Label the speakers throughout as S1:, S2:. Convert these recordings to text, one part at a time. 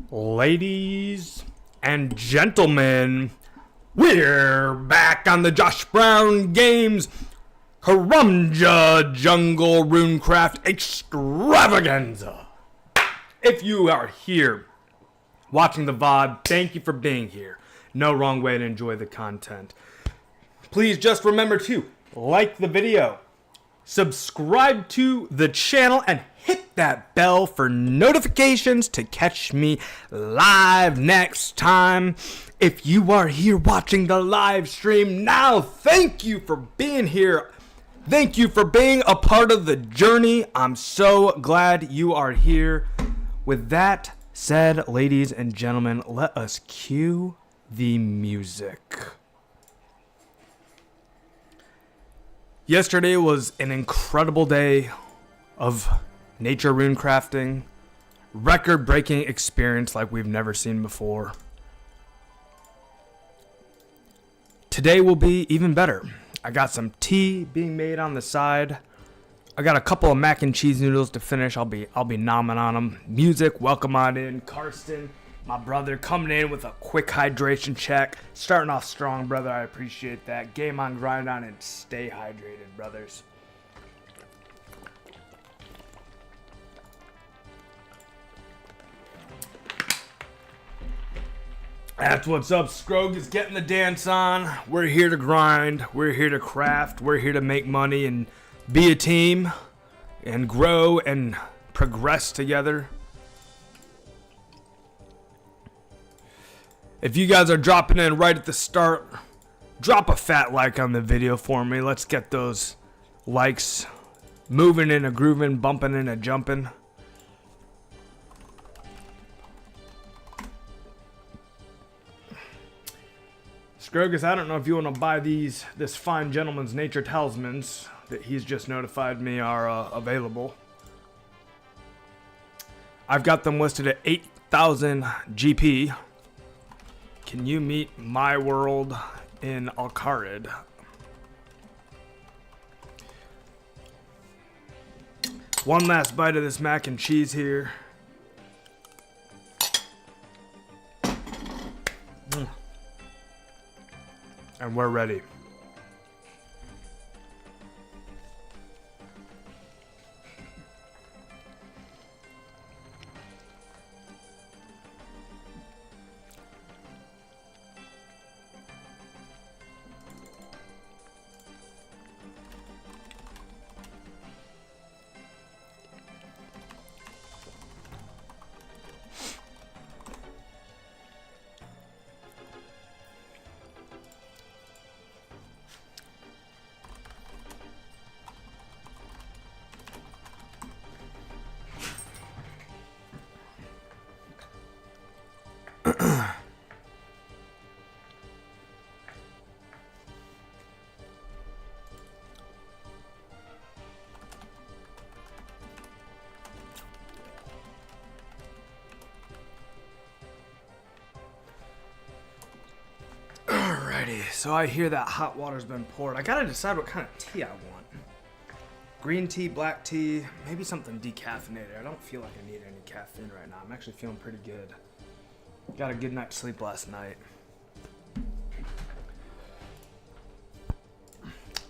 S1: Ladies and gentlemen, we're back on the Josh Brown Games Karumja Jungle Runecraft Extravaganza. If you are here watching the VOD, thank you for being here. No wrong way to enjoy the content. Please just remember to like the video, subscribe to the channel, and hit that bell for notifications to catch me live next time. If you are here watching the live stream now, thank you for being here. Thank you for being a part of the journey. I'm so glad you are here. With that said, ladies and gentlemen, let us cue the music. Yesterday was an incredible day of nature rune crafting, record-breaking experience like we've never seen before. Today will be even better. I got some tea being made on the side. I got a couple of mac and cheese noodles to finish. I'll be nomming on them. Music, welcome on in. Karsten, my brother, coming in with a quick hydration check. Starting off strong, brother. I appreciate that. Game on, grind on, and stay hydrated, brothers. That's what's up. Scrog is getting the dance on. We're here to grind. We're here to craft. We're here to make money and be a team and grow and progress together. If you guys are dropping in right at the start, drop a fat like on the video for me. Let's get those likes moving and a grooving, bumping and a jumping. Scrogus, I don't know if you want to buy this fine gentleman's nature talismans that he's just notified me are available. I've got them listed at 8,000 GP. Can you meet my world in Alcarid? One last bite of this mac and cheese here. And we're ready. Alrighty, so I hear that hot water's been poured. I gotta decide what kind of tea I want. Green tea, black tea, maybe something decaffeinated. I don't feel like I need any caffeine right now. I'm actually feeling pretty good. Got a good night's sleep last night.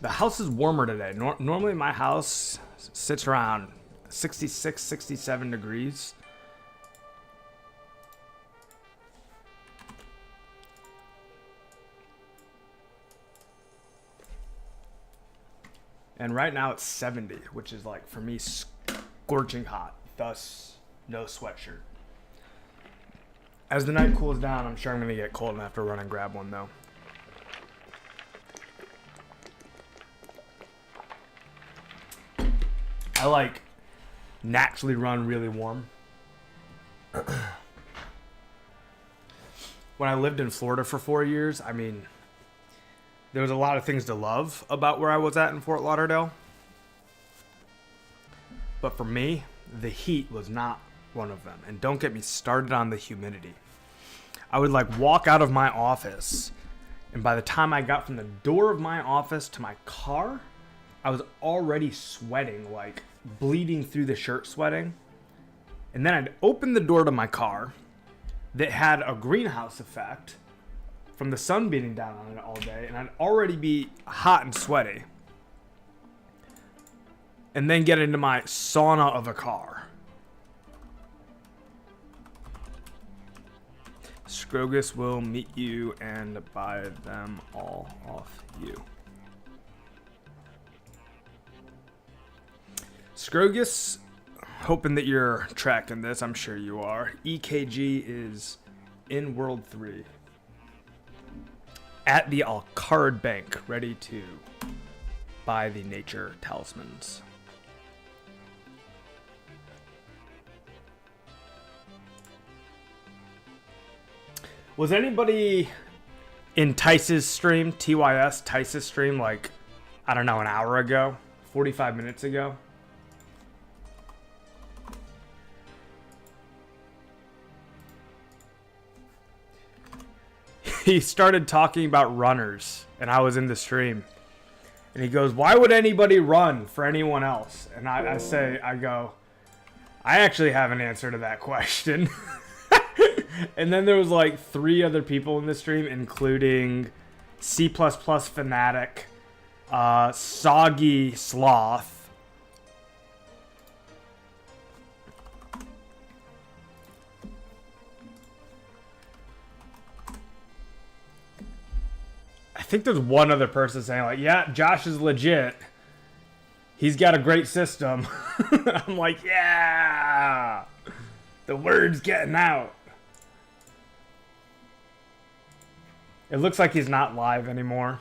S1: The house is warmer today. Normally my house sits around 66, 67 degrees. And right now it's 70, which is like, for me, scorching hot. Thus, no sweatshirt. As the night cools down, I'm sure I'm going to get cold and have to run and grab one, though. I like naturally run really warm. When I lived in Florida for 4 years, I mean, there was a lot of things to love about where I was at in Fort Lauderdale. But for me, the heat was not one of them. And don't get me started on the humidity. I would like walk out of my office, and by the time I got from the door of my office to my car, I was already sweating, like bleeding through the shirt sweating. And then I'd open the door to my car, that had a greenhouse effect from the sun beating down on it all day, and I'd already be hot and sweaty. And then get into my sauna of a car. Scrogus will meet you and buy them all off you. Scrogus, hoping that you're tracking this. I'm sure you are. EKG is in World 3. At the Alcard Bank, ready to buy the nature talismans. Was anybody in Tice's stream, TYS, Tice's stream, like, I don't know, an hour ago? 45 minutes ago? He started talking about runners, and I was in the stream. And he goes, why would anybody run for anyone else? And I go, I actually have an answer to that question. And then there was like 3 other people in the stream, including C++ Fanatic, Soggy Sloth, I think there's one other person saying like, yeah, Josh is legit. He's got a great system. I'm like, yeah, the word's getting out. It looks like he's not live anymore.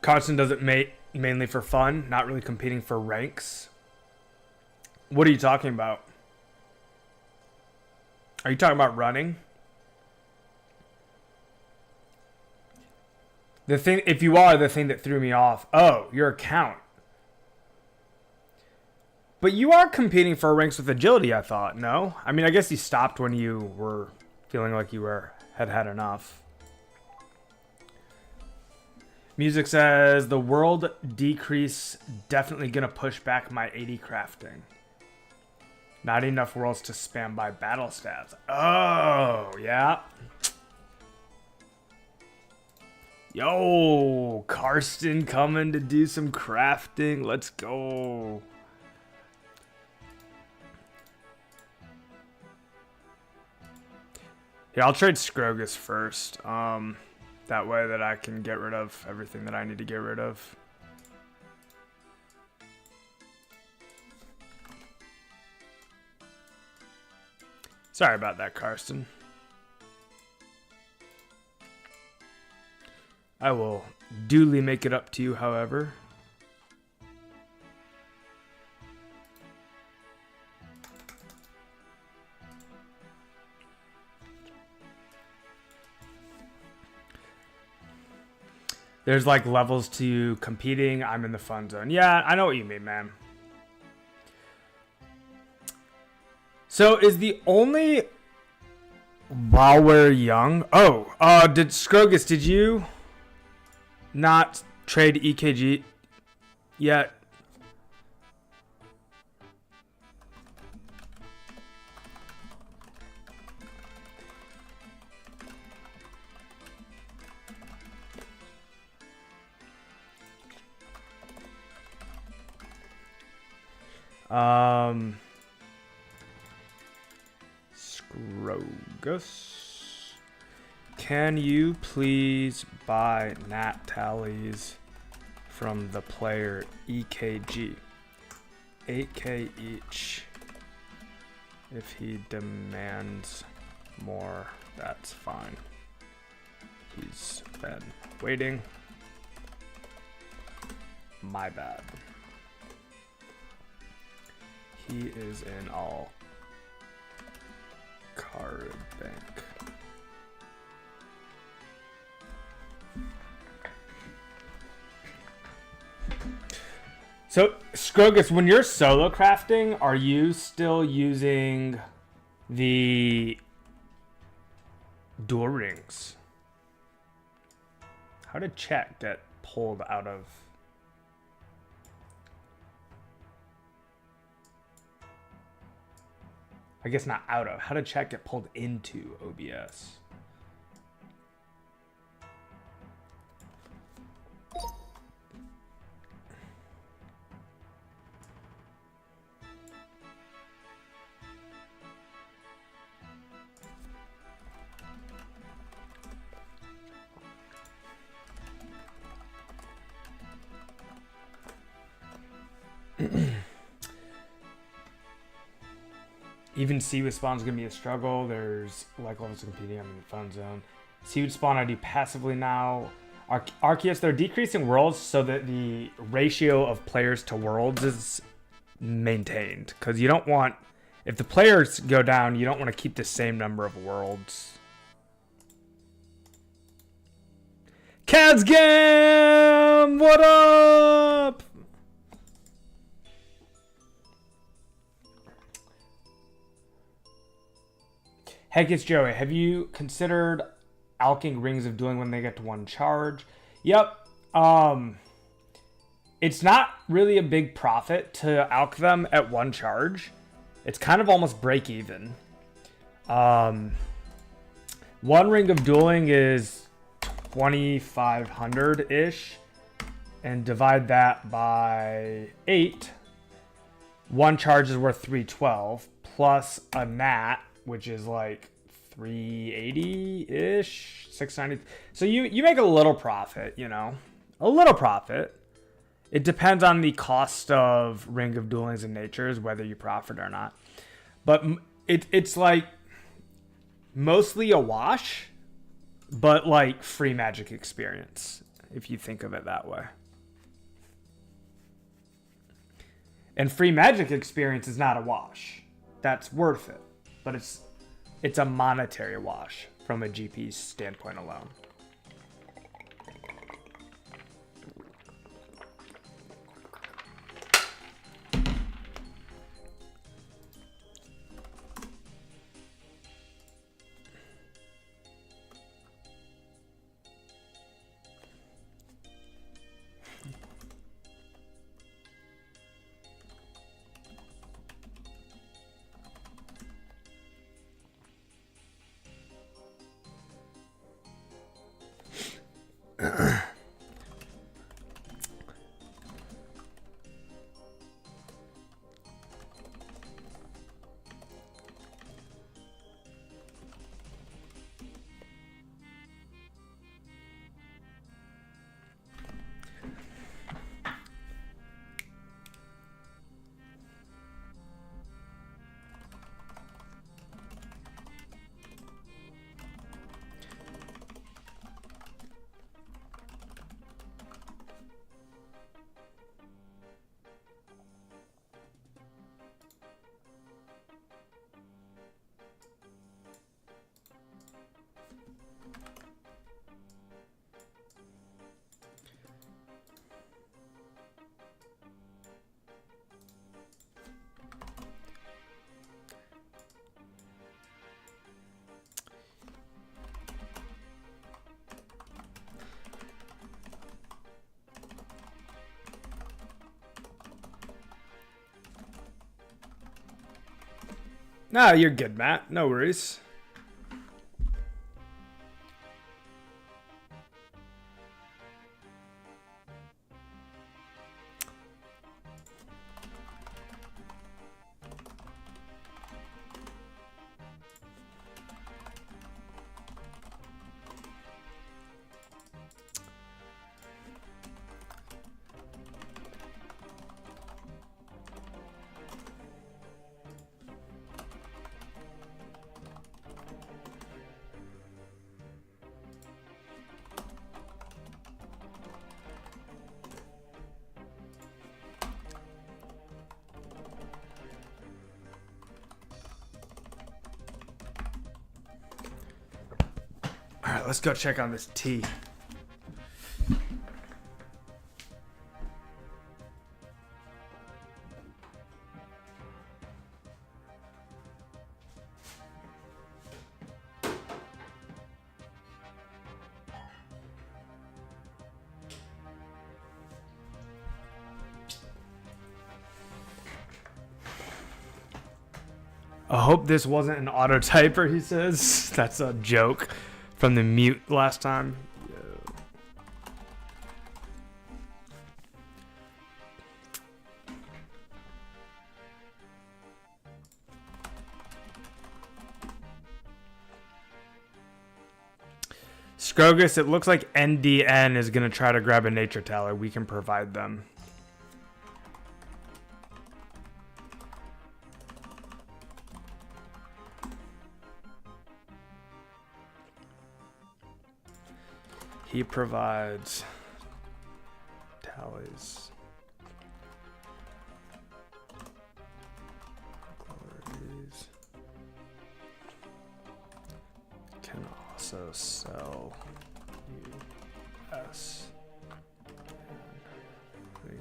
S1: Carson does it mainly for fun, not really competing for ranks. What are you talking about? Are you talking about running? The thing, if you are, the thing that threw me off. Oh, your account. But you are competing for ranks with agility, I thought. No? I mean, I guess you stopped when you were feeling like you had had enough. Music says, the world decrease definitely gonna push back my 80 crafting. Not enough worlds to spam by battle stats. Oh, yeah. Yo, Karsten coming to do some crafting. Let's go. Yeah, I'll trade Scrogus first. That way that I can get rid of everything that I need to get rid of. Sorry about that, Karsten. I will duly make it up to you, however. There's like levels to competing. I'm in the fun zone. Yeah, I know what you mean, man. So is the only while we're young? Oh, did Scrogus, did you not trade EKG yet? Scrogus, can you please buy nat tallies from the player EKG? 8k each. If he demands more, that's fine. He's been waiting. My bad. He is in all card bank. So, Scrogus, when you're solo crafting, are you still using the dual rings? How did chat get pulled out of... I guess not out of. How did chat get pulled into OBS? Even seaweed spawn's gonna be a struggle. There's like levels of competing. I'm in the fun zone. Seaweed spawn I do passively now. Arceus, they're decreasing worlds so that the ratio of players to worlds is maintained. Because you don't want, if the players go down, you don't want to keep the same number of worlds. Cats Game! What up? Heck, it's Joey. Have you considered alching Rings of Dueling when they get to one charge? Yep. It's not really a big profit to alch them at one charge. It's kind of almost break even. One Ring of Dueling is 2,500-ish. And divide that by 8. One charge is worth 312 plus a nat, which is like 380-ish, 690. So you make a little profit, you know, a little profit. It depends on the cost of Ring of Duelings and Natures, whether you profit or not. But it's like mostly a wash, but like free Magic experience, if you think of it that way. And free Magic experience is not a wash. That's worth it. But it's a monetary wash from a GP standpoint alone. No, you're good, Matt. No worries. All right, let's go check on this tea. I hope this wasn't an auto typer, he says. That's a joke from the mute last time. Scrogus, it looks like NDN is going to try to grab a nature teller. We can provide them. He provides tallies. Glories. Can also sell US and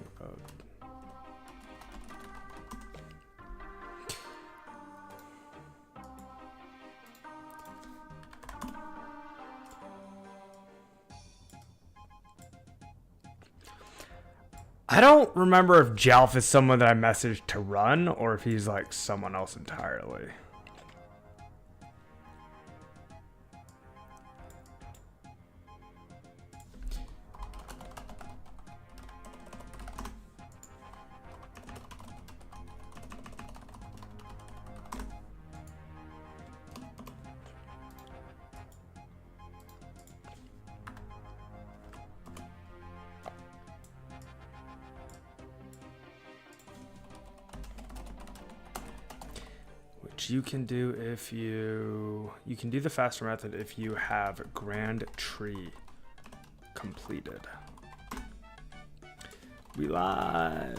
S1: I don't remember if Jalf is someone that I messaged to run or if he's like someone else entirely. You can do if you can do the faster method if you have Grand Tree completed. We live.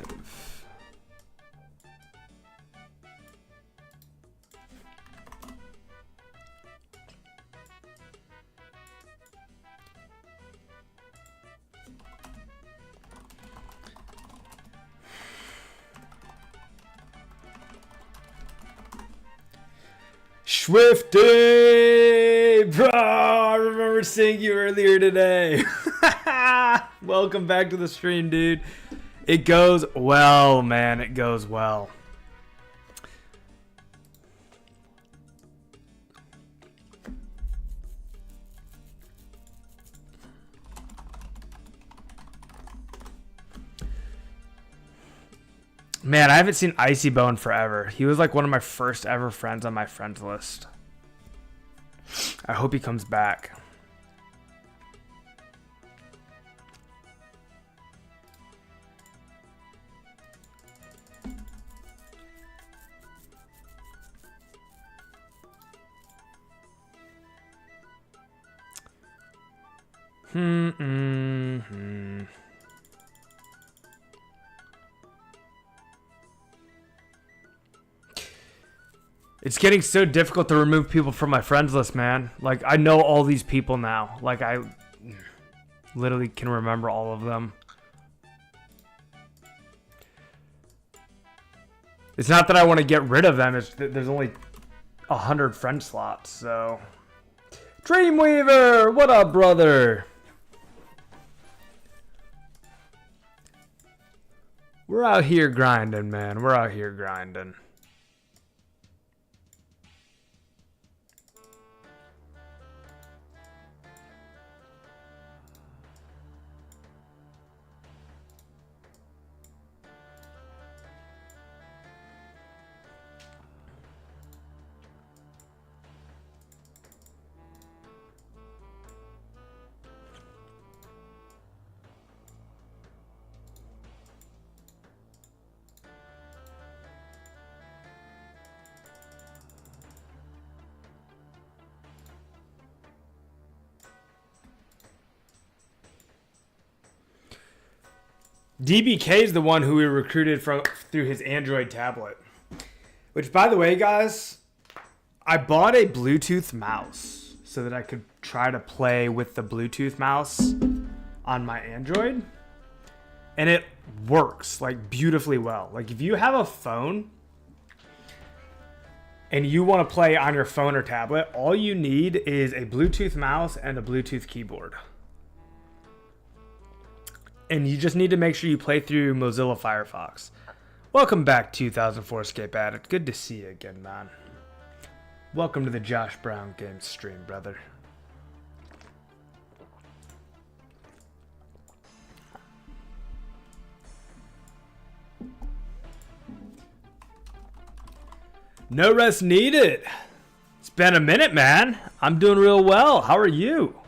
S1: Swifty! Bro, I remember seeing you earlier today. Welcome back to the stream, dude. It goes well, man. It goes well. Man, I haven't seen Icy Bone forever. He was like one of my first ever friends on my friends list. I hope he comes back. It's getting so difficult to remove people from my friends list, man. Like, I know all these people now. Like, I literally can remember all of them. It's not that I want to get rid of them. It's that there's only 100 friend slots, so... Dreamweaver! What up, brother? We're out here grinding, man. We're out here grinding. DBK is the one who we recruited through his Android tablet. Which, by the way, guys, I bought a Bluetooth mouse so that I could try to play with the Bluetooth mouse on my Android. And it works, like, beautifully well. Like, if you have a phone and you want to play on your phone or tablet, all you need is a Bluetooth mouse and a Bluetooth keyboard. And you just need to make sure you play through Mozilla Firefox. Welcome back, 2004Scape Addict. Good to see you again, man. Welcome to the Josh Brown Games stream, brother. No rest needed. It's been a minute, man. I'm doing real well. How are you?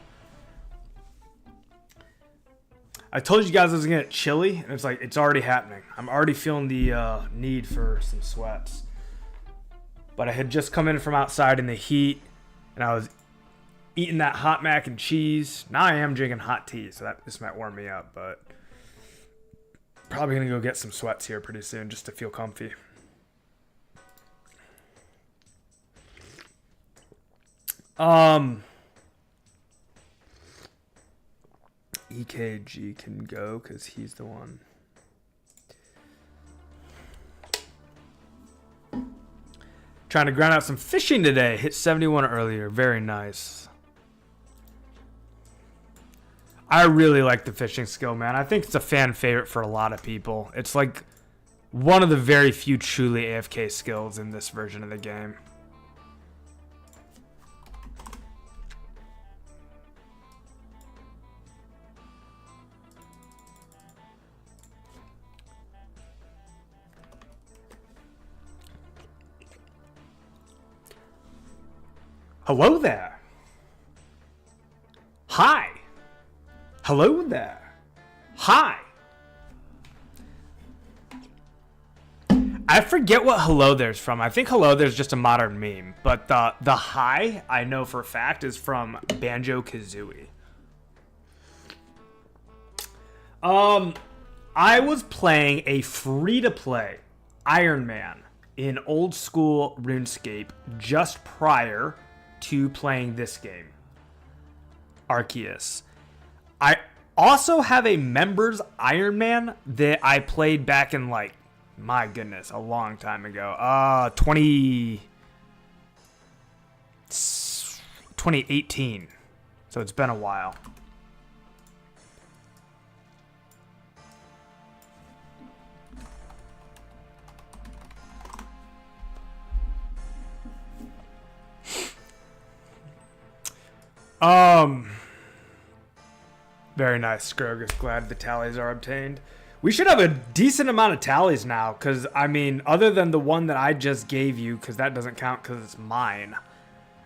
S1: I told you guys I was gonna get chilly, and it's like, it's already happening. I'm already feeling the need for some sweats. But I had just come in from outside in the heat, and I was eating that hot mac and cheese. Now I am drinking hot tea, so this might warm me up, but probably gonna go get some sweats here pretty soon just to feel comfy. EKG can go because he's the one. Trying to grind out some fishing today. Hit 71 earlier. Very nice. I really like the fishing skill, man. I think it's a fan favorite for a lot of people. It's like one of the very few truly AFK skills in this version of the game. Hello there. Hi. Hello there. Hi. I forget what hello there's from. I think hello there's just a modern meme, but the hi I know for a fact is from Banjo-Kazooie. I was playing a free-to-play Iron Man in old school RuneScape just prior to playing this game, Arceus. I also have a members Iron Man that I played back in, like, my goodness, a long time ago. 2018. So it's been a while. Very nice, Scrogus. Glad the tallies are obtained. We should have a decent amount of tallies now, because, I mean, other than the one that I just gave you, because that doesn't count because it's mine,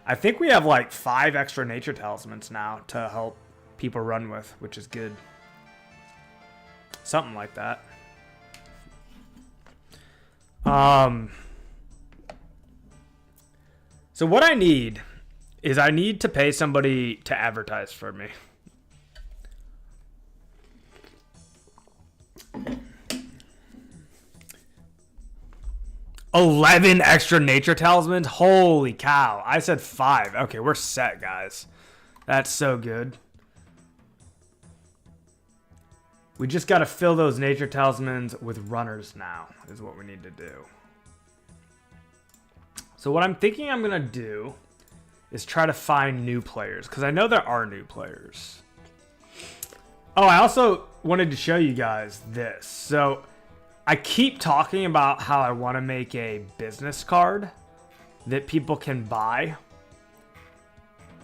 S1: I think we have, like, 5 extra nature talismans now to help people run with, which is good. Something like that. So what I need is I need to pay somebody to advertise for me. $11 extra nature talismans? Holy cow. I said 5. Okay, we're set, guys. That's so good. We just got to fill those nature talismans with runners now, is what we need to do. So what I'm thinking I'm going to do is try to find new players, because I know there are new players. Oh, I also wanted to show you guys this. So I keep talking about how I want to make a business card that people can buy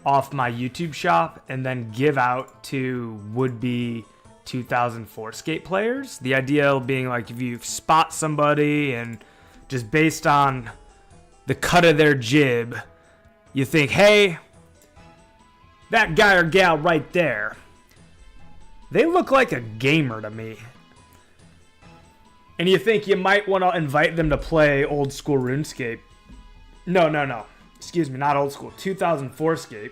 S1: off my YouTube shop and then give out to would-be 2004Scape players. The idea being, like, if you spot somebody and just based on the cut of their jib, you think, hey, that guy or gal right there, they look like a gamer to me. And you think you might want to invite them to play old school RuneScape. No. Excuse me, not old school. 2004Scape.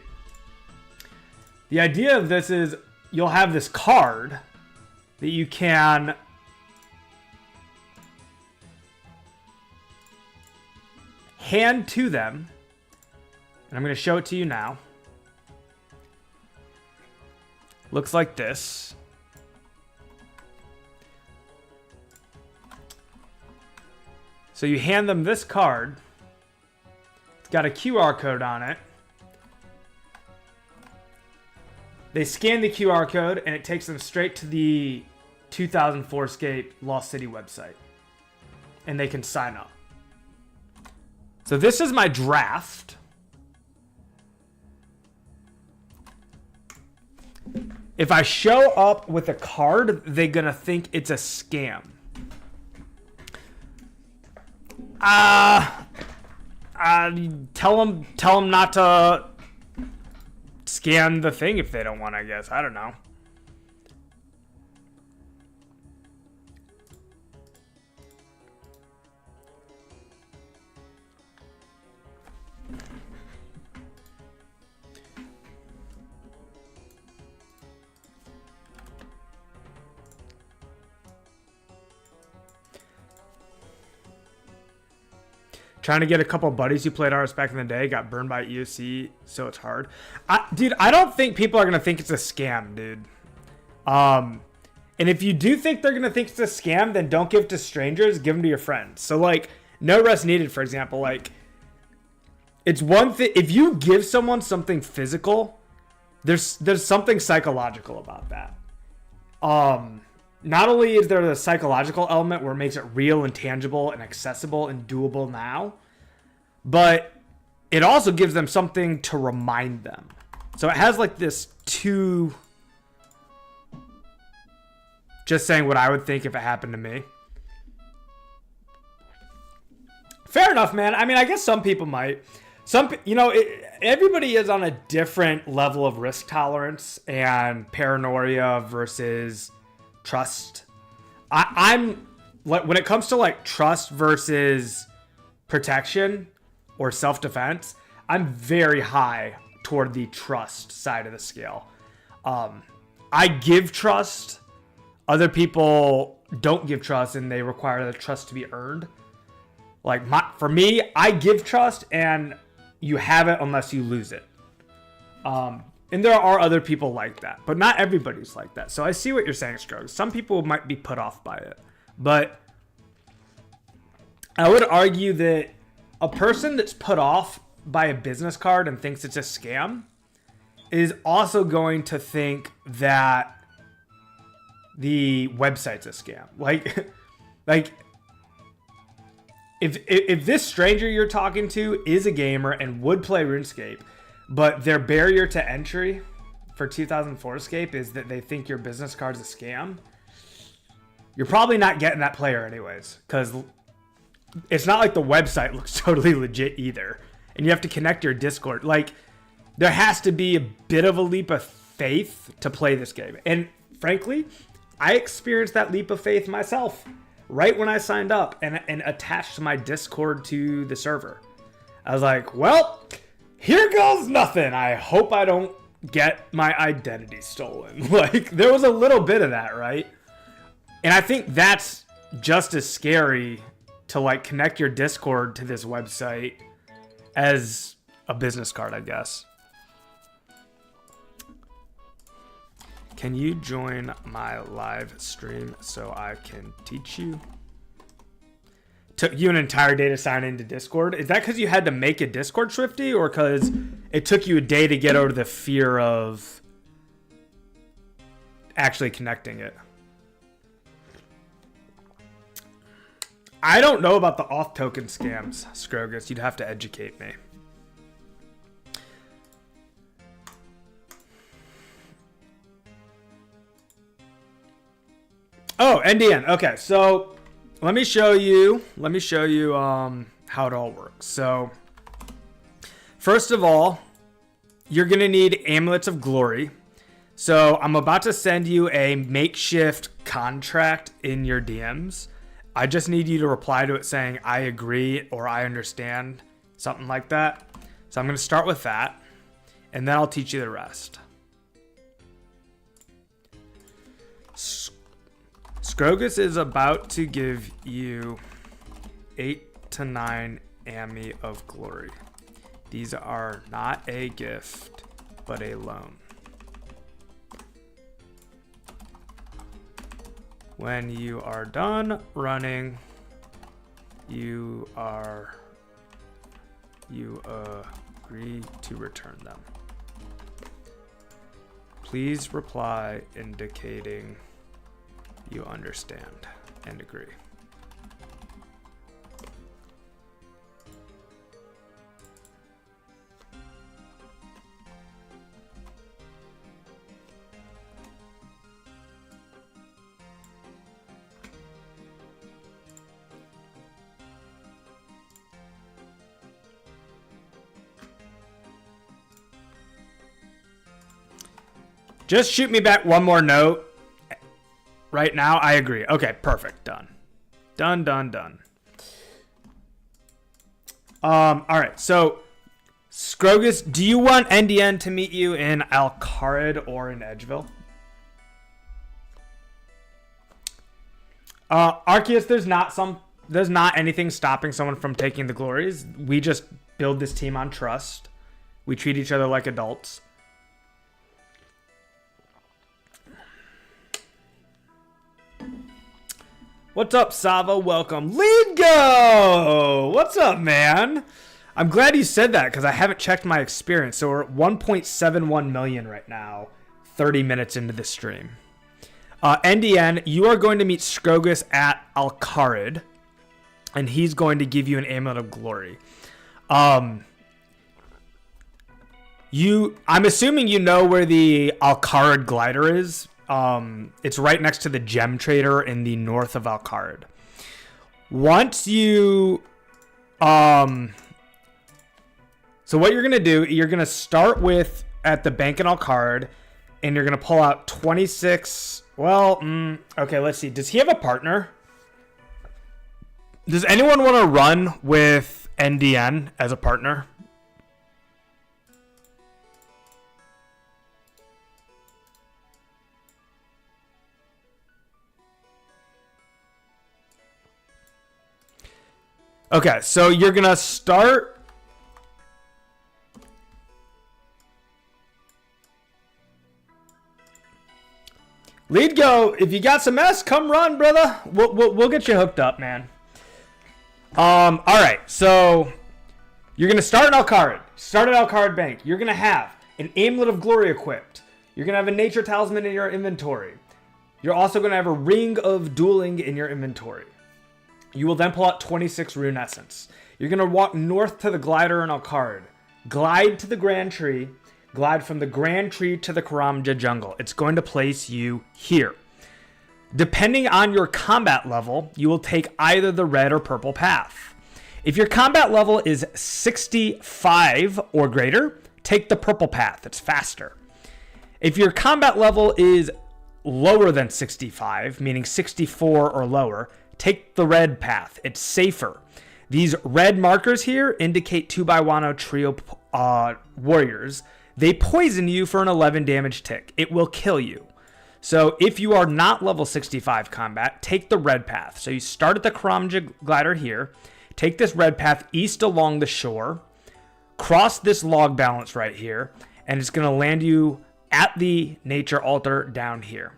S1: The idea of this is you'll have this card that you can hand to them. And I'm going to show it to you now. Looks like this. So you hand them this card. It's got a QR code on it. They scan the QR code and it takes them straight to the 2004Scape Lost City website. And they can sign up. So this is my draft. If I show up with a card, they're going to think it's a scam. Tell them not to scan the thing if they don't want, I guess. I don't know. Trying to get a couple buddies who played ours back in the day, got burned by EOC, so it's hard. Dude, I don't think people are going to think it's a scam, dude. And if you do think they're going to think it's a scam, then don't give it to strangers, give them to your friends. So, like, no rest needed, for example. Like, it's one thing, if you give someone something physical, there's something psychological about that. Not only is there the psychological element where it makes it real and tangible and accessible and doable now, but it also gives them something to remind them. So it has like this two, just saying what I would think if it happened to me. Fair enough, man. I mean, I guess some people might. Everybody is on a different level of risk tolerance and paranoia versus trust. I'm when it comes to like trust versus protection or self-defense, I'm very high toward the trust side of the scale. I give trust. Other people don't give trust and they require the trust to be earned. Like for me, I give trust and you have it unless you lose it. And there are other people like that, but not everybody's like that. So I see what you're saying, Scruggs. Some people might be put off by it, but I would argue that a person that's put off by a business card and thinks it's a scam is also going to think that the website's a scam. Like if this stranger you're talking to is a gamer and would play RuneScape, but their barrier to entry for 2004Scape is that they think your business card's a scam, you're probably not getting that player anyways, because it's not like the website looks totally legit either. And you have to connect your Discord. Like, there has to be a bit of a leap of faith to play this game. And frankly, I experienced that leap of faith myself right when I signed up and attached my Discord to the server. I was like, well, here goes nothing. I hope I don't get my identity stolen. Like, there was a little bit of that, right? And I think that's just as scary to, like, connect your Discord to this website as a business card, I guess. Can you join my live stream so I can teach you? Took you an entire day to sign into Discord. Is that because you had to make a Discord Swifty, or because it took you a day to get over the fear of actually connecting it? I don't know about the off-token scams, Scrogus. You'd have to educate me. Oh, NDN. Okay, so let me show you how it all works. So first of all, you're going to need Amulets of Glory. So I'm about to send you a makeshift contract in your DMs. I just need you to reply to it saying, I agree or I understand, something like that. So I'm going to start with that, and then I'll teach you the rest. Scrogus is about to give you 8 to 9 Ami of Glory. These are not a gift, but a loan. When you are done running, you agree to return them. Please reply indicating you understand and agree. Just shoot me back one more note. Right now, I agree. Okay, perfect. Done. Done. All right, so Scrogus, do you want NDN to meet you in Alcarid or in Edgeville? Arceus, there's not anything stopping someone from taking the glories. We just build this team on trust. We treat each other like adults. What's up, Sava? Welcome. Lead go! What's up, man? I'm glad you said that because I haven't checked my experience. So we're at 1.71 million right now, 30 minutes into the stream. NDN, you are going to meet Scrogus at Alcarid, and he's going to give you an Amulet of Glory. I'm assuming you know where the Alcarid glider is. It's right next to the gem trader in the north of Alcarid. Once you, so what you're going to do, you're going to start with at the bank in Alcarid, and you're going to pull out 26. Okay, let's see. Does he have a partner? Does anyone want to run with NDN as a partner? Okay, so you're going to start. Lead go. If you got some S, come run, brother. We'll get you hooked up, man. All right, so you're going to start in Alcarid. Start at Alcarid Bank. You're going to have an Amulet of Glory equipped. You're going to have a Nature Talisman in your inventory. You're also going to have a Ring of Dueling in your inventory. You will then pull out 26 Rune Essence. You're going to walk north to the glider in Alcarid. Glide to the Grand Tree. Glide from the Grand Tree to the Karamja Jungle. It's going to place you here. Depending on your combat level, you will take either the red or purple path. If your combat level is 65 or greater, take the purple path. It's faster. If your combat level is lower than 65, meaning 64 or lower, take the red path. It's safer. These red markers here indicate 2x1 trio warriors. They poison you for an 11 damage tick. It will kill you. So if you are not level 65 combat, take the red path. So you start at the Karamja glider here, take this red path east along the shore, cross this log balance right here, and it's going to land you at the nature altar down here.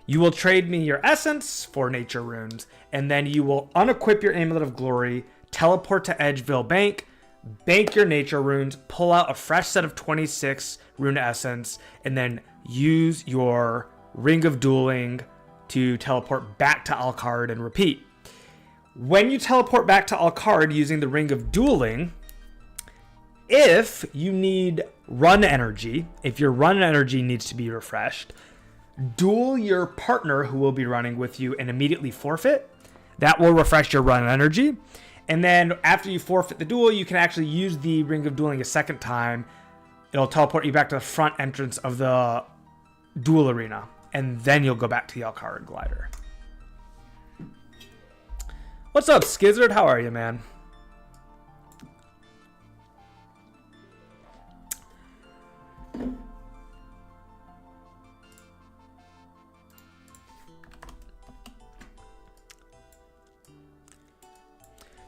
S1: You will trade me your essence for nature runes, and then you will unequip your Amulet of Glory, teleport to Edgeville Bank, bank your nature runes, pull out a fresh set of 26 rune essence, and then use your Ring of Dueling to teleport back to Alcarid and repeat. When you teleport back to Alcarid using the Ring of Dueling, if you need run energy, if your run energy needs to be refreshed, duel your partner who will be running with you and immediately forfeit. That will refresh your run energy. And then after you forfeit the duel, you can actually use the Ring of Dueling a second time. It'll teleport you back to the front entrance of the duel arena. And then you'll go back to the Alcarid glider. What's up, Skizzard? How are you, man?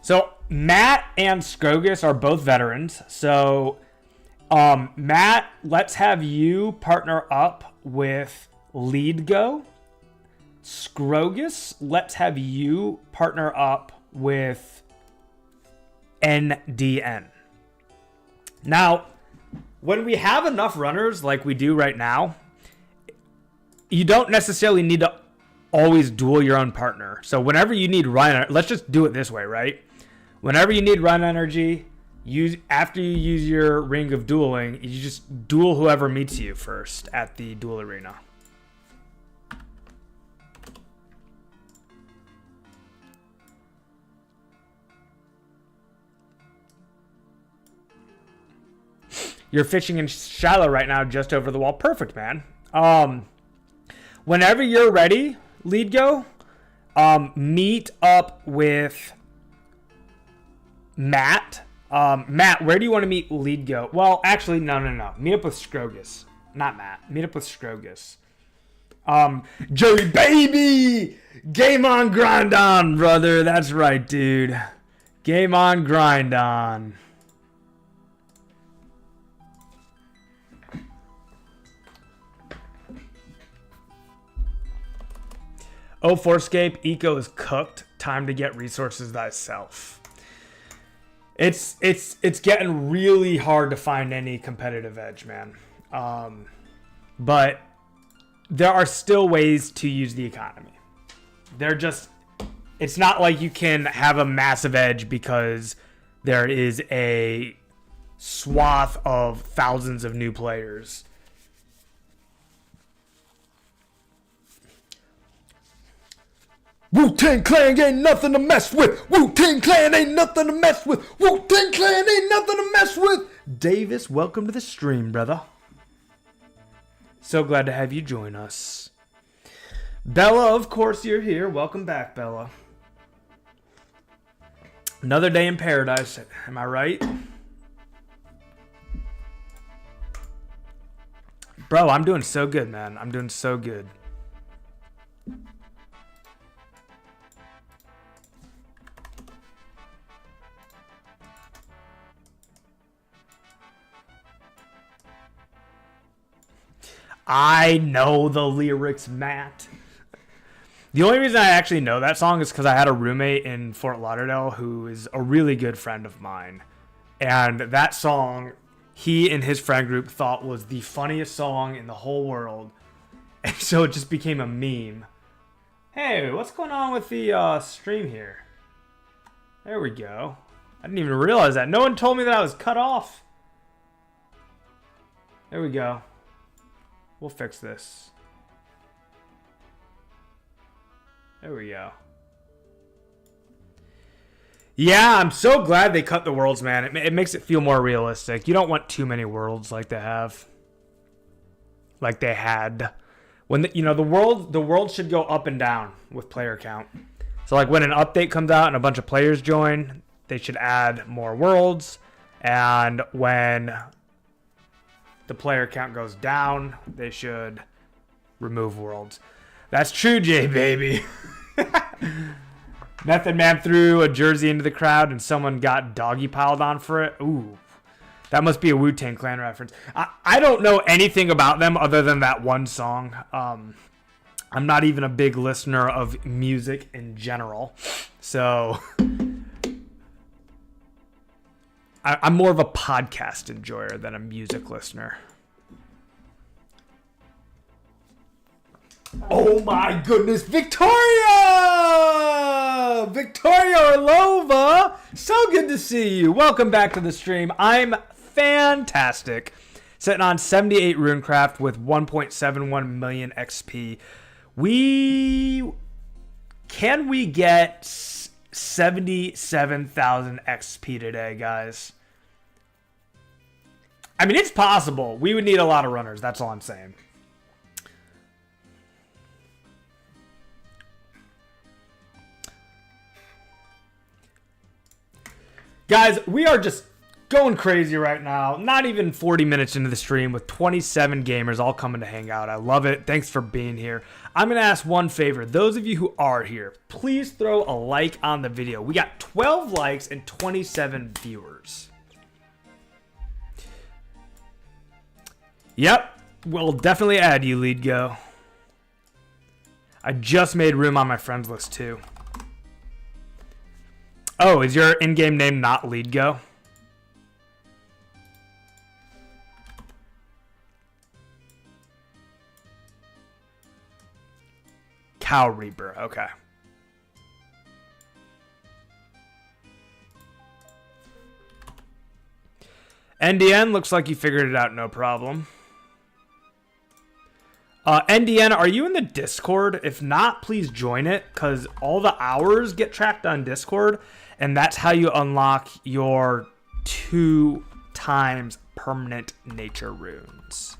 S1: So Matt and Scrogus are both veterans. So Matt, let's have you partner up with Lead Go. Scrogus, let's have you partner up with NDN. Now, when we have enough runners like we do right now, you don't necessarily need to always duel your own partner. So whenever you need run, let's just do it this way, right? Whenever you need run energy, after you use your Ring of Dueling, you just duel whoever meets you first at the duel arena. You're fishing in shallow right now, just over the wall. Perfect, man. Whenever you're ready, Lead Go, meet up with Matt. Matt, where do you want to meet Lead Go? Well, actually, no. Meet up with Scrogus. Not Matt. Meet up with Scrogus. Joey, baby! Game on, grind on, brother. That's right, dude. Game on, grind on. Oh, 2004Scape, eco is cooked. Time to get resources thyself. It's getting really hard to find any competitive edge, man. But there are still ways to use the economy. It's not like you can have a massive edge because there is a swath of thousands of new players. Wu-Tang Clan ain't nothing to mess with. Wu-Tang Clan ain't nothing to mess with. Wu-Tang Clan ain't nothing to mess with. Davis, welcome to the stream, brother. So glad to have you join us. Bella, of course you're here. Welcome back, Bella. Another day in paradise. Am I right? Bro, I'm doing so good, man. I'm doing so good. I know the lyrics, Matt. The only reason I actually know that song is because I had a roommate in Fort Lauderdale who is a really good friend of mine. And that song, he and his friend group thought was the funniest song in the whole world. And so it just became a meme. Hey, what's going on with the stream here? There we go. I didn't even realize that. No one told me that I was cut off. There we go. We'll fix this. There we go. Yeah, I'm so glad they cut the worlds, man. It makes it feel more realistic. You don't want too many worlds like they have. Like they had. When the world should go up and down with player count. So like when an update comes out and a bunch of players join, they should add more worlds. And when the player count goes down, they should remove worlds. That's true, Jay, baby. Method Man threw a jersey into the crowd and someone got doggy piled on for it. Ooh, that must be a Wu-Tang Clan reference. I don't know anything about them other than that one song. I'm not even a big listener of music in general. So I'm more of a podcast enjoyer than a music listener. Oh my goodness, Victoria! Victoria Orlova! So good to see you. Welcome back to the stream. I'm fantastic. Sitting on 78 Runecraft with 1.71 million XP. Can we get 77,000 XP today, guys? I mean, it's possible. We would need a lot of runners. That's all I'm saying. Guys, we are just going crazy right now. Not even 40 minutes into the stream with 27 gamers all coming to hang out. I love it. Thanks for being here. I'm going to ask one favor. Those of you who are here, please throw a like on the video. We got 12 likes and 27 viewers. Yep, we'll definitely add you, Lead Go. I just made room on my friends list too. Oh, is your in-game name not Lead Go? Cow Reaper, okay. NDN, looks like you figured it out, no problem. NDN, are you in the Discord? If not, please join it, because all the hours get tracked on Discord, and that's how you unlock your 2 times permanent nature runes.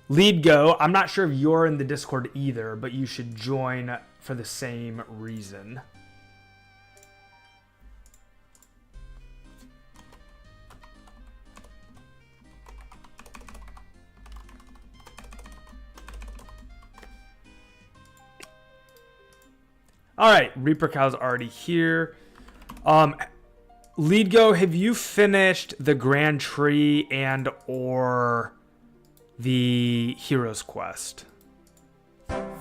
S1: Lead Go, I'm not sure if you're in the Discord either, but you should join for the same reason. All right, Reaper Cow's already here. Lead Go, have you finished the Grand Tree and or the Hero's Quest?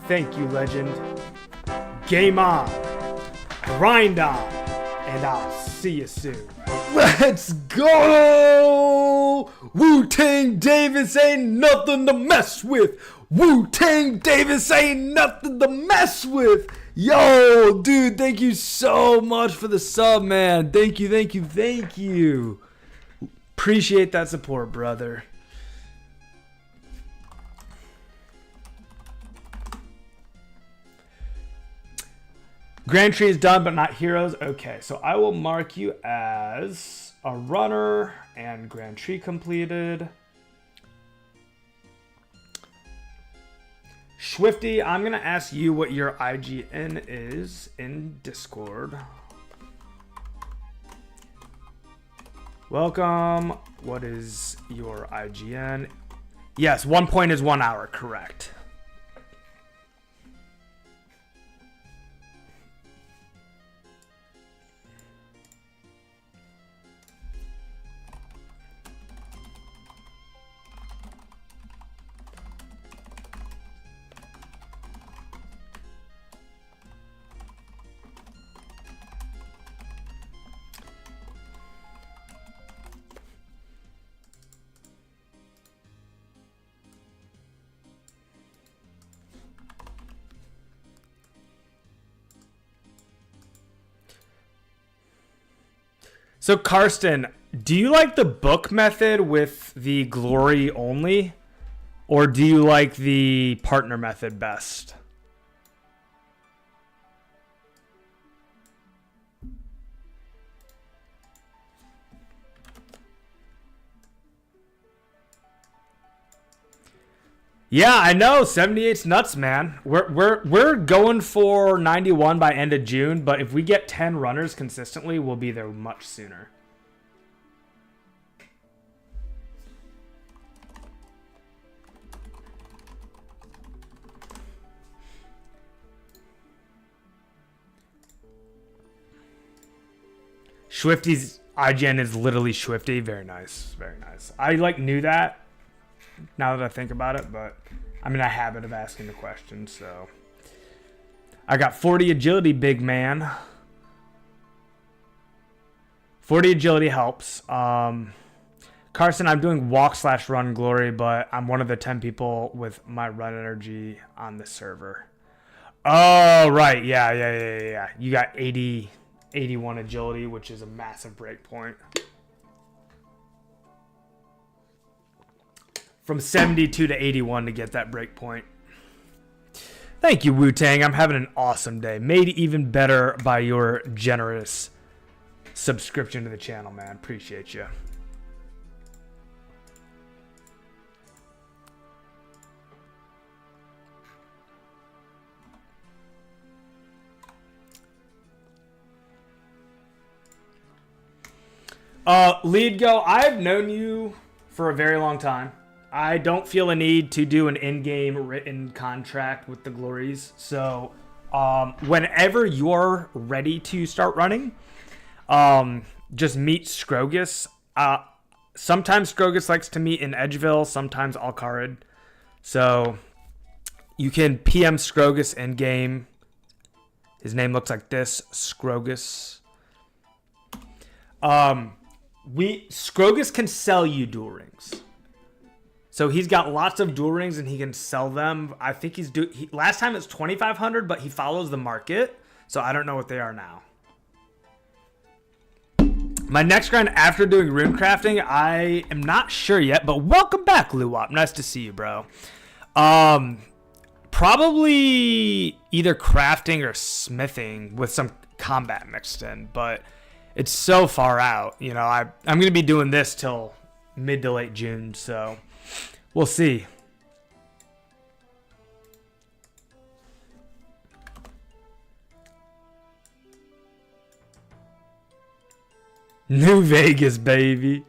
S1: Thank you, Legend. Game on, grind on, and I'll see you soon. Let's go! Wu-Tang Davis ain't nothing to mess with. Wu-Tang Davis ain't nothing to mess with. Yo, dude, thank you so much for the sub, man. Thank you, thank you, thank you. Appreciate that support, brother. Grand Tree is done, but not Heroes. Okay, so I will mark you as a runner and Grand Tree completed. Swifty, I'm going to ask you what your IGN is in Discord. Welcome. What is your IGN? Yes, 1 point is 1 hour, correct. So Karsten, do you like the book method with the glory only, or do you like the partner method best? Yeah, I know. 78's nuts, man. We're going for 91 by end of June, but if we get 10 runners consistently, we'll be there much sooner. Swifty's IGN is literally Swifty. Very nice. Very nice. I knew that now that I think about it, but I'm in a habit of asking the question, so. I got 40 agility, big man. 40 agility helps. Carson, I'm doing walk/run glory, but I'm one of the 10 people with my run energy on the server. Oh, right. Yeah. You got 81 agility, which is a massive break point. From 72 to 81 to get that break point. Thank you, Wu-Tang. I'm having an awesome day. Made even better by your generous subscription to the channel, man. Appreciate you. Lead Go, I've known you for a very long time. I don't feel a need to do an in-game written contract with the Glories. So whenever you're ready to start running, just meet Scrogus. Sometimes Scrogus likes to meet in Edgeville, sometimes Alcarid. So you can PM Scrogus in-game. His name looks like this, Scrogus. Scrogus can sell you duel rings. So he's got lots of duel rings and he can sell them. I think last time it was 2,500, but he follows the market. So I don't know what they are now. My next grind after doing rune crafting, I am not sure yet, but welcome back, Luwap. Nice to see you, bro. Probably either crafting or smithing with some combat mixed in, but it's so far out. You know, I'm going to be doing this till mid to late June, so we'll see. New Vegas, baby.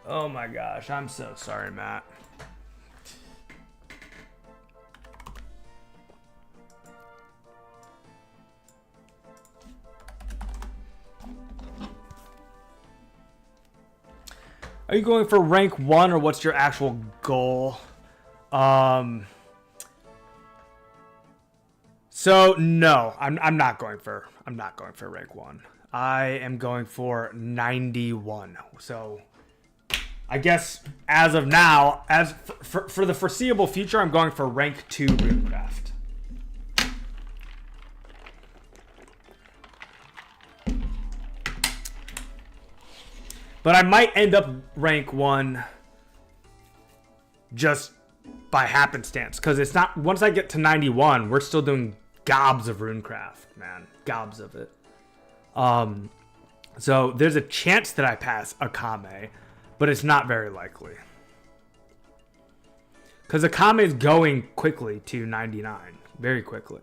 S1: Oh my gosh, I'm so sorry, Matt. Are you going for rank 1 or what's your actual goal? So no, I'm not going for rank 1. I am going for 91. So I guess as of now, as for the foreseeable future, I'm going for rank 2 Runecraft. But I might end up rank 1 just by happenstance, because it's not, once I get to 91, we're still doing gobs of Runecraft, man. Gobs of it. So there's a chance that I pass Akame, but it's not very likely. Because Akame is going quickly to 99. Very quickly.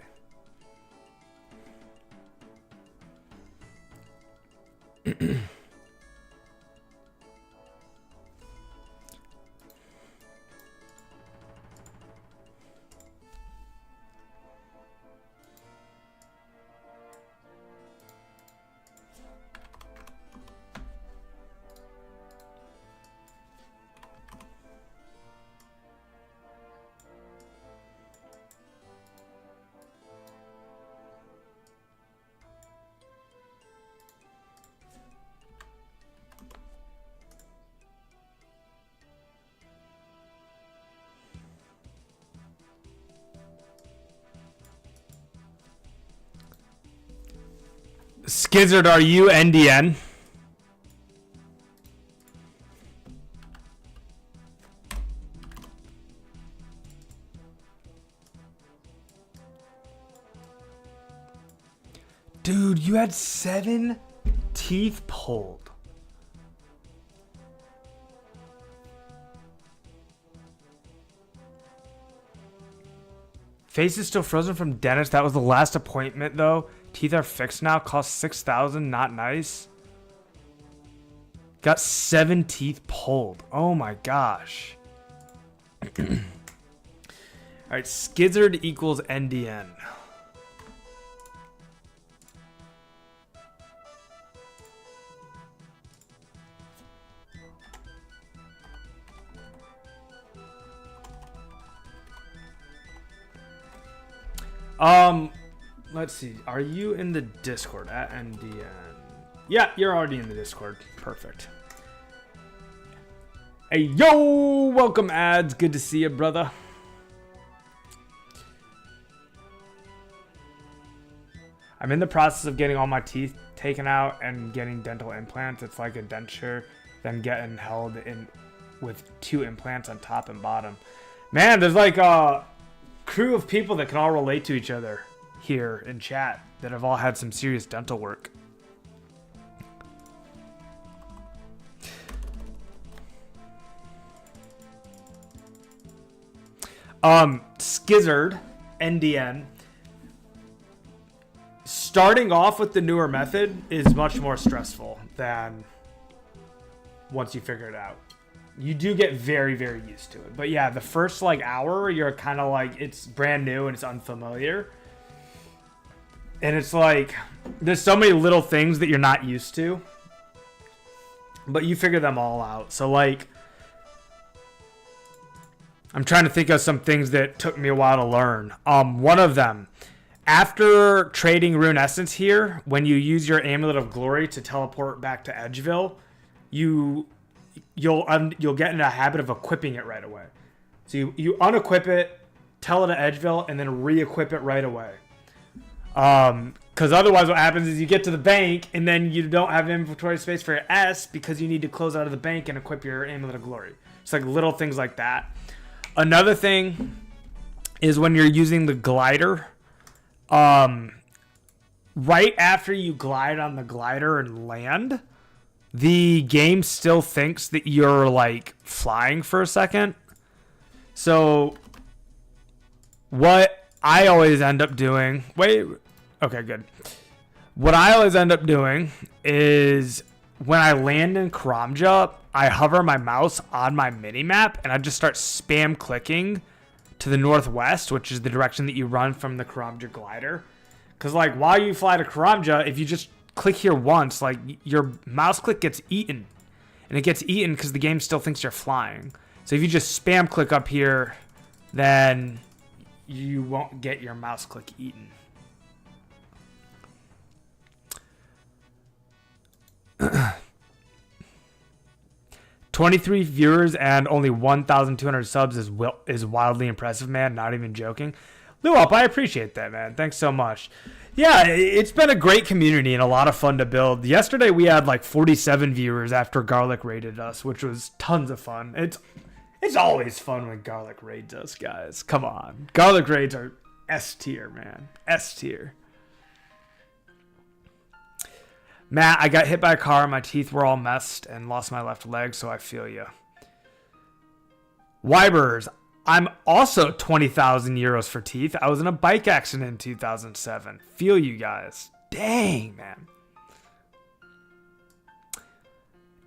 S1: Skizzard, are you NDN? Dude, you had 7 teeth pulled. Face is still frozen from dentist. That was the last appointment, though. Teeth are fixed now. Cost 6,000. Not nice. Got 7 teeth pulled. Oh my gosh. All right, Skizzard equals NDN. Let's see. Are you in the Discord at NDN? Yeah, you're already in the Discord. Perfect. Hey, yo! Welcome, ads. Good to see you, brother. I'm in the process of getting all my teeth taken out and getting dental implants. It's like a denture, then getting held in with 2 implants on top and bottom. Man, there's like a crew of people that can all relate to each other here in chat that have all had some serious dental work. Skizzard, NDN. Starting off with the newer method is much more stressful than once you figure it out. You do get very, very used to it. But yeah, the first like hour, you're kind of like, it's brand new and it's unfamiliar. And it's like, there's so many little things that you're not used to. But you figure them all out. So like, I'm trying to think of some things that took me a while to learn. One of them, after trading Rune Essence here, when you use your Amulet of Glory to teleport back to Edgeville, you'll get in a habit of equipping it right away. So you unequip it, tell it to Edgeville, and then re-equip it right away.
S2: Because otherwise what happens is you get to the bank and then you don't have inventory space for your S because you need to close out of the bank and equip your Amulet of Glory. It's like little things like that. Another thing is when you're using the glider, right after you glide on the glider and land, the game still thinks that you're like flying for a second. So what I always end up doing, okay, good. What I always end up doing is when I land in Karamja, I hover my mouse on my mini-map and I just start spam clicking to the northwest, which is the direction that you run from the Karamja glider. Because like while you fly to Karamja, if you just click here once, like your mouse click gets eaten. And it gets eaten because the game still thinks you're flying. So if you just spam click up here, then you won't get your mouse click eaten. $23 viewers and only 1,200 subs is wildly impressive, man. Not even joking. Luop, I appreciate that, man. Thanks so much. Yeah, it's been a great community and a lot of fun to build. Yesterday we had like 47 viewers after Garlic raided us, which was tons of fun. It's always fun when Garlic raids us, guys. Come on. Garlic raids are S tier, man. S tier. Matt, I got hit by a car. My teeth were all messed and lost my left leg, so I feel you. Wybers, I'm also 20,000 euros for teeth. I was in a bike accident in 2007. Feel you guys. Dang, man.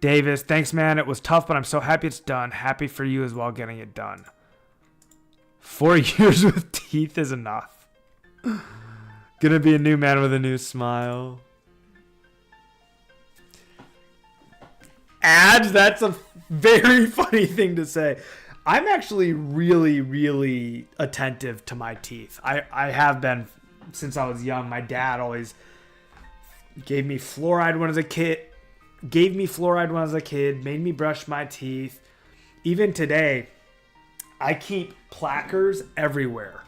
S2: Davis, thanks, man. It was tough, but I'm so happy it's done. Happy for you as well getting it done. 4 years with teeth is enough. Gonna be a new man with a new smile. Ads, that's a very funny thing to say. I'm actually really, really attentive to my teeth. I have been since I was young. My dad always gave me fluoride when I was a kid. Made me brush my teeth. Even today, I keep placards everywhere.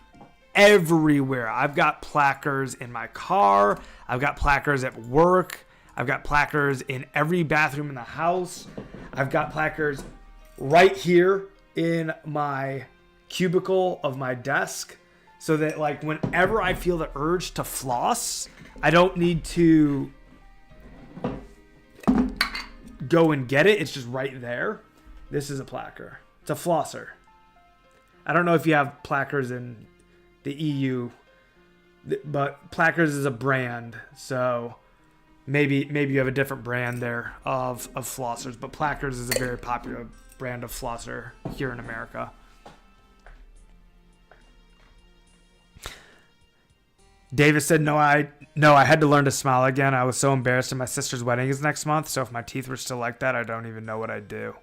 S2: Everywhere. I've got placards in my car. I've got placards at work. I've got placards in every bathroom in the house. I've got placards right here in my cubicle of my desk so that like whenever I feel the urge to floss, I don't need to go and get it. It's just right there. This is a placard. It's a flosser. I don't know if you have placards in the EU, but placards is a brand, so maybe you have a different brand there of flossers, but placards is a very popular brand of flosser here in America. Davis said, no, I had to learn to smile again. I was so embarrassed, and my sister's wedding is next month, so if my teeth were still like that, I don't even know what I'd do.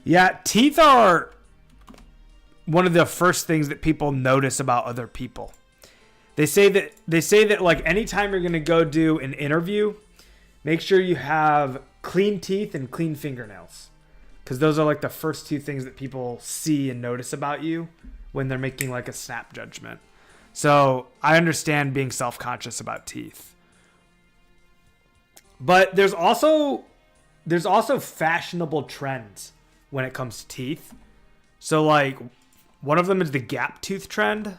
S2: Yeah, teeth are one of the first things that people notice about other people. They say that like anytime you're going to go do an interview, make sure you have clean teeth and clean fingernails. Because those are like the first two things that people see and notice about you when they're making like a snap judgment. So I understand being self-conscious about teeth. But there's also fashionable trends when it comes to teeth. So like one of them is the gap tooth trend.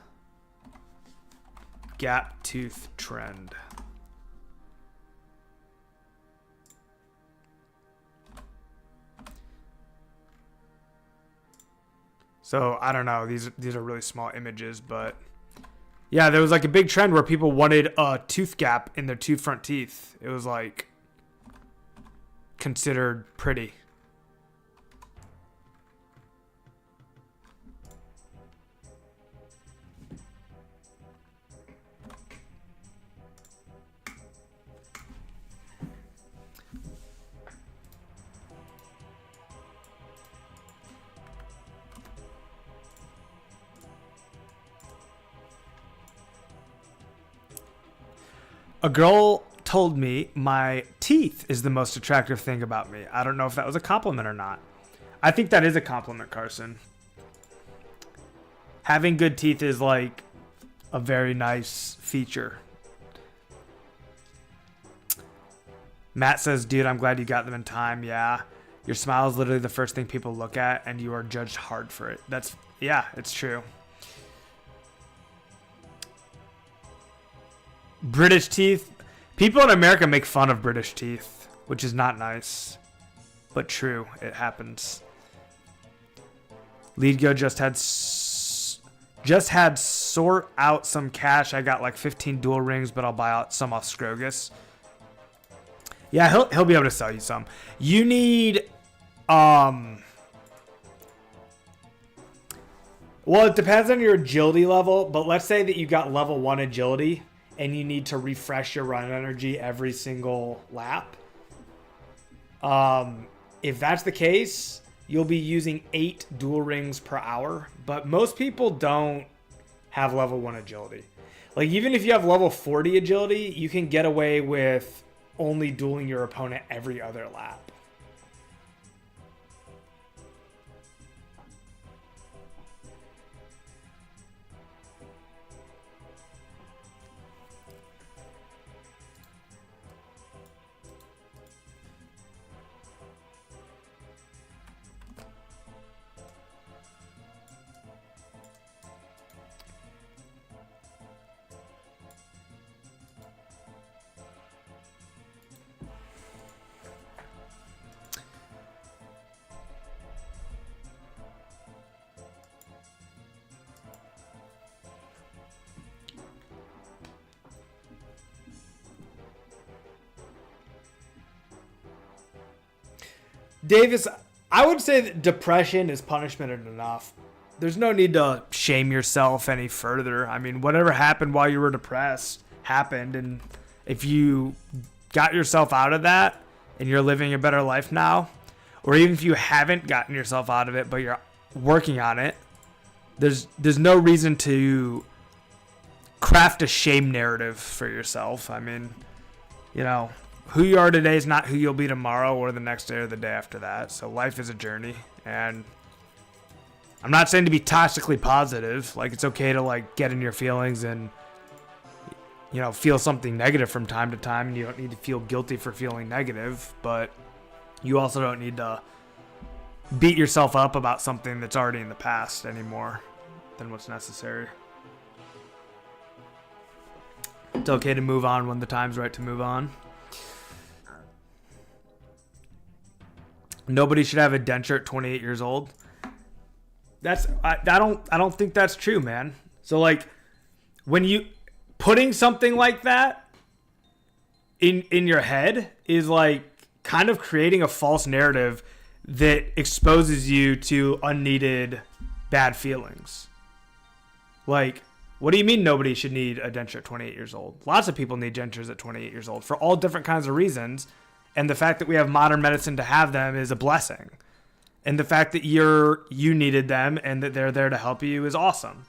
S2: Gap tooth trend. So I don't know. These are really small images, but yeah, there was like a big trend where people wanted a tooth gap in their two front teeth. It was like considered pretty. A girl told me my teeth is the most attractive thing about me. I don't know if that was a compliment or not. I think that is a compliment, Carson. Having good teeth is like a very nice feature. Matt says, dude, I'm glad you got them in time. Yeah. Your smile is literally the first thing people look at, and you are judged hard for it. Yeah, it's true. British teeth. People in America make fun of British teeth, which is not nice, but true. It happens. Leadgo just had sort out some cash. I got like 15 dual rings, but I'll buy out some off Scrogus. Yeah, he'll be able to sell you some. You need well, it depends on your agility level, but let's say that you got level 1 agility and you need to refresh your run energy every single lap. If that's the case, you'll be using 8 dual rings per hour, but most people don't have level 1 agility. Like, even if you have level 40 agility, you can get away with only dueling your opponent every other lap. Davis, I would say that depression is punishment enough. There's no need to shame yourself any further. I mean, whatever happened while you were depressed happened, and if you got yourself out of that and you're living a better life now, or even if you haven't gotten yourself out of it but you're working on it, there's no reason to craft a shame narrative for yourself. I mean, you know, who you are today is not who you'll be tomorrow or the next day or the day after that. So life is a journey, and I'm not saying to be toxically positive. Like, it's okay to like get in your feelings and, you know, feel something negative from time to time, and you don't need to feel guilty for feeling negative, but you also don't need to beat yourself up about something that's already in the past any more than what's necessary. It's okay to move on when the time's right to move on. Nobody should have a denture at 28 years old. I don't think that's true, man. So like, when you putting something like that in your head is like kind of creating a false narrative that exposes you to unneeded bad feelings. Like, what do you mean nobody should need a denture at 28 years old? Lots of people need dentures at 28 years old for all different kinds of reasons. And the fact that we have modern medicine to have them is a blessing. And the fact that you needed them and that they're there to help you is awesome.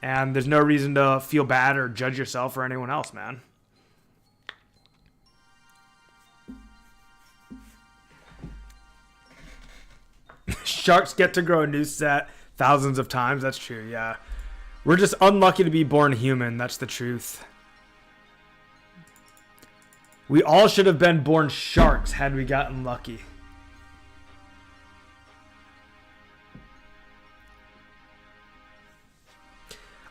S2: And there's no reason to feel bad or judge yourself or anyone else, man. Sharks get to grow a new set thousands of times. That's true, yeah. We're just unlucky to be born human. That's the truth. We all should have been born sharks had we gotten lucky.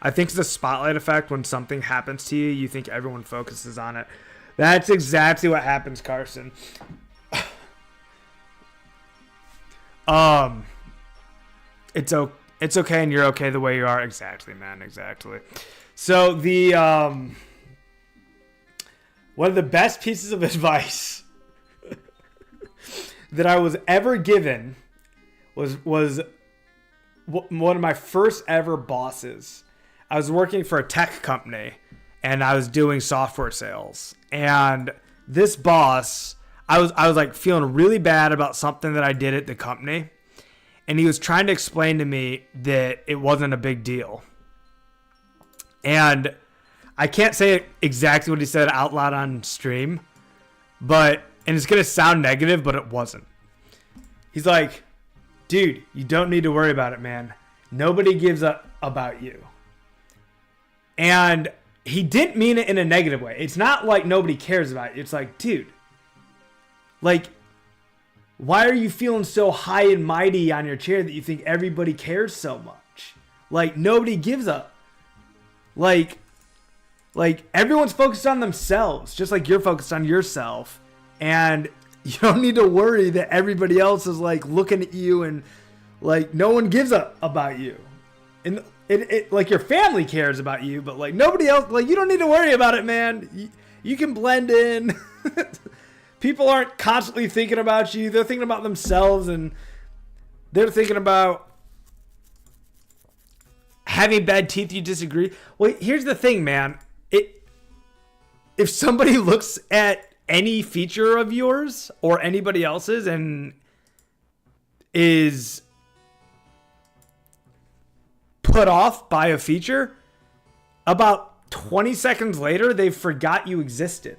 S2: I think it's a spotlight effect. When something happens to you, you think everyone focuses on it. That's exactly what happens, Carson. It's okay and you're okay the way you are. Exactly, man. Exactly. So one of the best pieces of advice that I was ever given was one of my first ever bosses. I was working for a tech company and I was doing software sales. And this boss, I was like feeling really bad about something that I did at the company. And he was trying to explain to me that it wasn't a big deal. And I can't say exactly what he said out loud on stream, and it's going to sound negative, but it wasn't. He's like, dude, you don't need to worry about it, man. Nobody gives a about you. And he didn't mean it in a negative way. It's not like nobody cares about you. It's like, dude, like, why are you feeling so high and mighty on your chair that you think everybody cares so much? Like, nobody gives a... Like, everyone's focused on themselves, just like you're focused on yourself. And you don't need to worry that everybody else is, like, looking at you and, like, no one gives a about you. And it like, your family cares about you, but, like, nobody else... Like, you don't need to worry about it, man. You can blend in. People aren't constantly thinking about you. They're thinking about themselves, and they're thinking about having bad teeth. You disagree. Well, here's the thing, man. If somebody looks at any feature of yours or anybody else's and is put off by a feature, about 20 seconds later, they forgot you existed.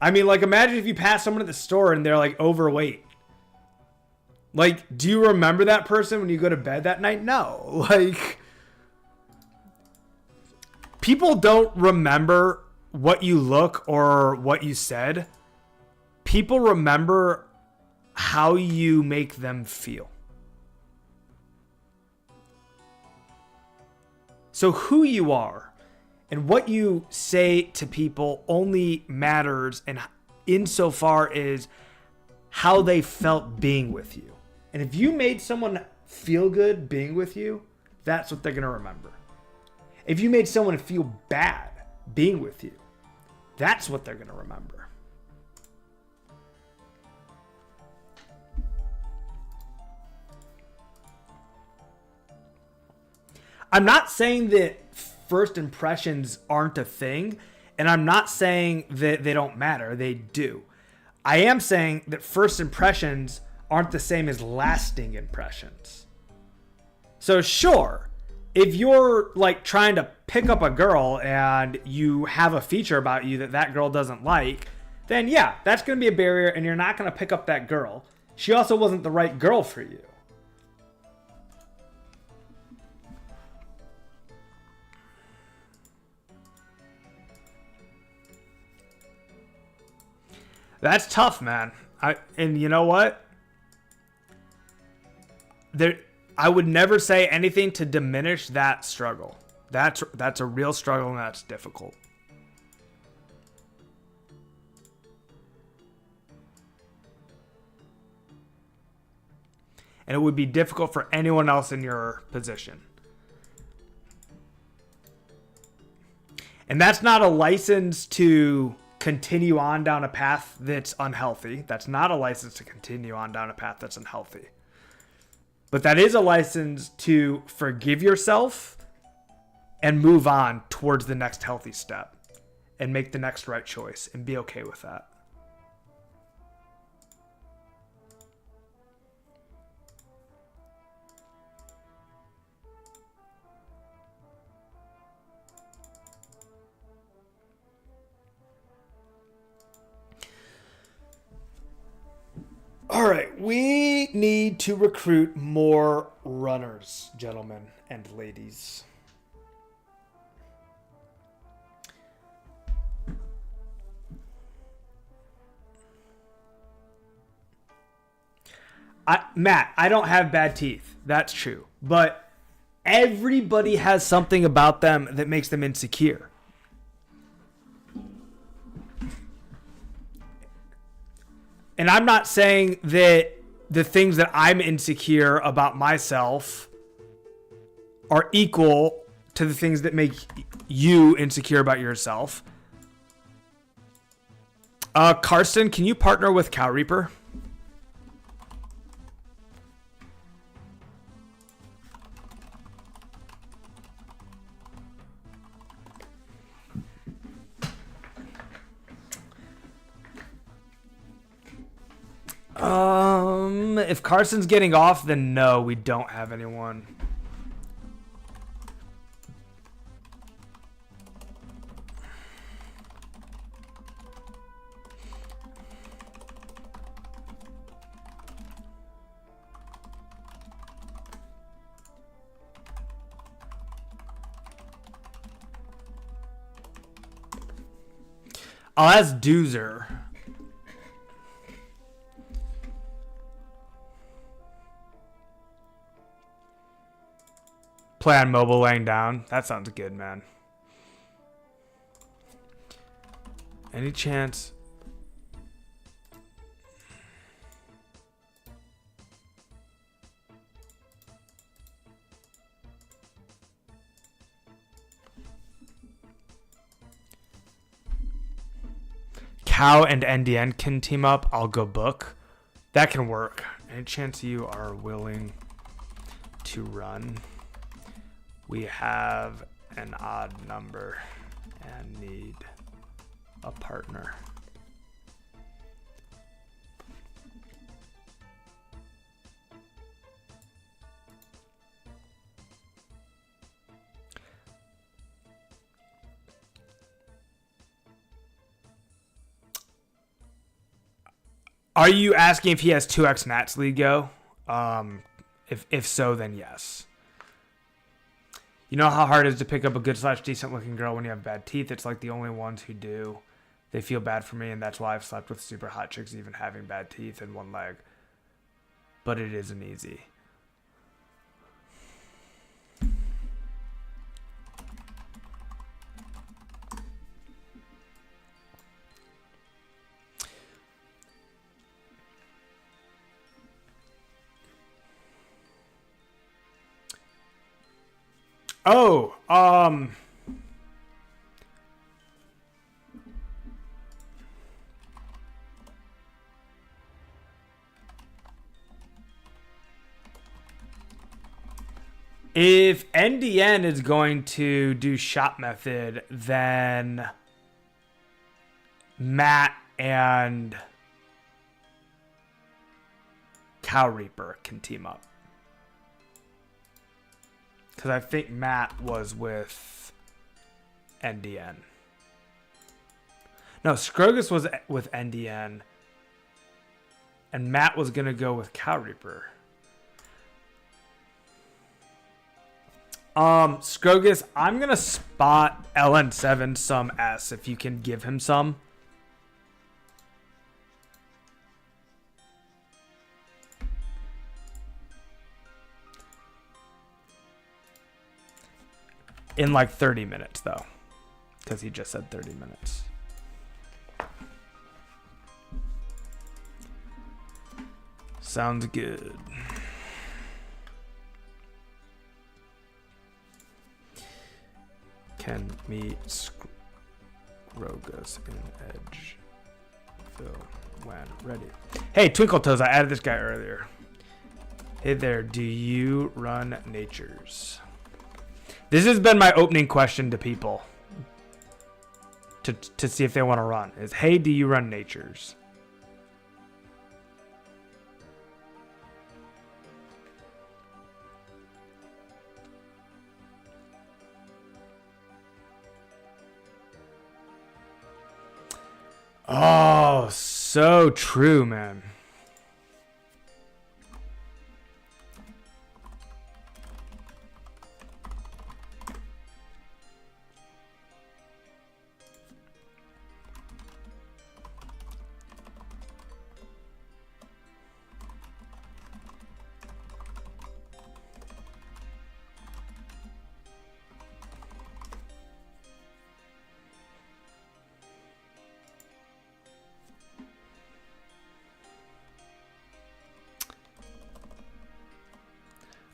S2: I mean, like, imagine if you pass someone at the store and they're, like, overweight. Like, do you remember that person when you go to bed that night? No. Like, people don't remember what you look or what you said. People remember how you make them feel. So who you are and what you say to people only matters and insofar as how they felt being with you. And if you made someone feel good being with you, that's what they're going to remember. If you made someone feel bad being with you, that's what they're going to remember. I'm not saying that first impressions aren't a thing, and I'm not saying that they don't matter. They do. I am saying that first impressions aren't the same as lasting impressions. So sure, if you're, like, trying to pick up a girl and you have a feature about you that girl doesn't like, then yeah, that's going to be a barrier and you're not going to pick up that girl. She also wasn't the right girl for you. That's tough, man. And you know what? I would never say anything to diminish that struggle. That's a real struggle, and that's difficult. And it would be difficult for anyone else in your position. And that's not a license to continue on down a path that's unhealthy. That's not a license to continue on down a path that's unhealthy. But that is a license to forgive yourself and move on towards the next healthy step and make the next right choice and be okay with that. All right, we need to recruit more runners, gentlemen and ladies. Matt, I don't have bad teeth. That's true. But everybody has something about them that makes them insecure. And I'm not saying that the things that I'm insecure about myself are equal to the things that make you insecure about yourself. Karsten, can you partner with Cow Reaper? If Carson's getting off, then no, we don't have anyone. I'll ask Doozer. Play on mobile laying down. That sounds good, man. Any chance? Cow and NDN can team up. I'll go book. That can work. Any chance you are willing to run? We have an odd number and need a partner. Are you asking if he has 2x Nats League go? If so, then yes. You know how hard it is to pick up a good / decent looking girl when you have bad teeth? It's like the only ones who do. They feel bad for me, and that's why I've slept with super hot chicks even having bad teeth and one leg. But it isn't easy. Oh, if NDN is going to do shot method, then Matt and Cow Reaper can team up. Because I think Matt was with NDN. No, Scrogus was with NDN. And Matt was going to go with Cow Reaper. Scrogus, I'm going to spot LN7 some S if you can give him some. In like 30 minutes, though. Because he just said 30 minutes. Sounds good. Can meet Scrogus in Edge. Phil, when ready. Hey, Twinkle Toes, I added this guy earlier. Hey there, do you run Natures? This has been my opening question to people to see if they want to run. Is, hey, do you run Natures? Oh, so true, man.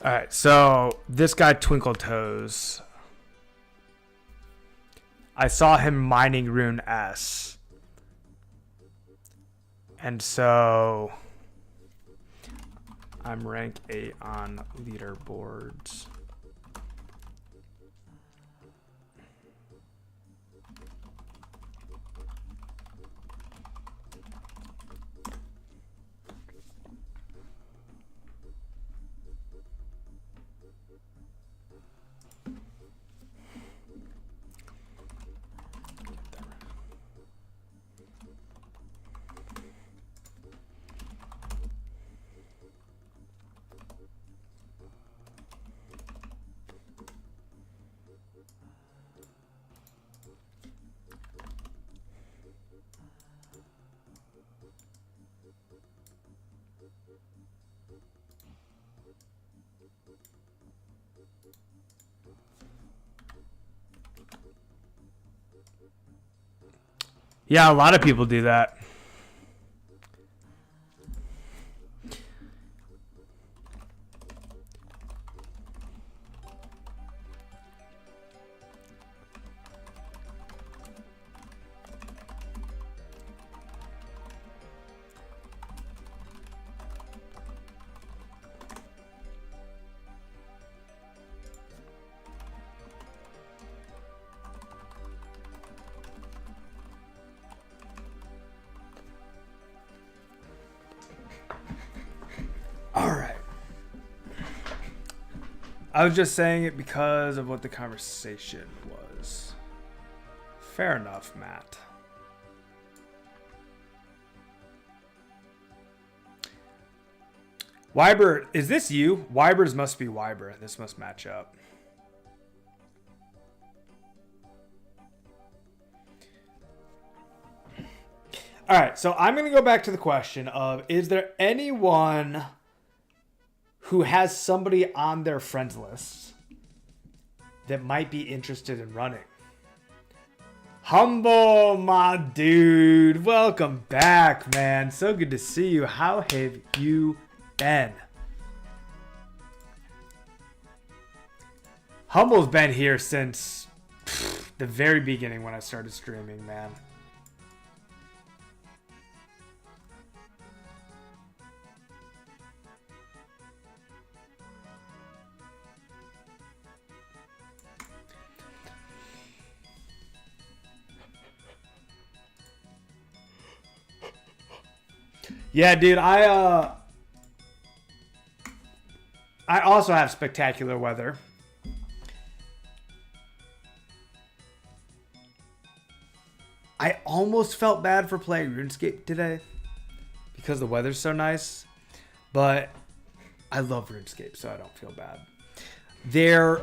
S2: All right, so this guy Twinkle Toes, I saw him mining Rune S, and so I'm rank 8 on leaderboards. Yeah, a lot of people do that. All right. I was just saying it because of what the conversation was. Fair enough, Matt. Wyber, is this you? Wybers must be Wyber. This must match up. All right, so I'm going to go back to the question of, is there anyone who has somebody on their friends list that might be interested in running? Humble, my dude. Welcome back, man. So good to see you. How have you been? Humble's been here since the very beginning when I started streaming, man. Yeah, dude, I also have spectacular weather. I almost felt bad for playing RuneScape today because the weather's so nice, but I love RuneScape, so I don't feel bad. There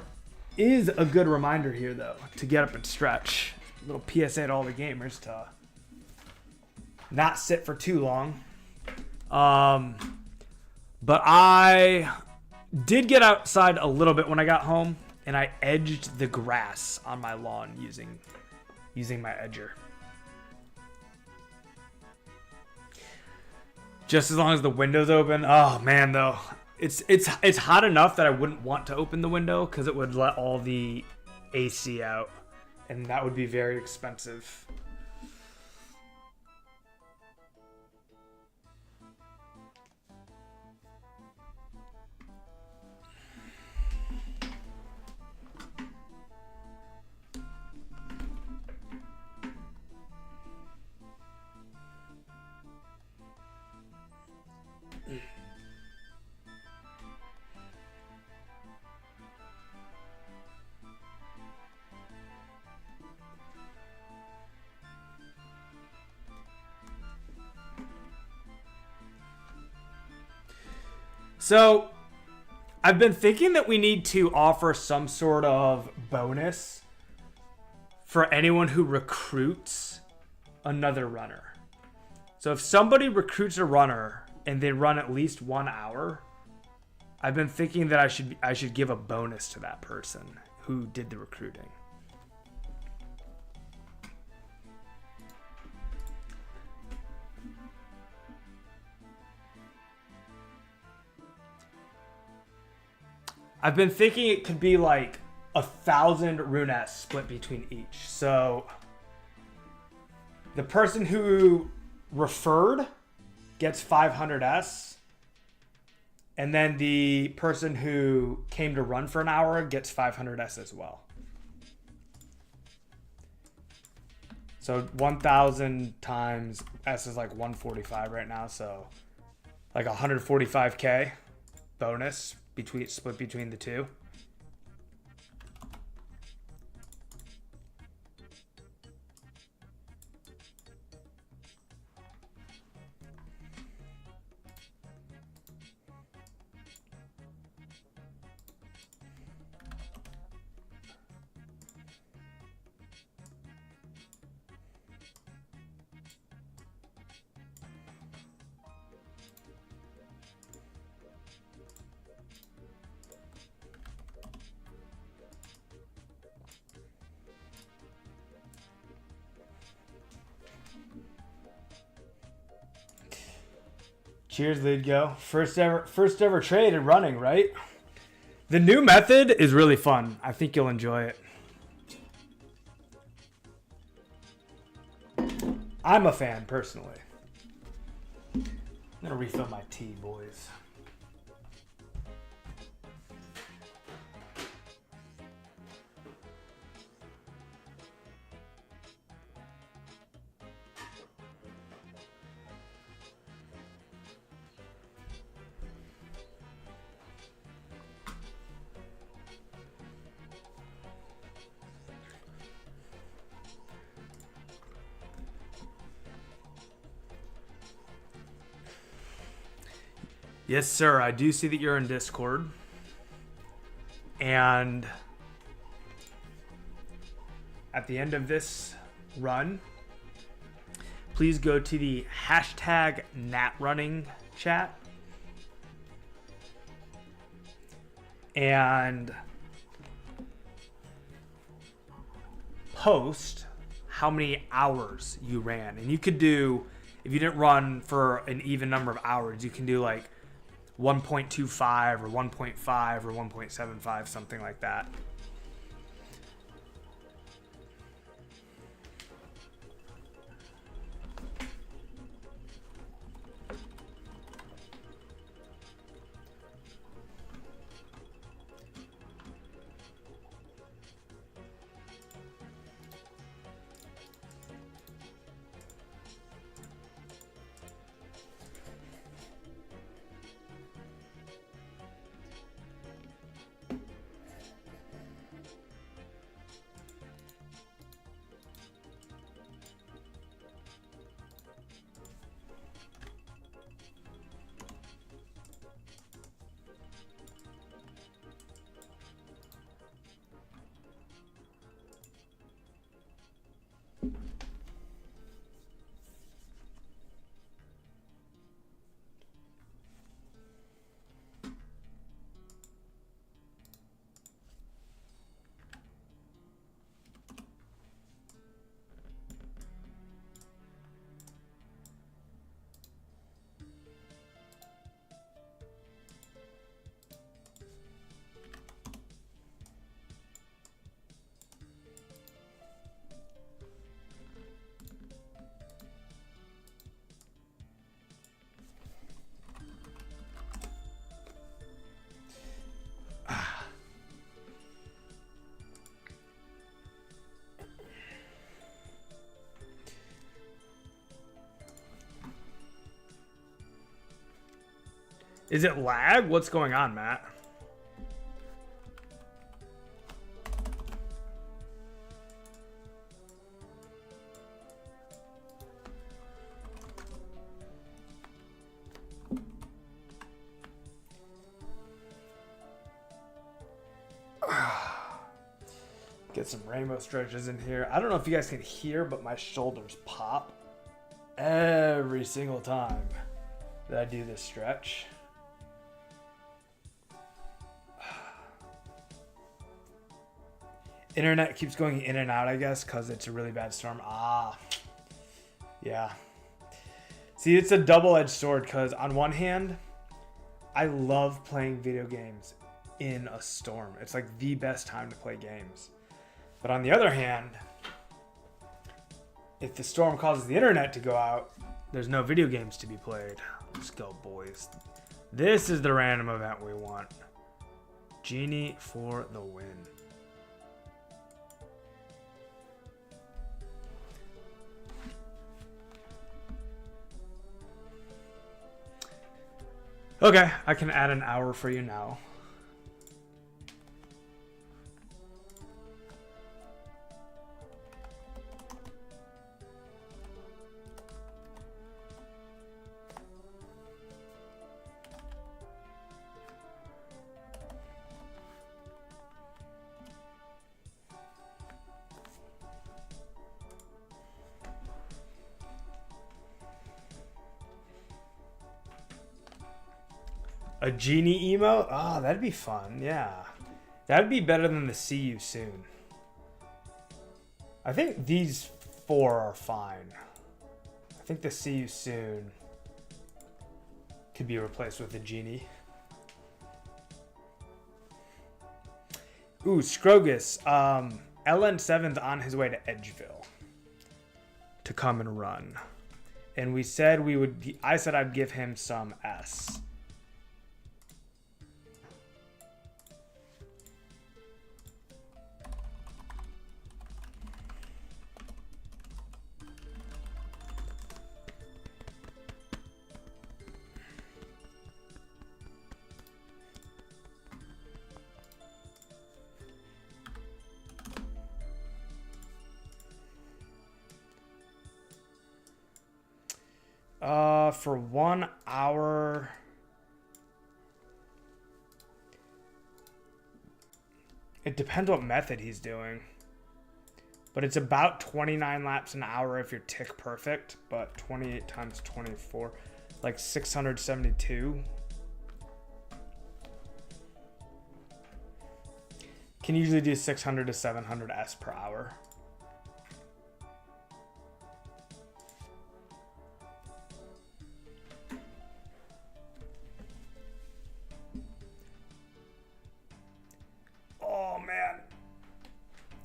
S2: is a good reminder here, though, to get up and stretch. A little PSA to all the gamers to not sit for too long. But I did get outside a little bit when I got home, and I edged the grass on my lawn using my edger. Just as long as the window's open. Oh man, though, it's hot enough that I wouldn't want to open the window because it would let all the AC out, and that would be very expensive. So, I've been thinking that we need to offer some sort of bonus for anyone who recruits another runner. So if somebody recruits a runner and they run at least 1 hour, I've been thinking that I should give a bonus to that person who did the recruiting. I've been thinking it could be like 1,000 runes split between each. So the person who referred gets 500s, and then the person who came to run for an hour gets 500s as well. So 1,000 times S is like 145 right now, so like 145k bonus split between the two. Cheers, lead go. First ever trade and running, right? The new method is really fun. I think you'll enjoy it. I'm a fan, personally. I'm gonna refill my tea, boys. Yes, sir. I do see that you're in Discord. And at the end of this run, please go to the hashtag #NatRunning chat and post how many hours you ran. And you could do, if you didn't run for an even number of hours, you can do like 1.25 or 1.5 or 1.75, something like that. Is it lag? What's going on, Matt? Get some rainbow stretches in here. I don't know if you guys can hear, but my shoulders pop every single time that I do this stretch. Internet keeps going in and out, I guess, because it's a really bad storm. Yeah. See, it's a double-edged sword, because on one hand, I love playing video games in a storm. It's like the best time to play games. But on the other hand, if the storm causes the internet to go out, there's no video games to be played. Let's go, boys. This is the random event we want. Genie for the win. Okay, I can add an hour for you now. A genie emote? Oh, that'd be fun. Yeah. That'd be better than the see you soon. I think these 4 are fine. I think the see you soon could be replaced with a genie. Ooh, Scrogus. LN7's on his way to Edgeville to come and run. And we said we would... I said I'd give him some S. For 1 hour, it depends what method he's doing, but it's about 29 laps an hour if you're tick perfect, but 28 times 24, like 672. Can usually do 600 to 700 S per hour.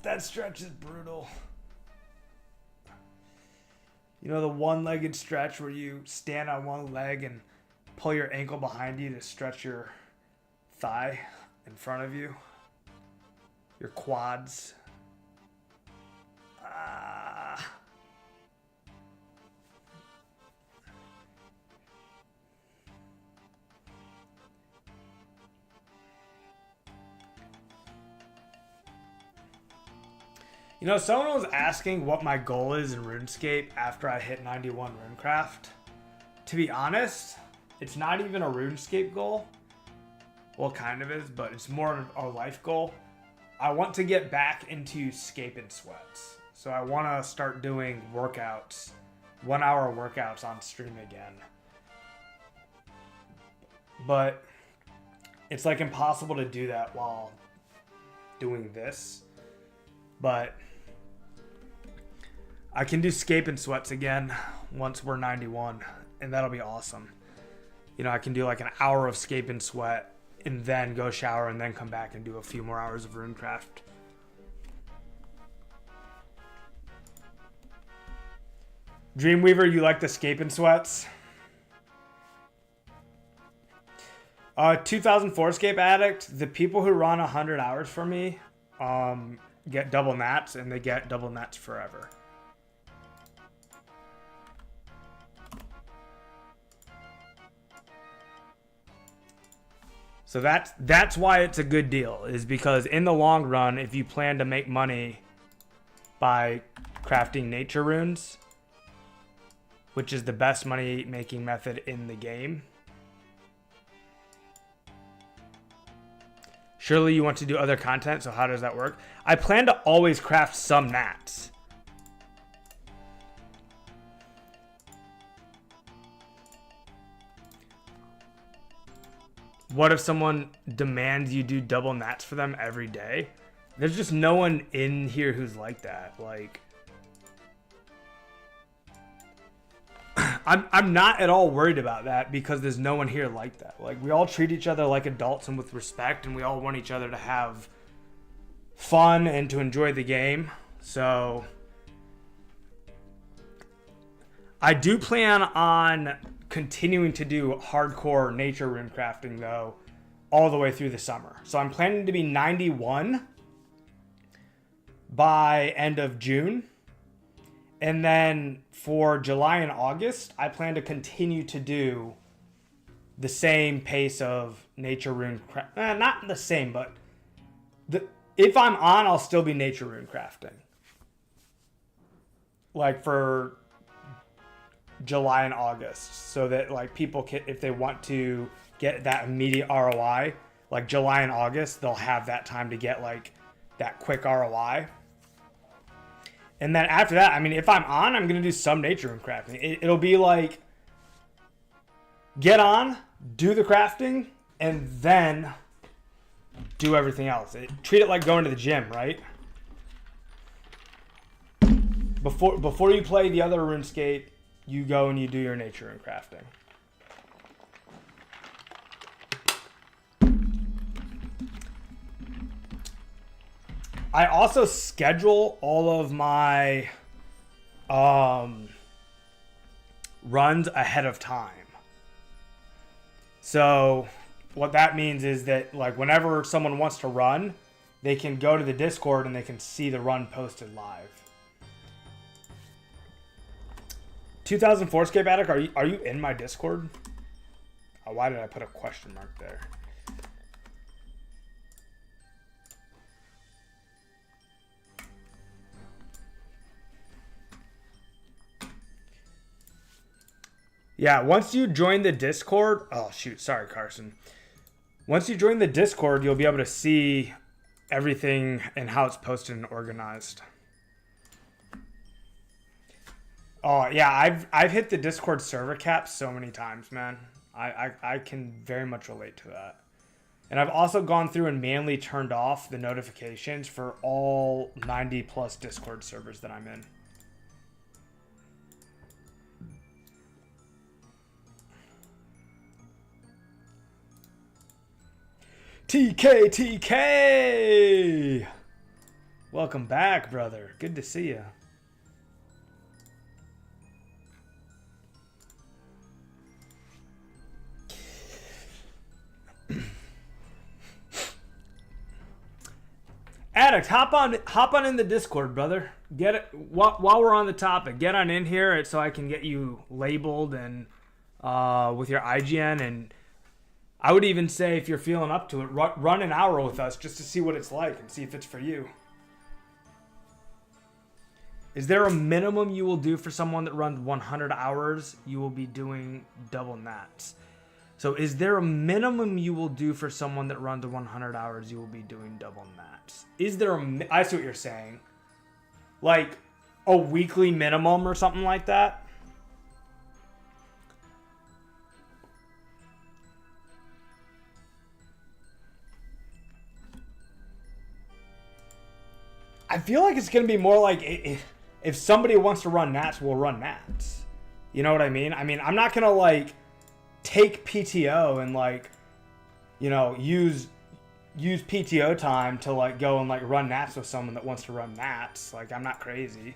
S2: That stretch is brutal. You know the one-legged stretch where you stand on one leg and pull your ankle behind you to stretch your thigh in front of you? Your quads. You know, someone was asking what my goal is in RuneScape after I hit 91 Runecraft. To be honest, it's not even a RuneScape goal. Well, it kind of is, but it's more of a life goal. I want to get back into Scaping Sweats. So I want to start doing workouts, 1 hour workouts on stream again. But it's like impossible to do that while doing this. But I can do Scaping Sweats again once we're 91, and that'll be awesome. You know, I can do like an hour of Scaping Sweat and then go shower and then come back and do a few more hours of Runecraft. Dreamweaver, you like the Scaping Sweats? 2004Scape addict, the people who run 100 hours for me get double nats, and they get double nats forever. So that's why it's a good deal, is because in the long run, if you plan to make money by crafting nature runes, which is the best money making method in the game, surely you want to do other content. So how does that work? I plan to always craft some nats. What if someone demands you do double nats for them every day? There's just no one in here who's like that. Like, I'm not at all worried about that because there's no one here like that. Like, we all treat each other like adults and with respect, and we all want each other to have fun and to enjoy the game. So I do plan on continuing to do hardcore nature rune crafting though all the way through the summer. So I'm planning to be 91 by end of June. And then for July and August, I plan to continue to do the same pace of nature rune craft. Not the same, but if I'm on, I'll still be nature rune crafting. Like for July and August, so that like people can, if they want to get that immediate ROI, like July and August, they'll have that time to get like that quick ROI. And then after that, I mean, if I'm on, I'm gonna do some nature rune crafting. It'll be like get on, do the crafting, and then do everything else. Treat it like going to the gym, right? Before you play the other RuneScape, you go and you do your nature rune crafting. I also schedule all of my runs ahead of time. So what that means is that like whenever someone wants to run, they can go to the Discord and they can see the run posted live. 2004Scape Attic, are you in my Discord? Oh, why did I put a question mark there? Yeah, once you join the Discord, oh shoot, sorry Carson. Once you join the Discord, you'll be able to see everything and how it's posted and organized. Oh yeah, I've hit the Discord server cap so many times, man. I can very much relate to that. And I've also gone through and manually turned off the notifications for all 90 plus Discord servers that I'm in. TK! Welcome back, brother. Good to see you. Addict, hop on in the Discord, brother. Get it while we're on the topic. Get on in here so I can get you labeled and with your IGN, and I would even say if you're feeling up to it, run an hour with us just to see what it's like and see if it's for you. Is there a minimum you will do for someone that runs 100 hours? You will be doing double nats. So is there a minimum you will do for someone that runs 100 hours? You will be doing double nats. Is there I see what you're saying. Like a weekly minimum or something like that? I feel like it's going to be more like if somebody wants to run nats, we'll run nats. You know what I mean? I mean, I'm not going to like take PTO and like, you know, use PTO time to like go and like run nats with someone that wants to run nats. Like, I'm not crazy.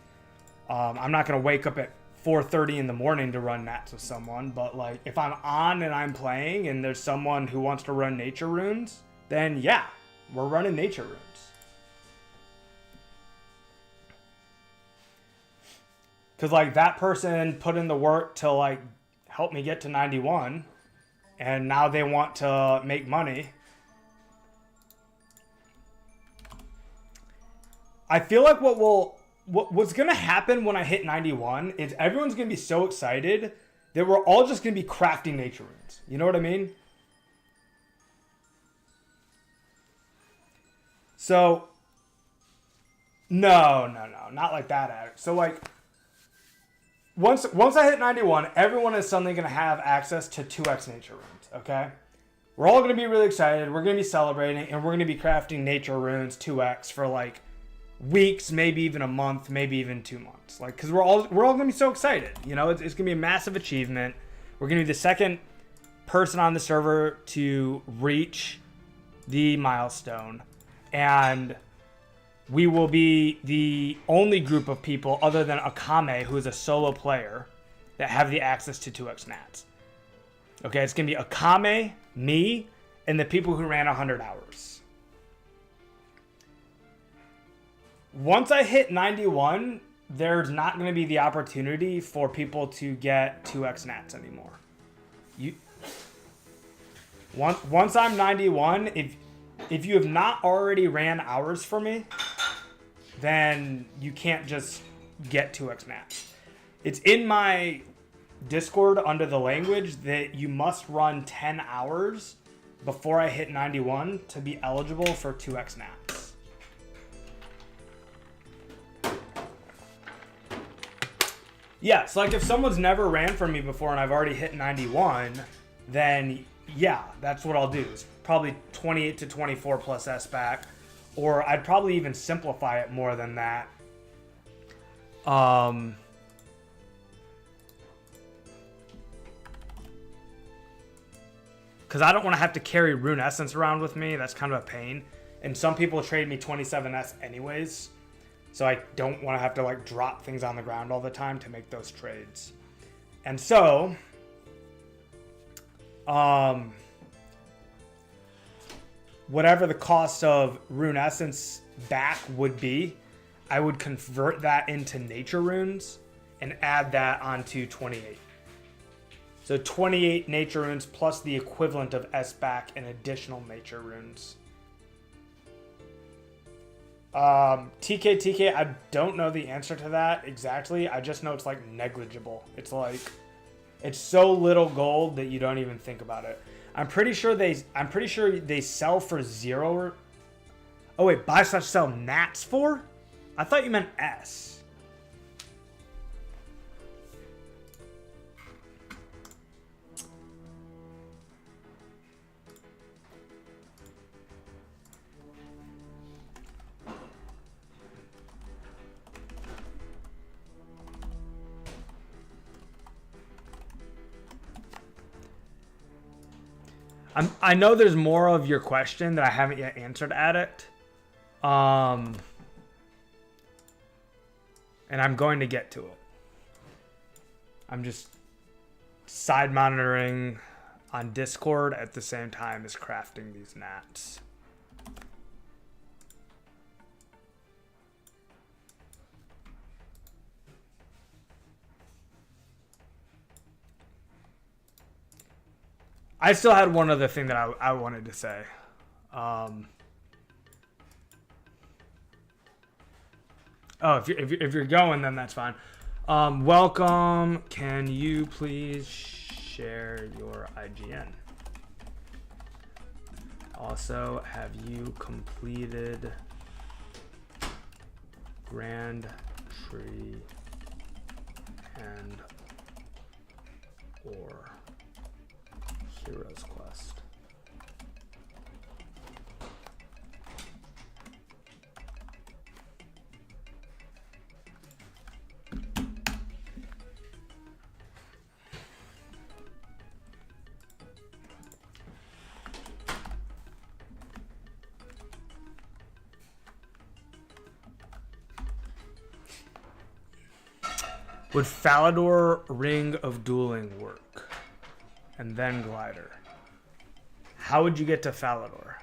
S2: I'm not going to wake up at 4:30 in the morning to run nats with someone. But like, if I'm on and I'm playing and there's someone who wants to run nature runes, then yeah, we're running nature runes. Because, like, that person put in the work to, like, help me get to 91. And now they want to make money. I feel like what's going to happen when I hit 91 is everyone's going to be so excited that we're all just going to be crafting nature runes. You know what I mean? So, no, not like that, Addict. So, like, Once I hit 91, everyone is suddenly going to have access to 2x nature runes, okay? We're all going to be really excited. We're going to be celebrating, and we're going to be crafting nature runes 2x for, like, weeks, maybe even a month, maybe even 2 months. Like, because we're all going to be so excited. You know, it's going to be a massive achievement. We're going to be the second person on the server to reach the milestone. And we will be the only group of people other than Akame, who is a solo player, that have the access to 2x nats. Okay, it's going to be Akame, me, and the people who ran 100 hours. Once I hit 91, there's not going to be the opportunity for people to get 2x nats anymore. Once I'm 91, if you have not already ran hours for me, then you can't just get 2x nats. It's in my Discord under the language that you must run 10 hours before I hit 91 to be eligible for 2x nats. Yeah, so like if someone's never ran for me before and I've already hit 91, then yeah, that's what I'll do. It's probably 28 to 24 plus S back. Or I'd probably even simplify it more than that. Because I don't want to have to carry Rune Essence around with me. That's kind of a pain. And some people trade me 27S anyways. So I don't want to have to like drop things on the ground all the time to make those trades. And so, whatever the cost of Rune Essence back would be, I would convert that into nature runes and add that onto 28. So 28 nature runes plus the equivalent of S back and additional nature runes. TK, I don't know the answer to that exactly. I just know it's like negligible. It's like, it's so little gold that you don't even think about it. I'm pretty sure they sell for 0. Oh wait, buy/sell nats for? I thought you meant S. I know there's more of your question that I haven't yet answered at it. And I'm going to get to it. I'm just side monitoring on Discord at the same time as crafting these nats. I still had one other thing that I wanted to say. Oh, if you're going, then that's fine. Welcome. Can you please share your IGN? Also, have you completed Grand Tree and or Heroes Quest? Would Falador Ring of Dueling work? And then Glider. How would you get to Falador?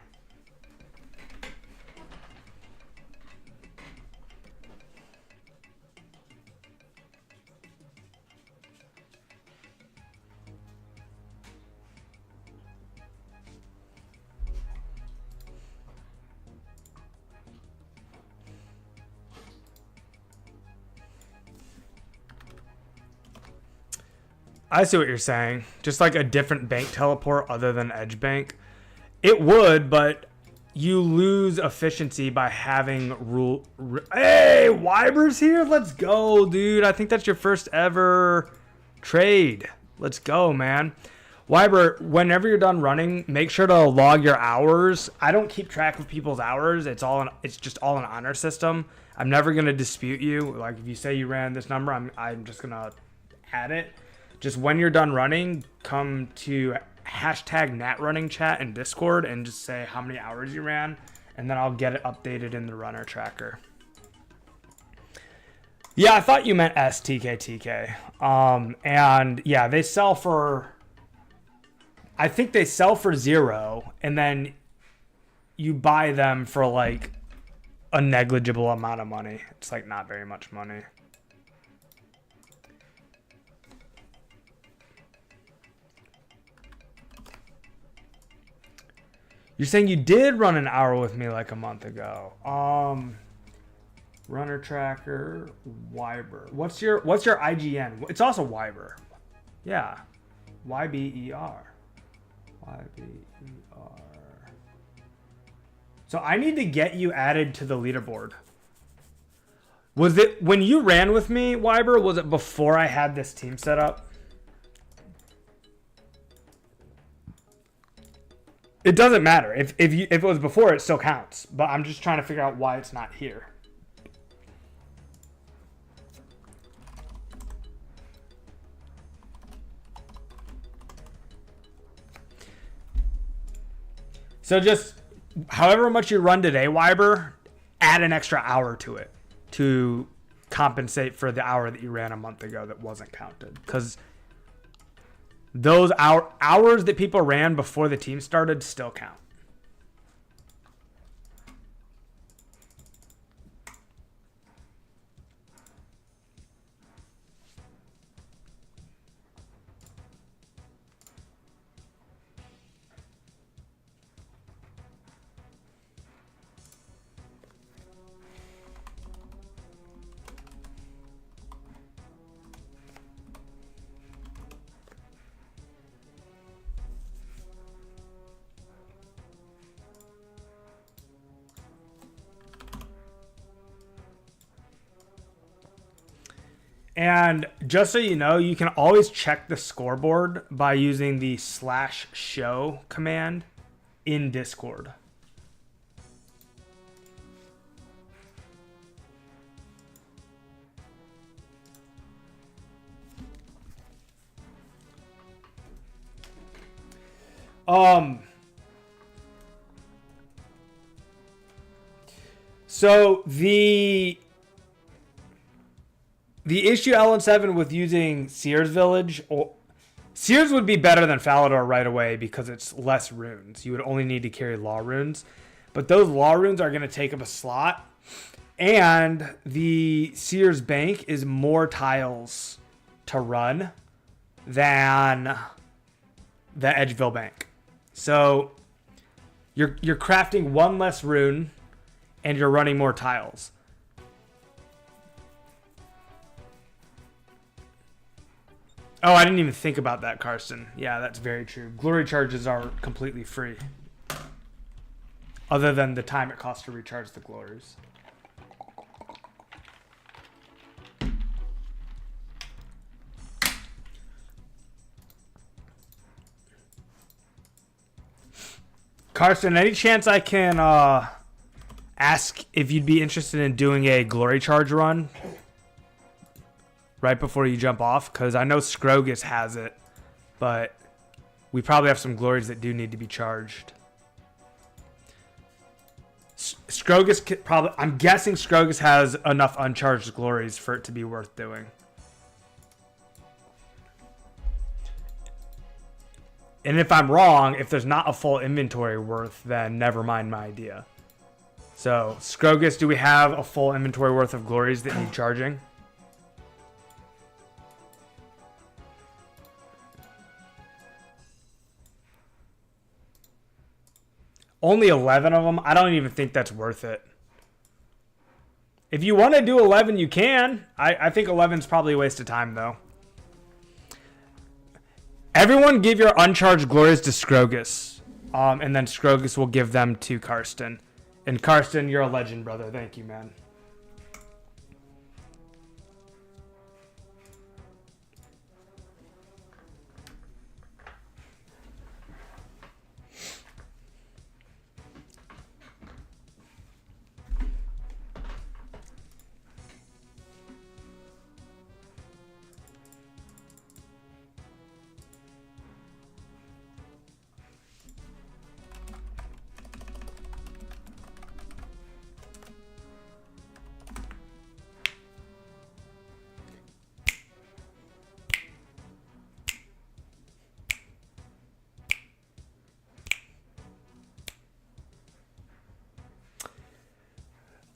S2: I see what you're saying. Just like a different bank teleport other than Edge Bank. It would, but you lose efficiency by having Hey, Wyber's here. Let's go, dude. I think that's your first ever trade. Let's go, man. Wyber, whenever you're done running, make sure to log your hours. I don't keep track of people's hours. It's just all an honor system. I'm never gonna dispute you. Like if you say you ran this number, I'm just gonna add it. Just when you're done running, come to #NatRunningChat in Discord and just say how many hours you ran, and then I'll get it updated in the runner tracker. Yeah, I thought you meant STKTK. And yeah, they sell for, I think they sell for 0, and then you buy them for like a negligible amount of money. It's like not very much money. You're saying you did run an hour with me like a month ago. Runner tracker, Wyber. What's your IGN? It's also Wyber. Yeah. YBER. YBER. So I need to get you added to the leaderboard. Was it when you ran with me, Wyber? Was it before I had this team set up? It doesn't matter. If it was before, it still counts. But I'm just trying to figure out why it's not here. So just however much you run today, Wyber, add an extra hour to it to compensate for the hour that you ran a month ago that wasn't counted. Because those hours that people ran before the team started still count. And just so you know, you can always check the scoreboard by using the /show command in Discord. So the issue LN7 with using Sears Village, or Sears would be better than Falador right away because it's less runes. You would only need to carry law runes, but those law runes are going to take up a slot, and the Sears Bank is more tiles to run than the Edgeville Bank. So you're crafting one less rune and you're running more tiles. Oh, I didn't even think about that, Karsten. Yeah, that's very true. Glory charges are completely free. Other than the time it costs to recharge the glories. Karsten, any chance I can ask if you'd be interested in doing a glory charge run right before you jump off? Because I know Scrogus has it, but we probably have some glories that do need to be charged. Scrogus probably, I'm guessing Scrogus has enough uncharged glories for it to be worth doing. And if I'm wrong, if there's not a full inventory worth, then never mind my idea. So, Scrogus, do we have a full inventory worth of glories that need charging? Only 11 of them? I don't even think that's worth it. If you want to do 11, you can. I think 11 is probably a waste of time, though. Everyone give your uncharged glories to Scrogus. And then Scrogus will give them to Karsten. And Karsten, you're a legend, brother. Thank you, man.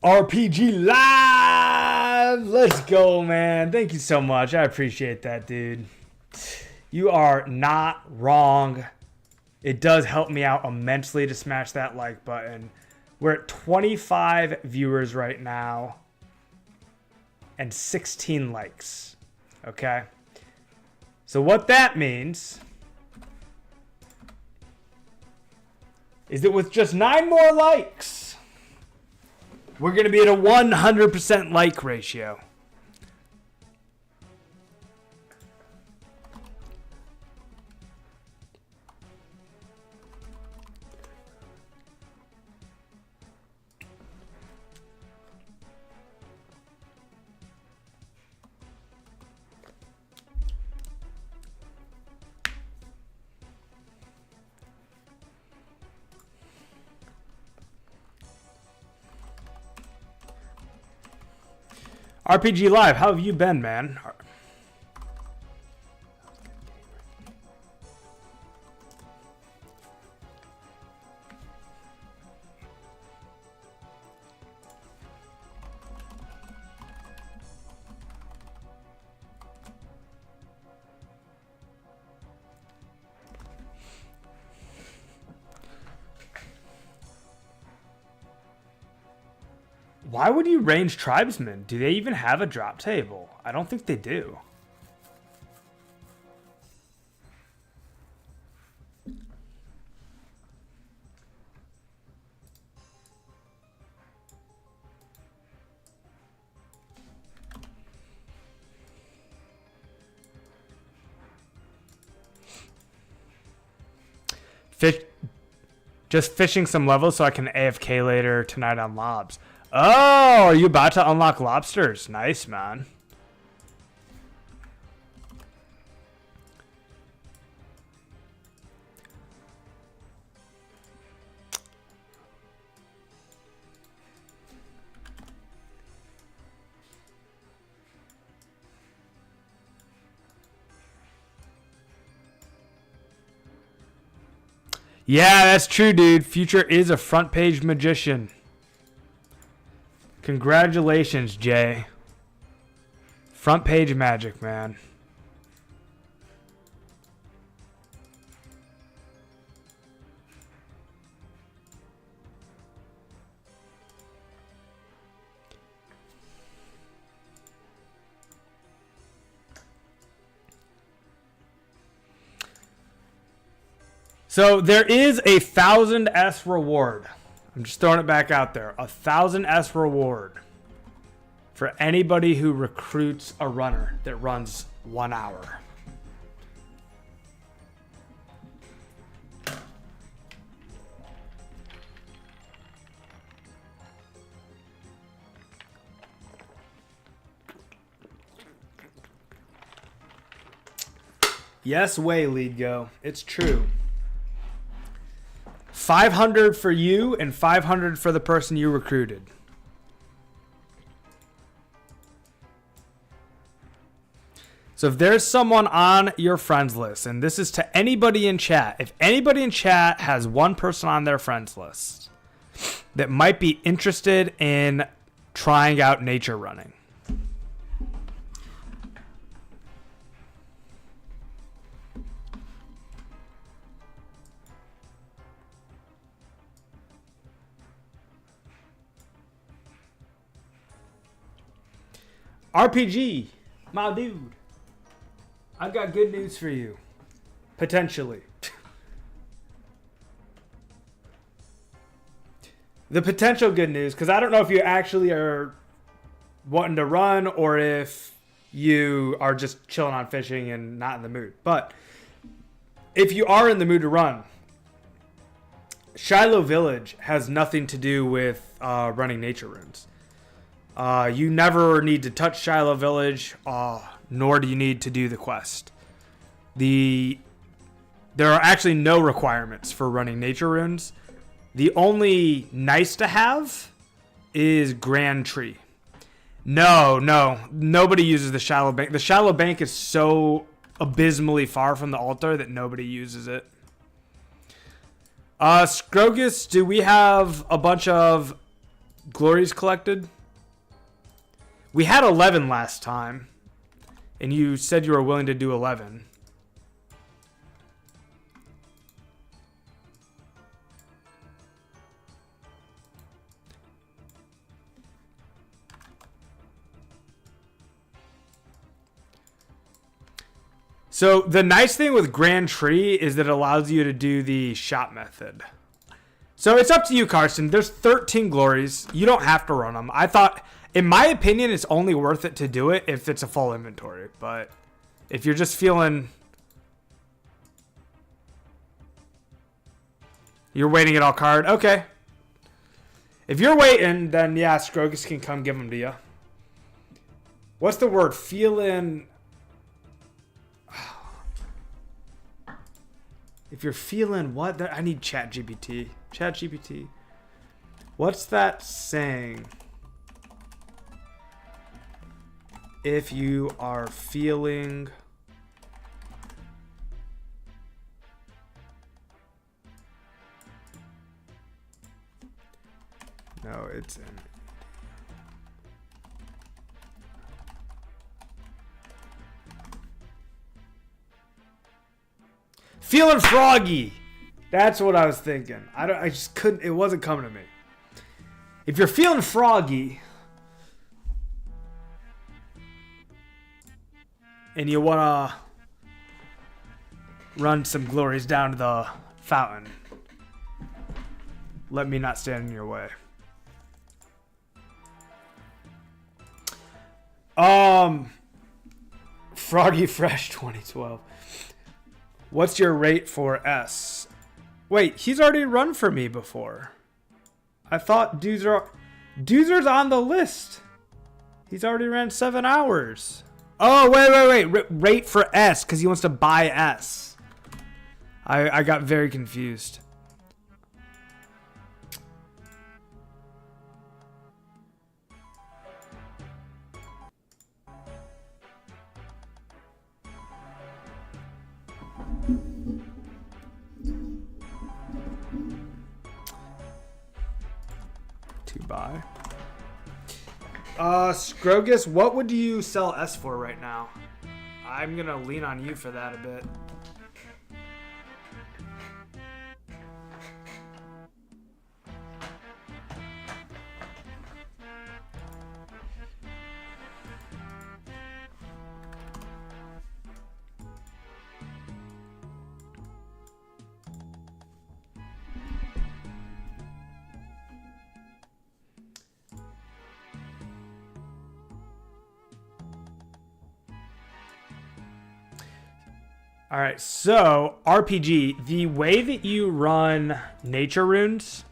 S2: RPG Live! Let's go, man. Thank you so much. I appreciate that, dude. You are not wrong. It does help me out immensely to smash that like button. We're at 25 viewers right now and 16 likes. Okay? So what that means is that with just 9 more likes, we're going to be at a 100% like ratio. RPG Live, how have you been, man? Why would you range tribesmen? Do they even have a drop table? I don't think they do. Just fishing some levels so I can AFK later tonight on lobs. Oh, are you about to unlock lobsters? Nice, man. Yeah, that's true, dude. Future is a front page magician. Congratulations, Jay. Front page magic, man. So there is a 1000S reward. I'm just throwing it back out there. 1000S reward for anybody who recruits a runner that runs 1 hour. Yes way, lead go. It's true. 500 for you and 500 for the person you recruited. So if there's someone on your friends list, and this is to anybody in chat, if anybody in chat has one person on their friends list that might be interested in trying out nature running, RPG, my dude, I've got good news for you. Potentially. The potential good news, because I don't know if you actually are wanting to run or if you are just chilling on fishing and not in the mood. But if you are in the mood to run, Shiloh Village has nothing to do with running nature runes. You never need to touch Shiloh Village, nor do you need to do the quest. There are actually no requirements for running nature runes. The only nice to have is Grand Tree. No, nobody uses the Shallow Bank. The Shallow Bank is so abysmally far from the altar that nobody uses it. Scrogus, do we have a bunch of glories collected? We had 11 last time, and you said you were willing to do 11. So the nice thing with Grand Tree is that it allows you to do the shot method. So it's up to you, Carson. There's 13 glories. You don't have to run them. I thought, in my opinion, it's only worth it to do it if it's a full inventory. But if you're just feeling... You're waiting it all card? Okay. If you're waiting, then yeah, Scrogus can come give them to you. What's the word? Feeling... If you're feeling what? I need ChatGPT. ChatGPT. What's that saying? if you are feeling no, it's in feeling froggy. That's what I was thinking. I just couldn't. It wasn't coming to me. If you're feeling froggy and you wanna run some glories down to the fountain, let me not stand in your way. Froggy Fresh 2012. What's your rate for S? Wait, he's already run for me before. I thought Doozer's on the list. He's already ran 7 hours. Oh, wait. Rate for S, because he wants to buy S. I got very confused. To buy. Scrogus, what would you sell S for right now? I'm gonna lean on you for that a bit. All right, so RPG, the way that you run nature runes,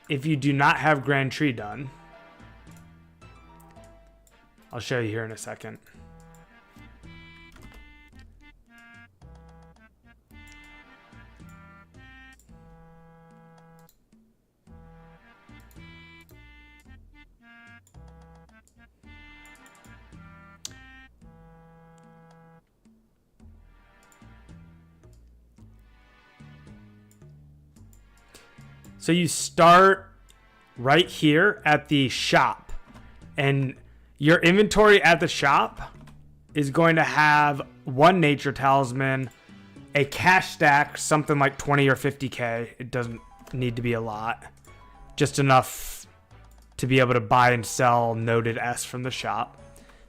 S2: if you do not have Grand Tree done, I'll show you here in a second. So you start right here at the shop, and your inventory at the shop is going to have one nature talisman, a cash stack, something like 20 or 50k. It doesn't need to be a lot, just enough to be able to buy and sell noted S from the shop.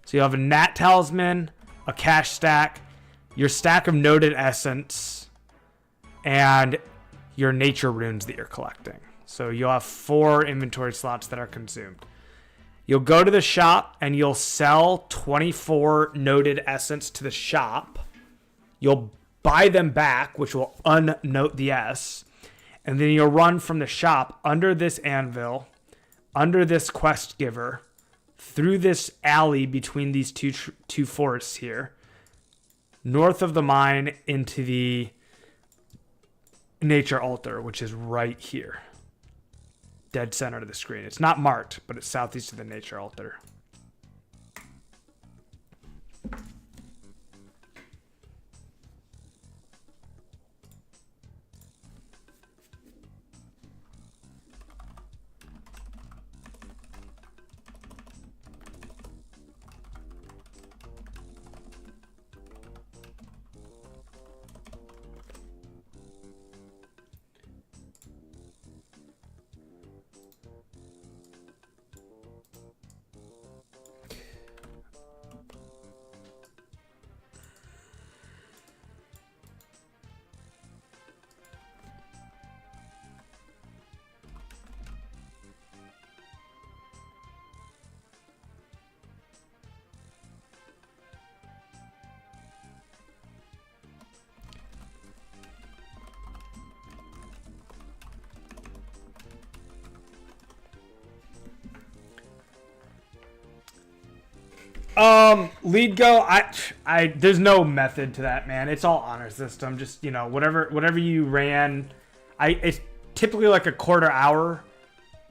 S2: So you have a nat talisman, a cash stack, your stack of noted essence, and your nature runes that you're collecting. So you'll have 4 inventory slots that are consumed. You'll go to the shop and you'll sell 24 noted essence to the shop. You'll buy them back, which will unnote the S. And then you'll run from the shop under this anvil, under this quest giver, through this alley between these two forests here, north of the mine into the nature altar, which is right here, dead center of the screen. It's not marked, but it's southeast of the nature altar. Lead go, I there's no method to that, man. It's all honor system. Just, you know, whatever you ran. typically like a quarter hour.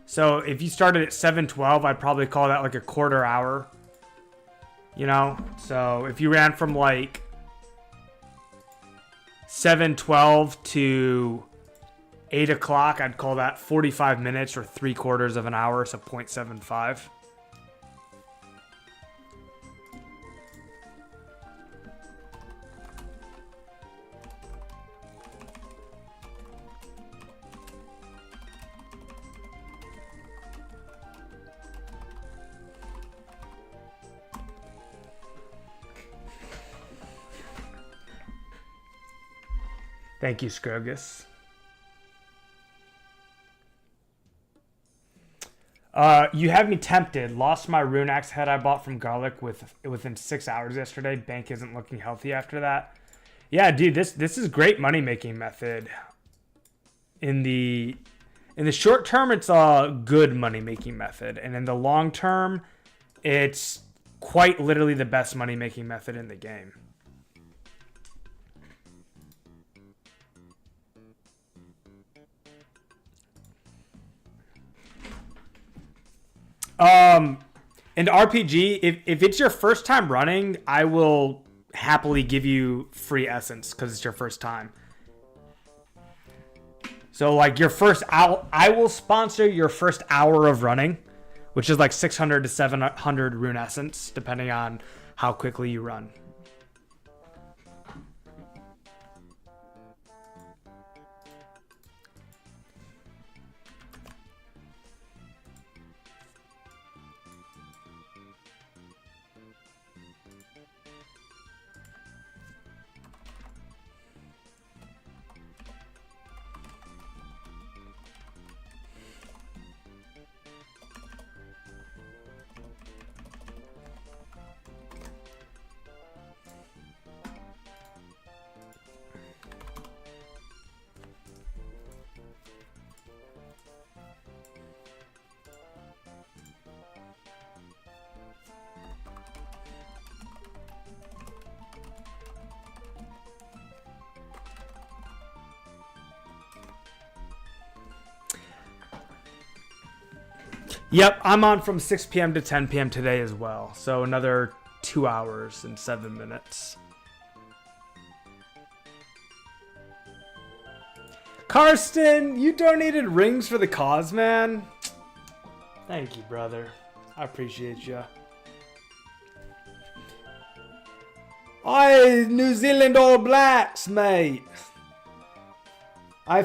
S2: So if you started at 7:12, I'd probably call that like a quarter hour. You know? So if you ran from like 7:12 to 8 o'clock, I'd call that 45 minutes or 3/4 of an hour, so 0.75. Thank you, Scrogus. You have me tempted. Lost my rune axe head I bought from Garlic within 6 hours yesterday. Bank isn't looking healthy after that. Yeah, dude, this is great money making method. In the short term, it's a good money making method, and in the long term, it's quite literally the best money making method in the game. In RPG, if it's your first time running, I will happily give you free essence because it's your first time. So like your first hour, I will sponsor your first hour of running, which is like 600 to 700 rune essence, depending on how quickly you run. Yep, I'm on from 6 p.m. to 10 p.m. today as well. So another 2 hours and 7 minutes. Karsten, you donated rings for the cause, man. Thank you, brother. I appreciate you. Oi, New Zealand All Blacks, mate. I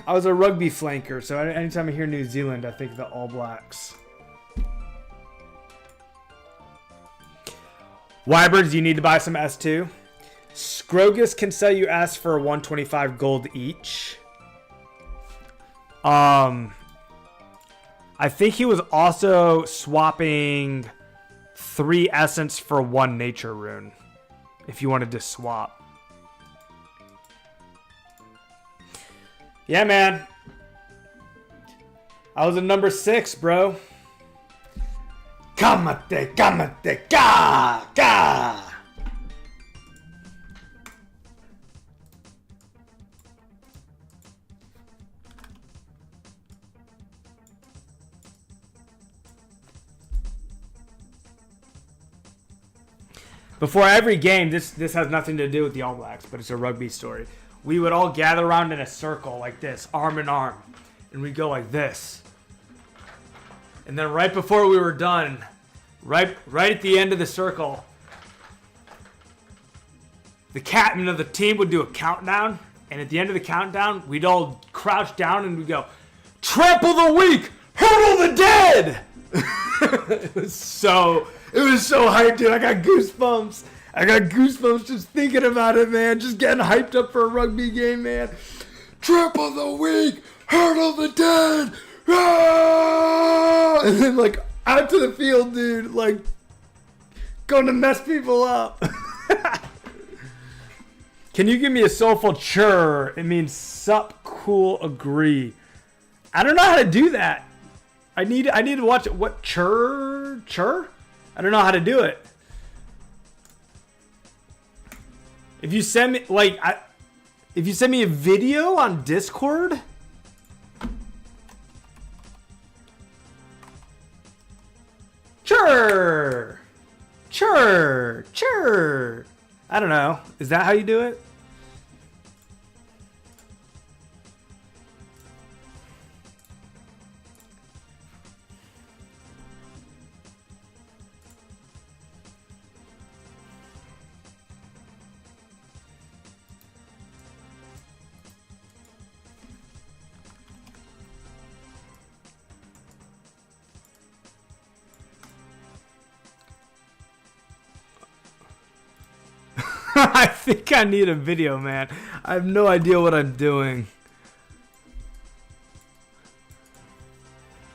S2: was a rugby flanker, so anytime I hear New Zealand, I think of the All Blacks. Wybirds, you need to buy some S2. Scrogus can sell you S for 125 gold each. I think he was also swapping 3 essence for 1 nature rune, if you wanted to swap. Yeah, man. I was a number 6, bro. Kamate, kamate, ga, ga. Before every game, this has nothing to do with the All Blacks, but it's a rugby story. We would all gather around in a circle like this, arm in arm, and we'd go like this. And then right before we were done, right at the end of the circle, the captain of the team would do a countdown, and at the end of the countdown, we'd all crouch down and we'd go, "Trample the weak, hurdle the dead!" It was so hyped, dude. I got goosebumps. Just thinking about it, man. Just getting hyped up for a rugby game, man. Trample the weak, hurdle the dead. Ah! And then, like, out to the field, dude. Like, going to mess people up. Can you give me a soulful chur? It means sup, cool, agree. I don't know how to do that. I need to watch it. What, chur? I don't know how to do it. If you send me if you send me a video on Discord, Chur! Chur! Chur! I don't know. Is that how you do it? I think I need a video, man. I have no idea what I'm doing.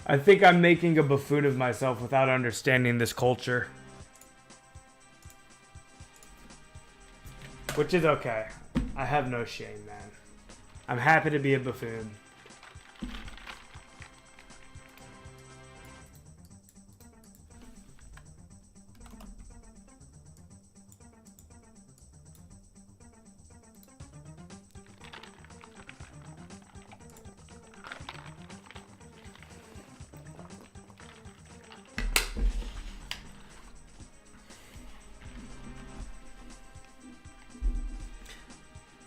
S2: I think I'm making a buffoon of myself without understanding this culture. Which is okay. I have no shame, man. I'm happy to be a buffoon.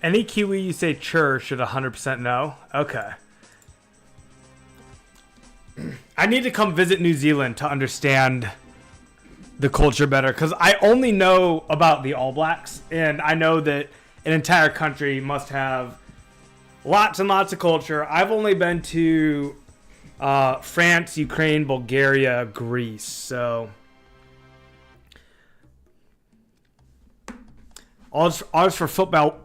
S2: Any Kiwi you say chur should 100% know? Okay. I need to come visit New Zealand to understand the culture better, because I only know about the All Blacks, and I know that an entire country must have lots and lots of culture. I've only been to France, Ukraine, Bulgaria, Greece, so... Ours for football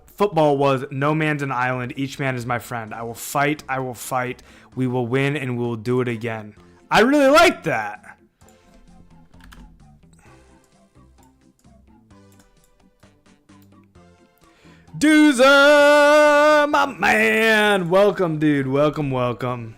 S2: was no man's an island, each man is my friend. I will fight, we will win, and we will do it again. I really like that. Doozer, my man. Welcome, dude. Welcome.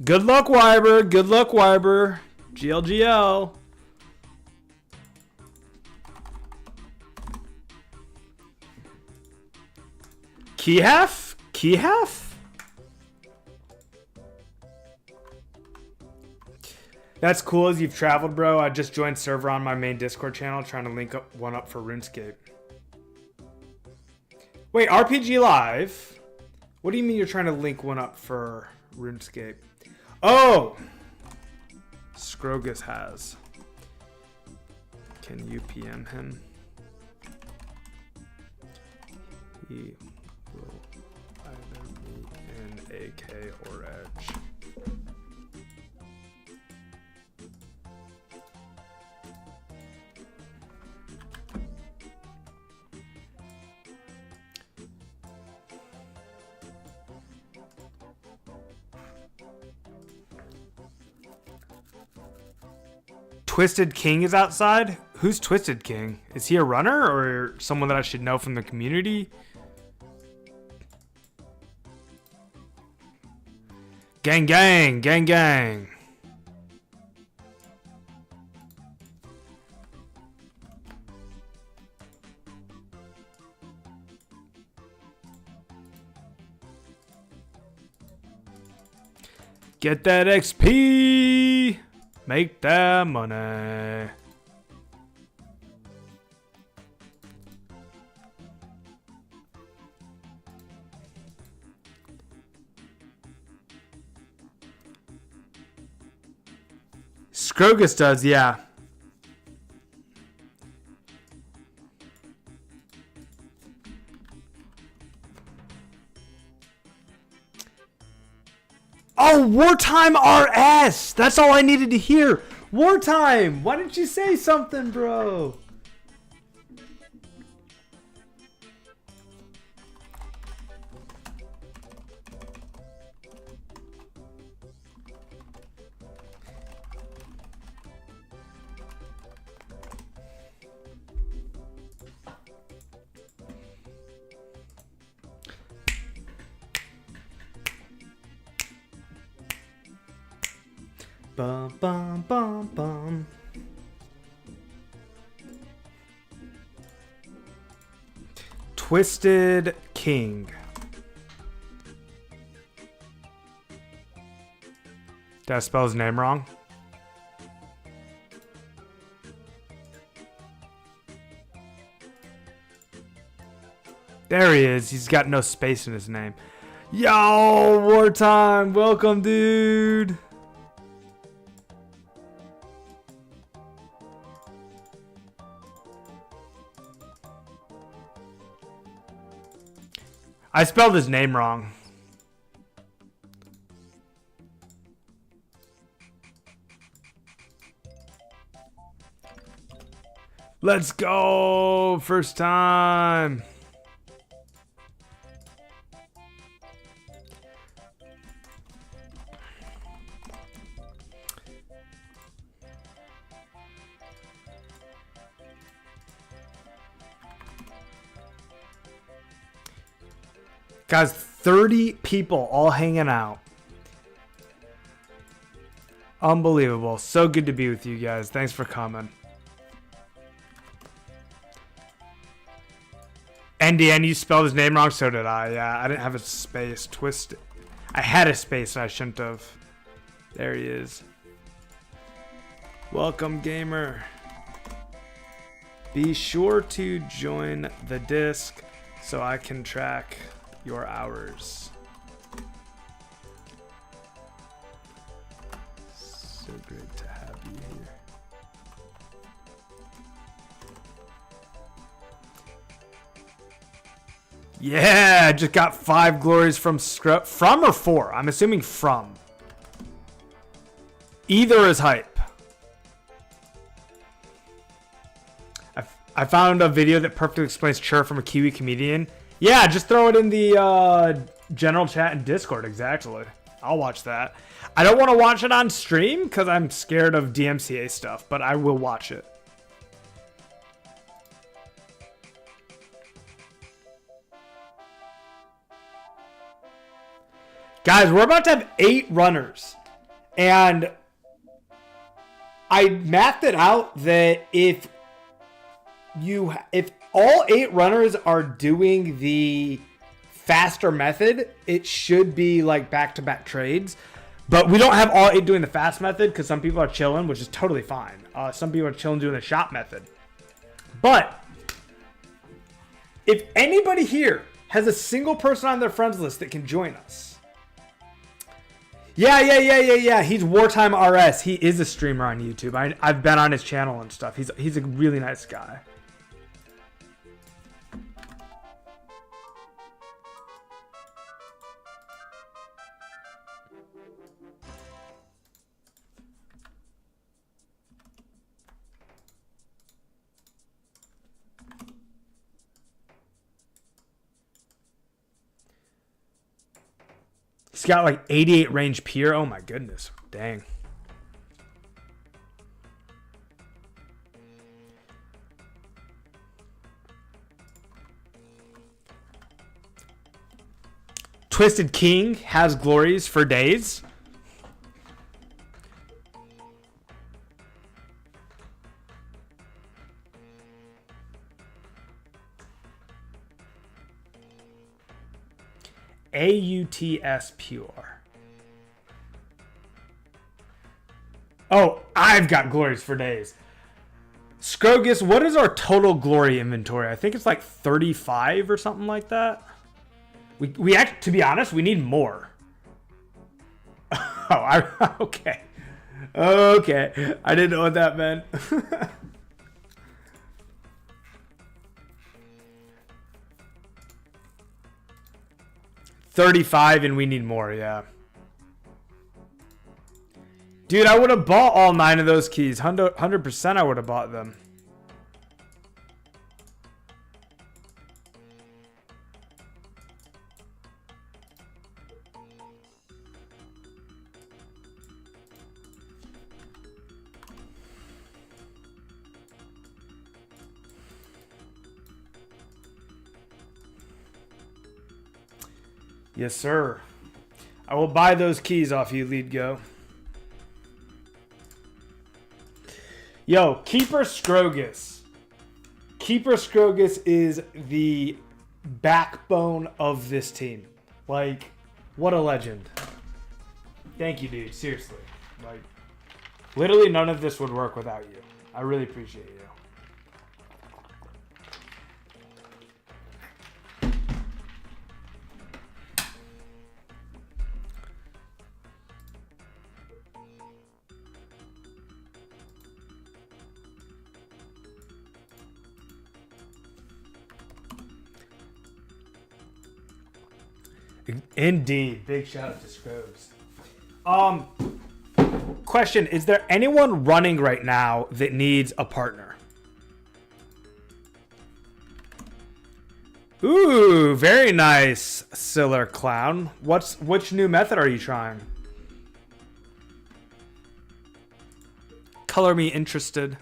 S2: Good luck, Wyber. GLGL. Keyhef? That's cool as you've traveled, bro. I just joined server on my main Discord channel trying to link one up for Runescape. Wait, RPG Live? What do you mean you're trying to link one up for RuneScape? Oh! Scrogus has. Can you PM him? He will either be in AK or Edge. Twisted King is outside? Who's Twisted King? Is he a runner or someone that I should know from the community? Gang. Get that XP! Make that money. Scrogus does, yeah. Oh, Wartime RS! That's all I needed to hear. Wartime! Why didn't you say something, bro? Bum. Twisted King. Did I spell his name wrong? There he is. He's got no space in his name. Yo, Wartime. Welcome, dude. I spelled his name wrong. Let's go. First time. Guys, 30 people all hanging out. Unbelievable. So good to be with you guys. Thanks for coming. NDN, you spelled his name wrong, so did I. Yeah, I didn't have a space. Twisted. I had a space and I shouldn't have. There he is. Welcome, gamer. Be sure to join the disc so I can track your hours. So great to have you here. Yeah, I just got 5 glories from Scrub. From or for? I'm assuming from. Either is hype. I found a video that perfectly explains chur from a Kiwi comedian. Yeah, just throw it in the general chat and Discord, exactly. I'll watch that. I don't want to watch it on stream because I'm scared of DMCA stuff, but I will watch it. Guys, we're about to have 8 runners. And I mathed it out that if all 8 runners are doing the faster method, it should be like back-to-back trades. But we don't have all 8 doing the fast method because some people are chilling, which is totally fine. Some people are chilling doing the shop method. But if anybody here has a single person on their friends list that can join us. Yeah. He's Wartime RS. He is a streamer on YouTube. I've been on his channel and stuff. He's a really nice guy. He's got like 88 range pier. Oh my goodness. Dang. Twisted King has glories for days. AUTS pure. Oh, I've got glories for days. Scrogus, what is our total glory inventory? I think it's like 35 or something like that. We act, to be honest, we need more. Okay. Okay. I didn't know what that meant. 35 and we need more, yeah. Dude, I would have bought all 9 of those keys. 100% I would have bought them. Yes, sir. I will buy those keys off you, Lead Go. Yo, Keeper Scrogus. Keeper Scrogus is the backbone of this team. Like, what a legend. Thank you, dude. Seriously. Like, literally none of this would work without you. I really appreciate you. Indeed. Big shout out to Scrobes. Question, is there anyone running right now that needs a partner? Ooh, very nice, Siller Clown. Which new method are you trying? Color me interested.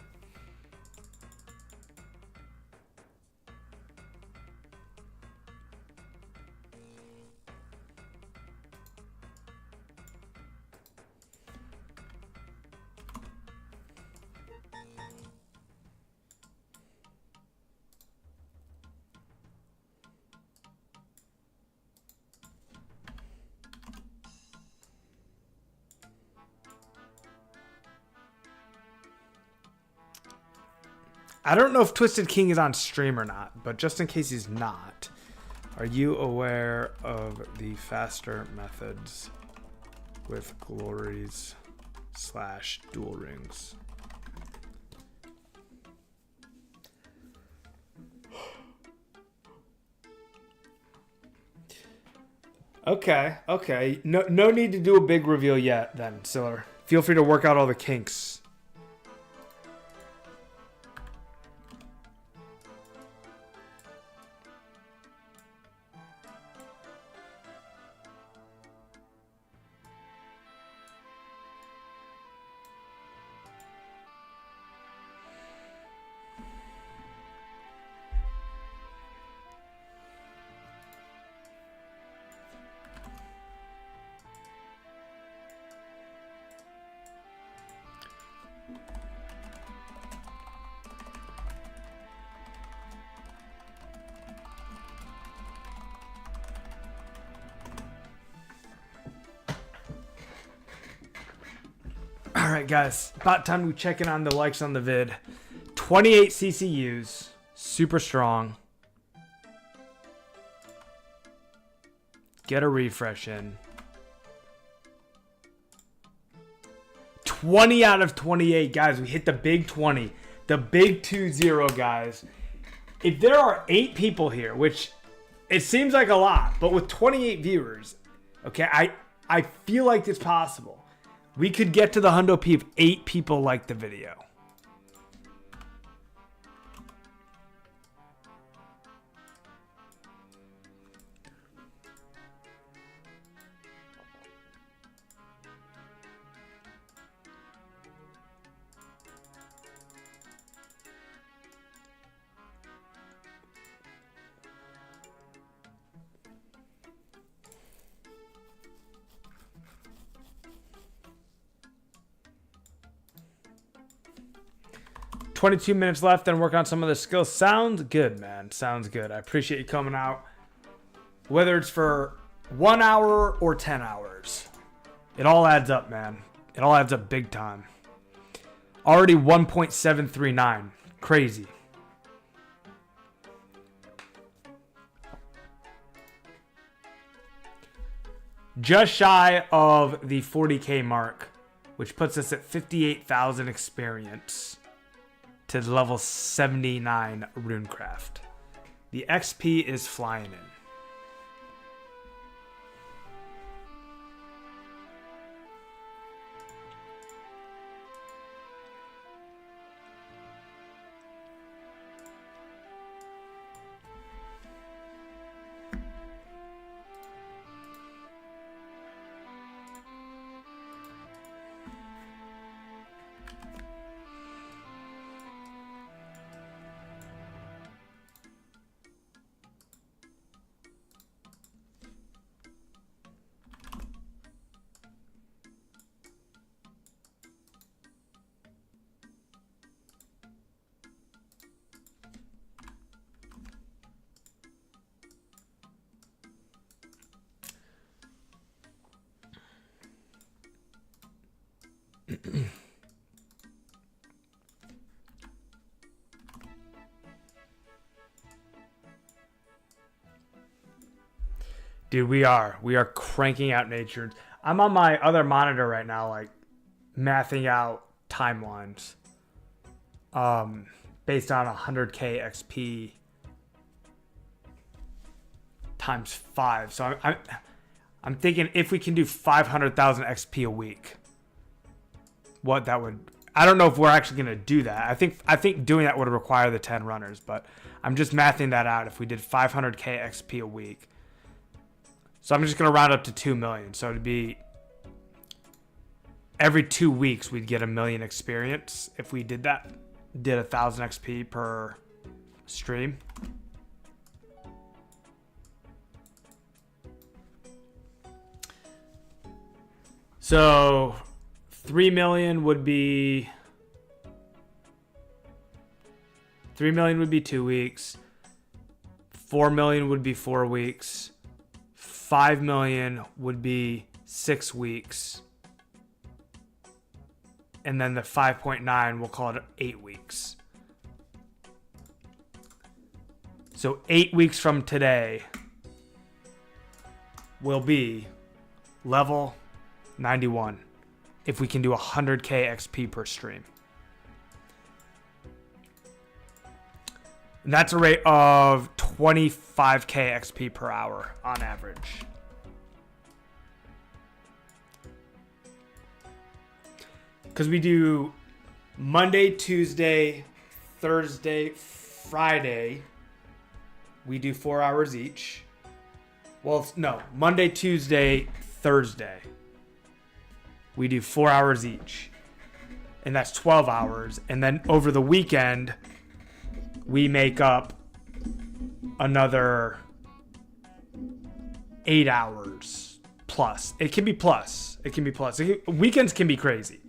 S2: I don't know if Twisted King is on stream or not, but just in case he's not, are you aware of the faster methods with glories / dual rings? Okay. No need to do a big reveal yet then, Siller. Feel free to work out all the kinks. All right, guys, about time we check in on the likes on the vid. 28 CCUs, super strong. Get a refresh in. 20 out of 28, guys. We hit the big 20. The big 2-0, guys. If there are 8 people here, which it seems like a lot, but with 28 viewers, okay, I feel like it's possible. We could get to the Hundo P if 8 people like the video. $22 minutes left, then work on some of the skills. Sounds good, man. Sounds good. I appreciate you coming out. Whether it's for 1 hour or 10 hours. It all adds up, man. It all adds up big time. Already 1.739. Crazy. Just shy of the 40K mark, which puts us at 58,000 experience to level 79 Runecraft. The XP is flying in. Dude, we are cranking out nature. I'm on my other monitor right now, like mathing out timelines. Based on 100k XP times 5. So I'm thinking if we can do 500,000 XP a week, what that would. I don't know if we're actually going to do that. I think doing that would require the 10 runners, but I'm just mathing that out. If we did 500k XP a week, so I'm just going to round up to 2 million. So it'd be every 2 weeks we'd get 1 million experience if we did that. Did 1,000 XP per stream. So 3 million would be 2 weeks. 4 million would be 4 weeks. 5 million would be 6 weeks. And then the 5.9, we'll call it 8 weeks. So 8 weeks from today will be level 91 if we can do 100k XP per stream. And that's a rate of 25k XP per hour on average. Because we do Monday, Tuesday, Thursday, Friday. We do 4 hours each. Well, no, Monday, Tuesday, Thursday. We do 4 hours each. And that's 12 hours. And then over the weekend, we make up another 8 hours plus. It can be plus. Weekends can be crazy.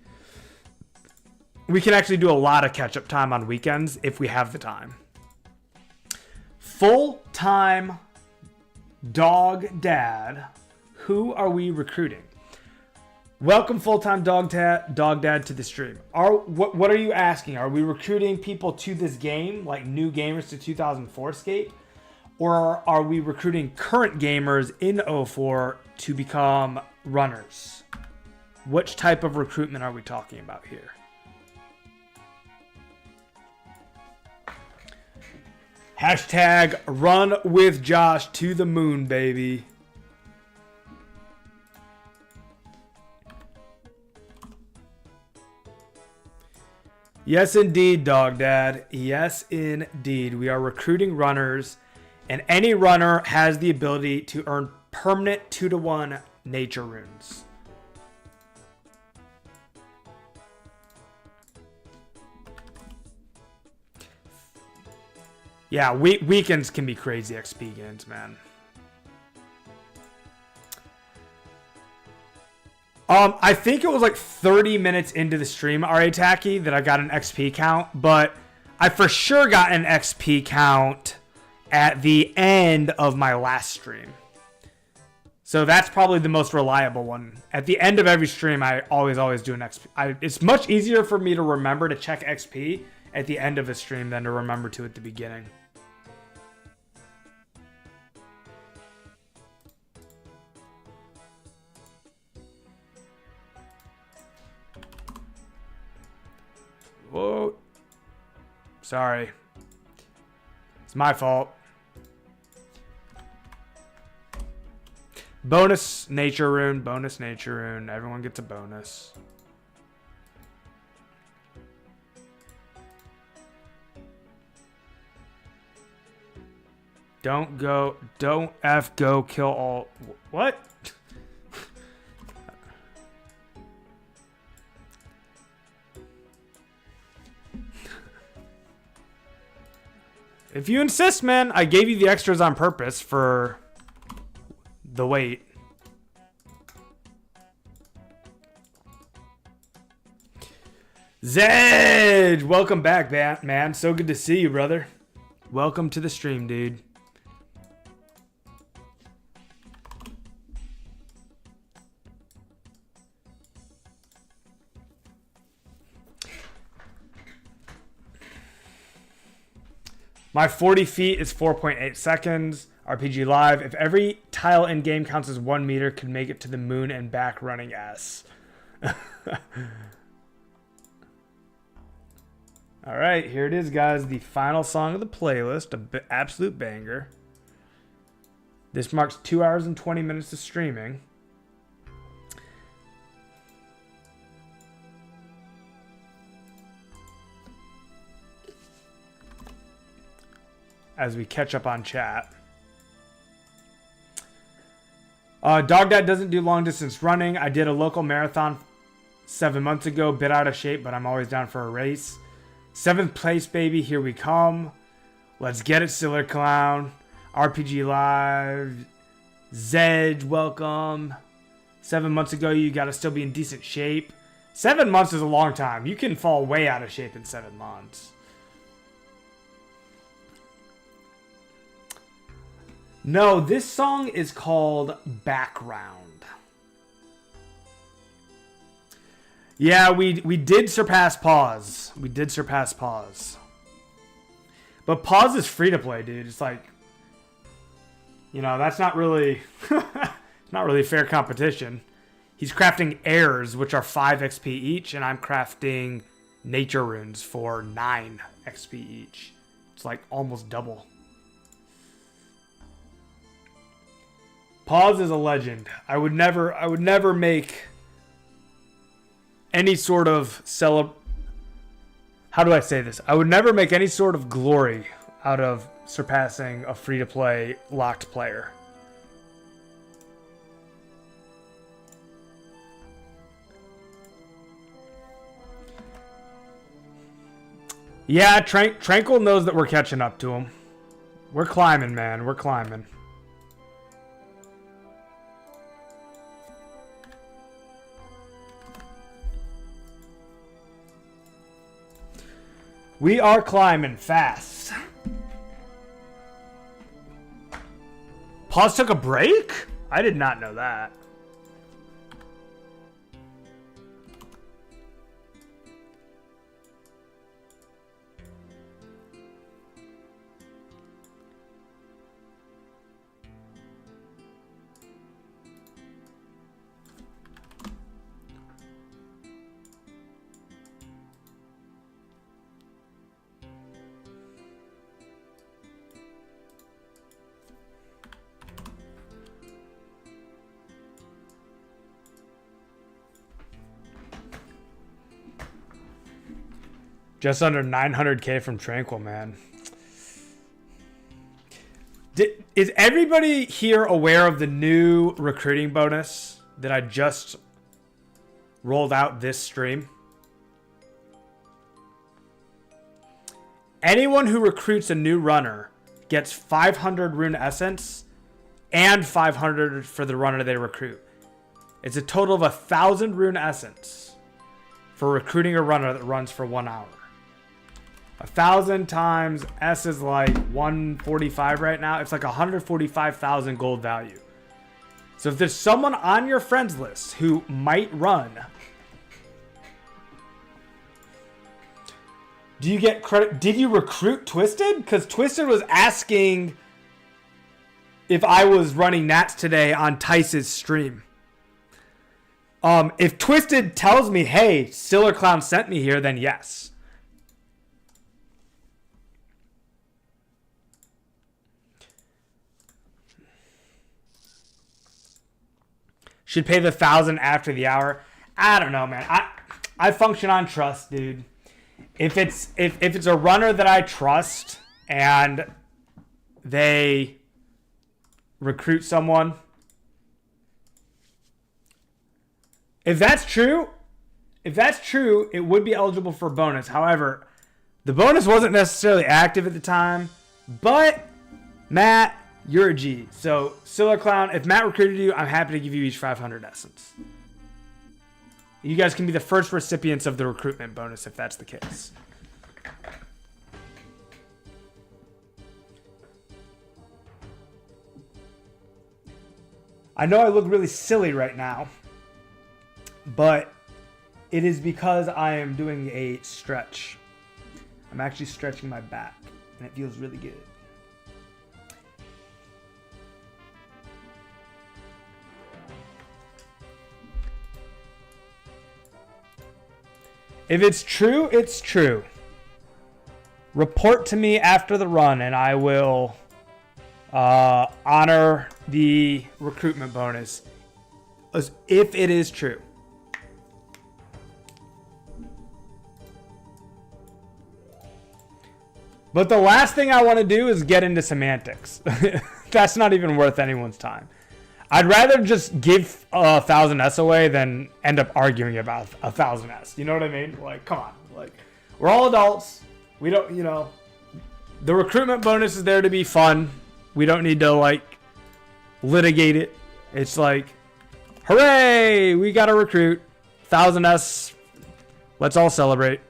S2: We can actually do a lot of catch-up time on weekends if we have the time. Full-time dog dad. Who are we recruiting? Welcome, full-time dog dad to the stream. What are you asking? Are we recruiting people to this game, like new gamers to 2004Scape? Or are we recruiting current gamers in 04 to become runners? Which type of recruitment are we talking about here? Hashtag run with Josh to the moon, baby. Yes, indeed, Dog Dad. Yes, indeed. We are recruiting runners, and any runner has the ability to earn permanent 2-to-1 nature runes. Yeah, weekends can be crazy XP gains, man. I think it was like 30 minutes into the stream, R.A. Tacky, that I got an XP count, but I for sure got an XP count at the end of my last stream. So that's probably the most reliable one. At the end of every stream, I always do an XP. It's much easier for me to remember to check XP at the end of a stream than to remember to at the beginning. Whoa. Sorry. It's my fault. Bonus nature rune. Everyone gets a bonus. Don't go kill all. What? If you insist, man, I gave you the extras on purpose for the wait. Zedge, welcome back, man. So good to see you, brother. Welcome to the stream, dude. My 40 feet is 4.8 seconds. RPG Live. If every tile in game counts as 1 meter, could make it to the moon and back running S. All right, here it is, guys. The final song of the playlist, an absolute banger. This marks 2 hours and 20 minutes of streaming. As we catch up on chat. Dog Dad doesn't do long distance running. I did a local marathon 7 months ago. Bit out of shape, but I'm always down for a race. 7th place, baby. Here we come. Let's get it, Siller Clown. RPG Live. Zedge, welcome. 7 months ago, you got to still be in decent shape. 7 months is a long time. You can fall way out of shape in 7 months. No, this song is called Background. Yeah, we did surpass Pause. We did surpass Pause. But Pause is free to play, dude. It's like, you know, that's not really not really fair competition. He's crafting airs, which are 5 XP each, and I'm crafting nature runes for 9 XP each. It's like almost double. Pause is a legend. I would never make any sort of How do I say this? I would never make any sort of glory out of surpassing a free-to-play locked player. Yeah, Tranquil knows that we're catching up to him. We're climbing, man. We're climbing. We are climbing fast. Pause took a break? I did not know that. Just under 900k from Tranquil, man. Is everybody here aware of the new recruiting bonus that I just rolled out this stream? Anyone who recruits a new runner gets 500 rune essence and 500 for the runner they recruit. It's a total of 1,000 rune essence for recruiting a runner that runs for 1 hour. 1,000 times S is like 145 right now. It's like 145,000 gold value. So if there's someone on your friends list who might run, do you get credit? Did you recruit Twisted? Because Twisted was asking if I was running Nats today on Tice's stream. If Twisted tells me, hey, Stiller Clown sent me here, then yes. Should pay the 1,000 after the hour. I don't know, man. I function on trust, dude. If it's a runner that I trust and they recruit someone, if that's true, it would be eligible for a bonus. However, the bonus wasn't necessarily active at the time, but Matt, you're a G. So, Siller Clown, if Matt recruited you, I'm happy to give you each 500 essence. You guys can be the first recipients of the recruitment bonus if that's the case. I know I look really silly right now, but it is because I am doing a stretch. I'm actually stretching my back, and it feels really good. If it's true, it's true. Report to me after the run, and I will honor the recruitment bonus if it is true. But the last thing I want to do is get into semantics. That's not even worth anyone's time. I'd rather just give 1000S away than end up arguing about 1000S. You know what I mean? Like, come on. Like, we're all adults. We don't, you know, the recruitment bonus is there to be fun. We don't need to, like, litigate it. It's like, hooray, we got a recruit. 1000S. Let's all celebrate.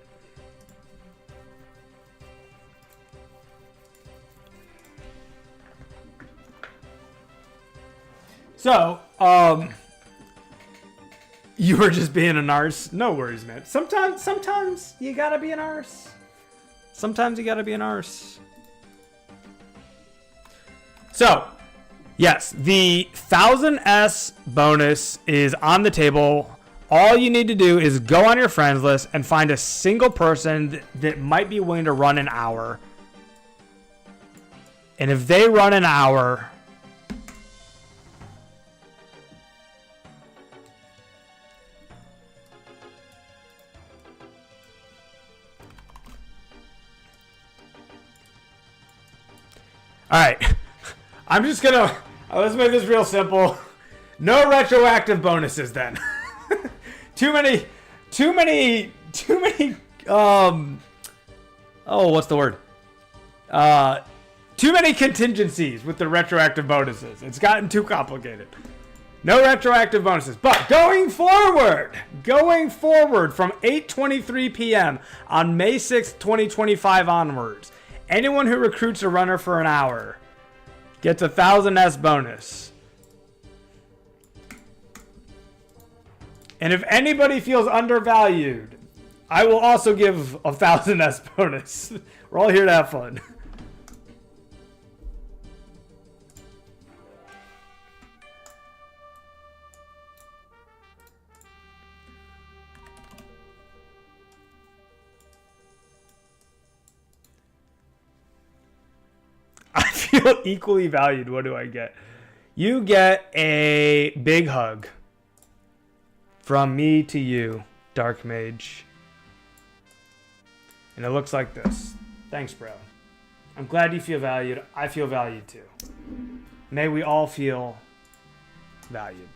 S2: So, you were just being a narc. No worries, man. Sometimes you gotta be an arse. Sometimes you gotta be an arse. So, yes, the 1000S bonus is on the table. All you need to do is go on your friends list and find a single person that might be willing to run an hour. And if they run an hour, all right, I'm just gonna, let's make this real simple. No retroactive bonuses then. Too many, what's the word? Too many contingencies with the retroactive bonuses. It's gotten too complicated. No retroactive bonuses. But going forward from 8:23 p.m. on May 6th, 2025 onwards, anyone who recruits a runner for an hour gets a 1000S bonus. And if anybody feels undervalued, I will also give a 1000S bonus. We're all here to have fun. I feel equally valued. What do I get? You get a big hug from me to you, Dark Mage. And it looks like this. Thanks, bro. I'm glad you feel valued. I feel valued too. May we all feel valued.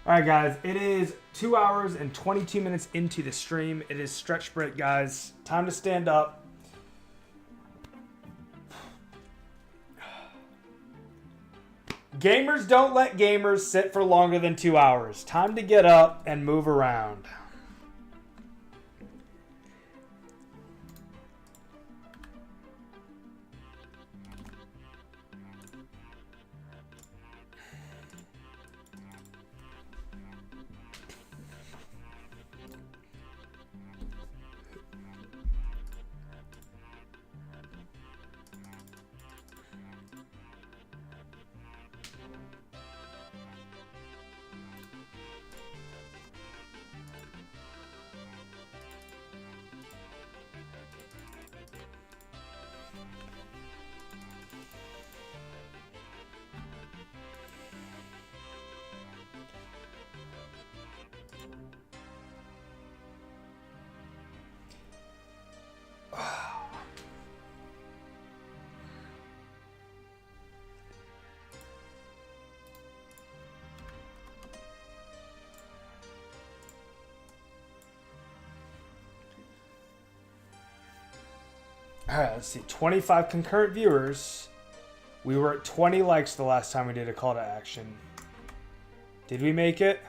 S2: All right, guys, it is 2 hours and 22 minutes into the stream. It is stretch break, guys. Time to stand up. Gamers don't let gamers sit for longer than 2 hours. Time to get up and move around. All right, let's see. 25 concurrent viewers. We were at 20 likes the last time we did a call to action. Did we make it?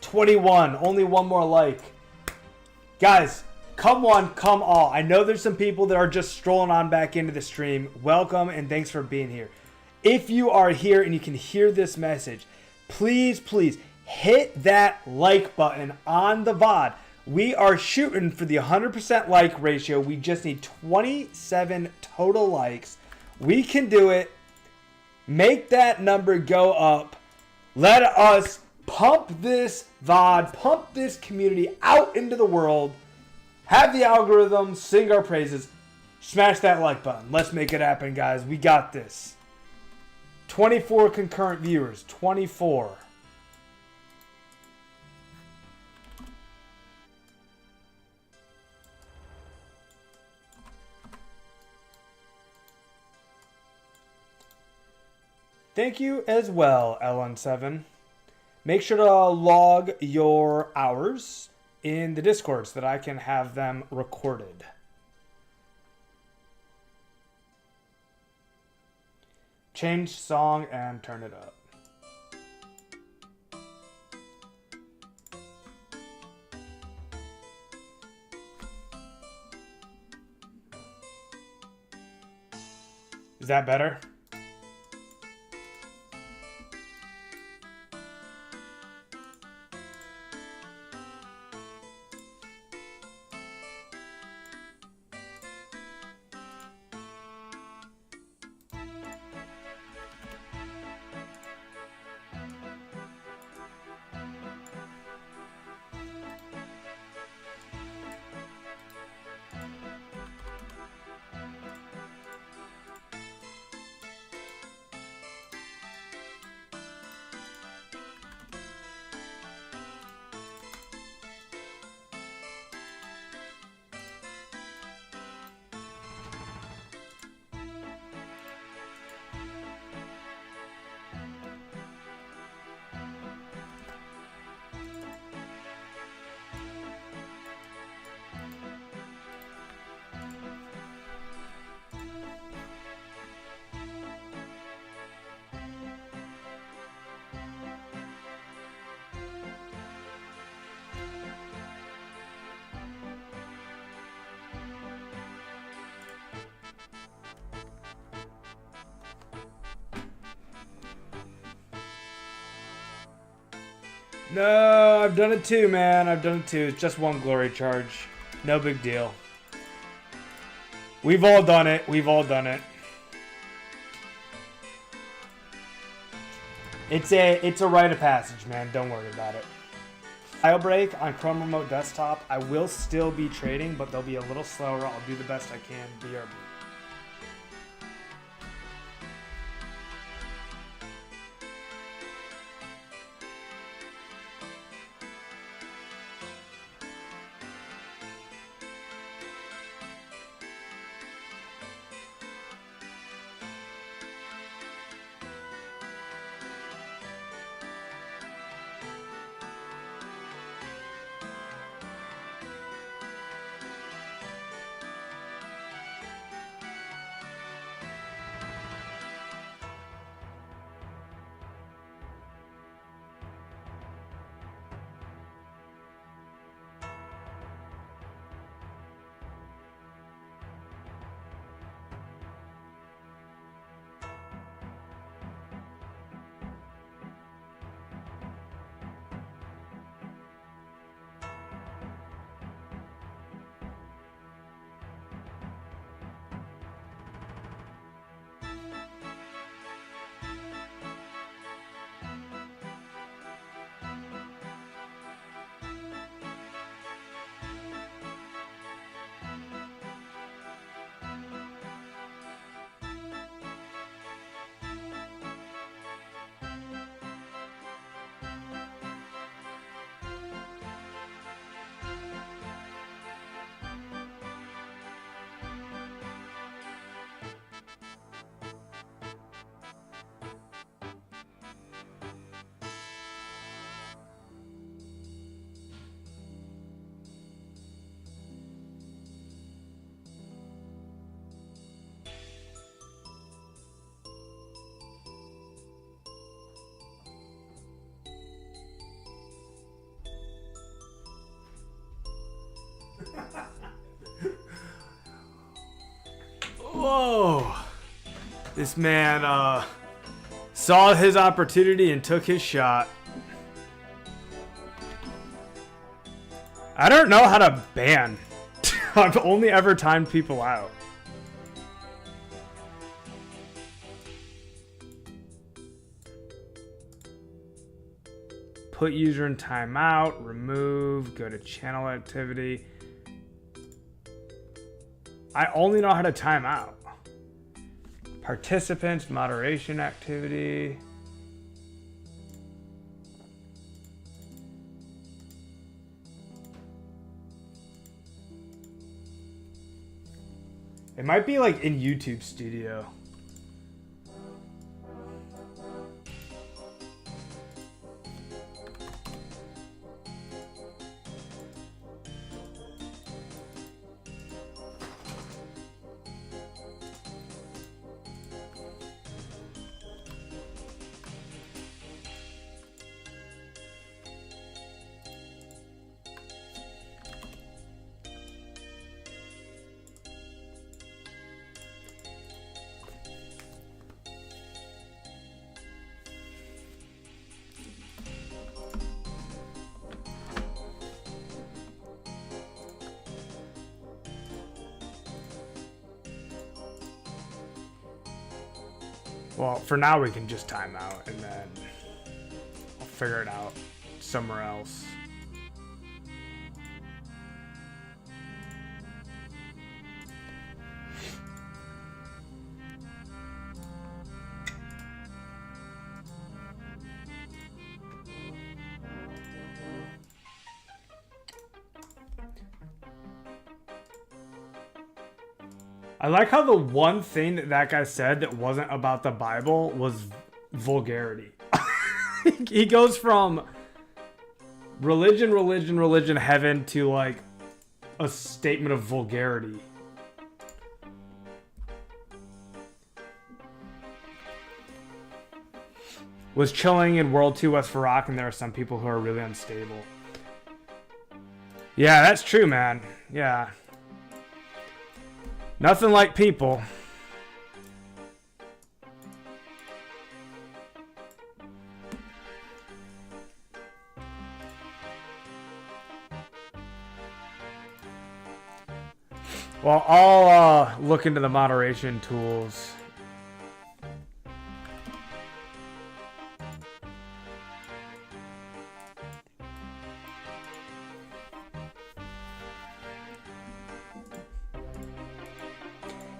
S2: 21. Only one more like. Guys, come one, come all. I know there's some people that are just strolling on back into the stream. Welcome and thanks for being here. If you are here and you can hear this message, please, please hit that like button on the VOD. We are shooting for the 100% like ratio. We just need 27 total likes. We can do it. Make that number go up. Let us pump this VOD, pump this community out into the world. Have the algorithm sing our praises. Smash that like button. Let's make it happen, guys. We got this. 24 concurrent viewers. 24. Thank you as well, LN7. Make sure to log your hours in the Discord so that I can have them recorded. Change song and turn it up. Is that better? No, I've done it too, man. I've done it too. It's just one glory charge. No big deal. We've all done it. We've all done it. It's a rite of passage, man. Don't worry about it. File break on Chrome Remote Desktop. I will still be trading, but they'll be a little slower. I'll do the best I can. BRB. Whoa. This man Saw his opportunity and took his shot. I don't know how to ban. I've only ever timed people out. Put user in timeout, remove, go to channel activity. I only know how to time out. Participants, moderation activity. It might be like in YouTube Studio. Well, for now we can just time out and then I'll figure it out somewhere else. I like how the one thing that guy said that wasn't about the Bible was vulgarity. He goes from religion, heaven to like a statement of vulgarity. Was chilling in World 2 West Farrakh, and there are some people who are really unstable. Yeah, that's true, man. Yeah. Nothing like people. Well, I'll look into the moderation tools.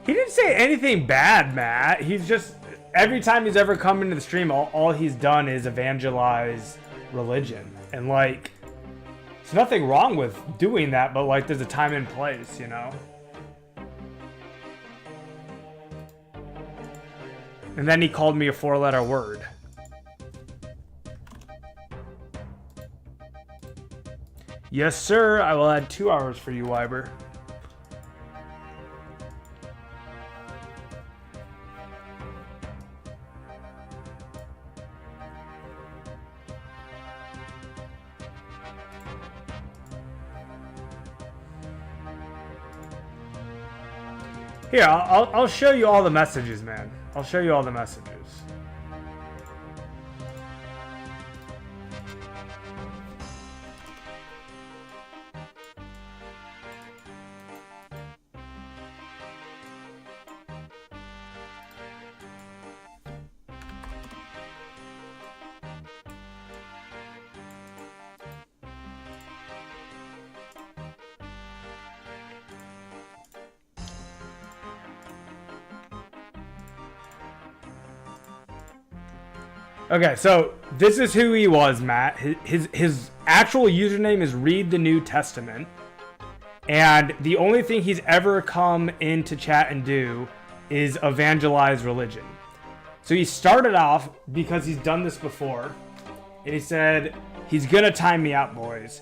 S2: He didn't say anything bad, Matt. He's just, every time he's ever come into the stream, all he's done is evangelize religion. And like, there's nothing wrong with doing that, but like, there's a time and place, you know? And then he called me a 4-letter word. Yes, sir. I will add 2 hours for you, Weiber. Here, I'll show you all the messages, man. I'll show you all the messages. Okay, so this is who he was, Matt. His actual username is Read the New Testament. And the only thing he's ever come into chat and do is evangelize religion. So he started off, because he's done this before, and he said, he's gonna time me out, boys.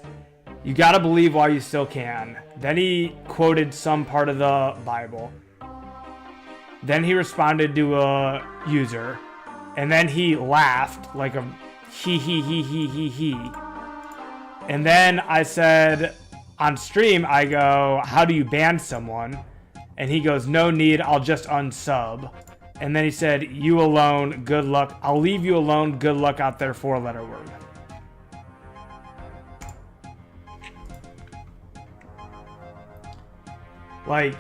S2: You gotta believe while you still can. Then he quoted some part of the Bible. Then he responded to a user. And then he laughed like a he. And then I said on stream, I go, how do you ban someone? And he goes, no need, I'll just unsub. And then he said, you alone, good luck. I'll leave you alone, good luck out there, 4-letter word. Like,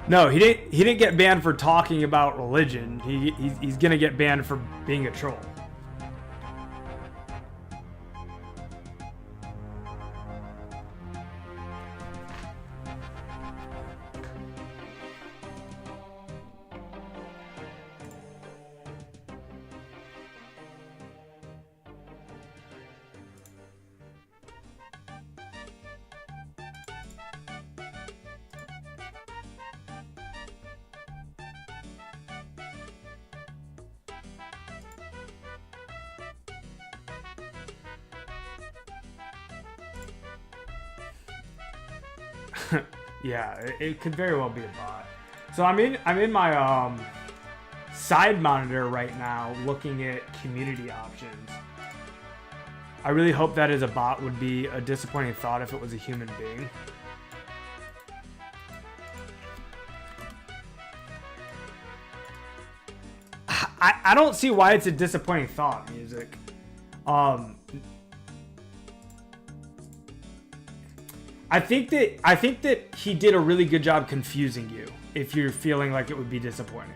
S2: no, he didn't get banned for talking about religion. He's gonna get banned for being a troll. Yeah, it could very well be a bot. So I'm in my side monitor right now looking at community options. I really hope that is a bot. Would be a disappointing thought if it was a human being. I don't see why it's a disappointing thought, music. I think that he did a really good job confusing you if you're feeling like it would be disappointing.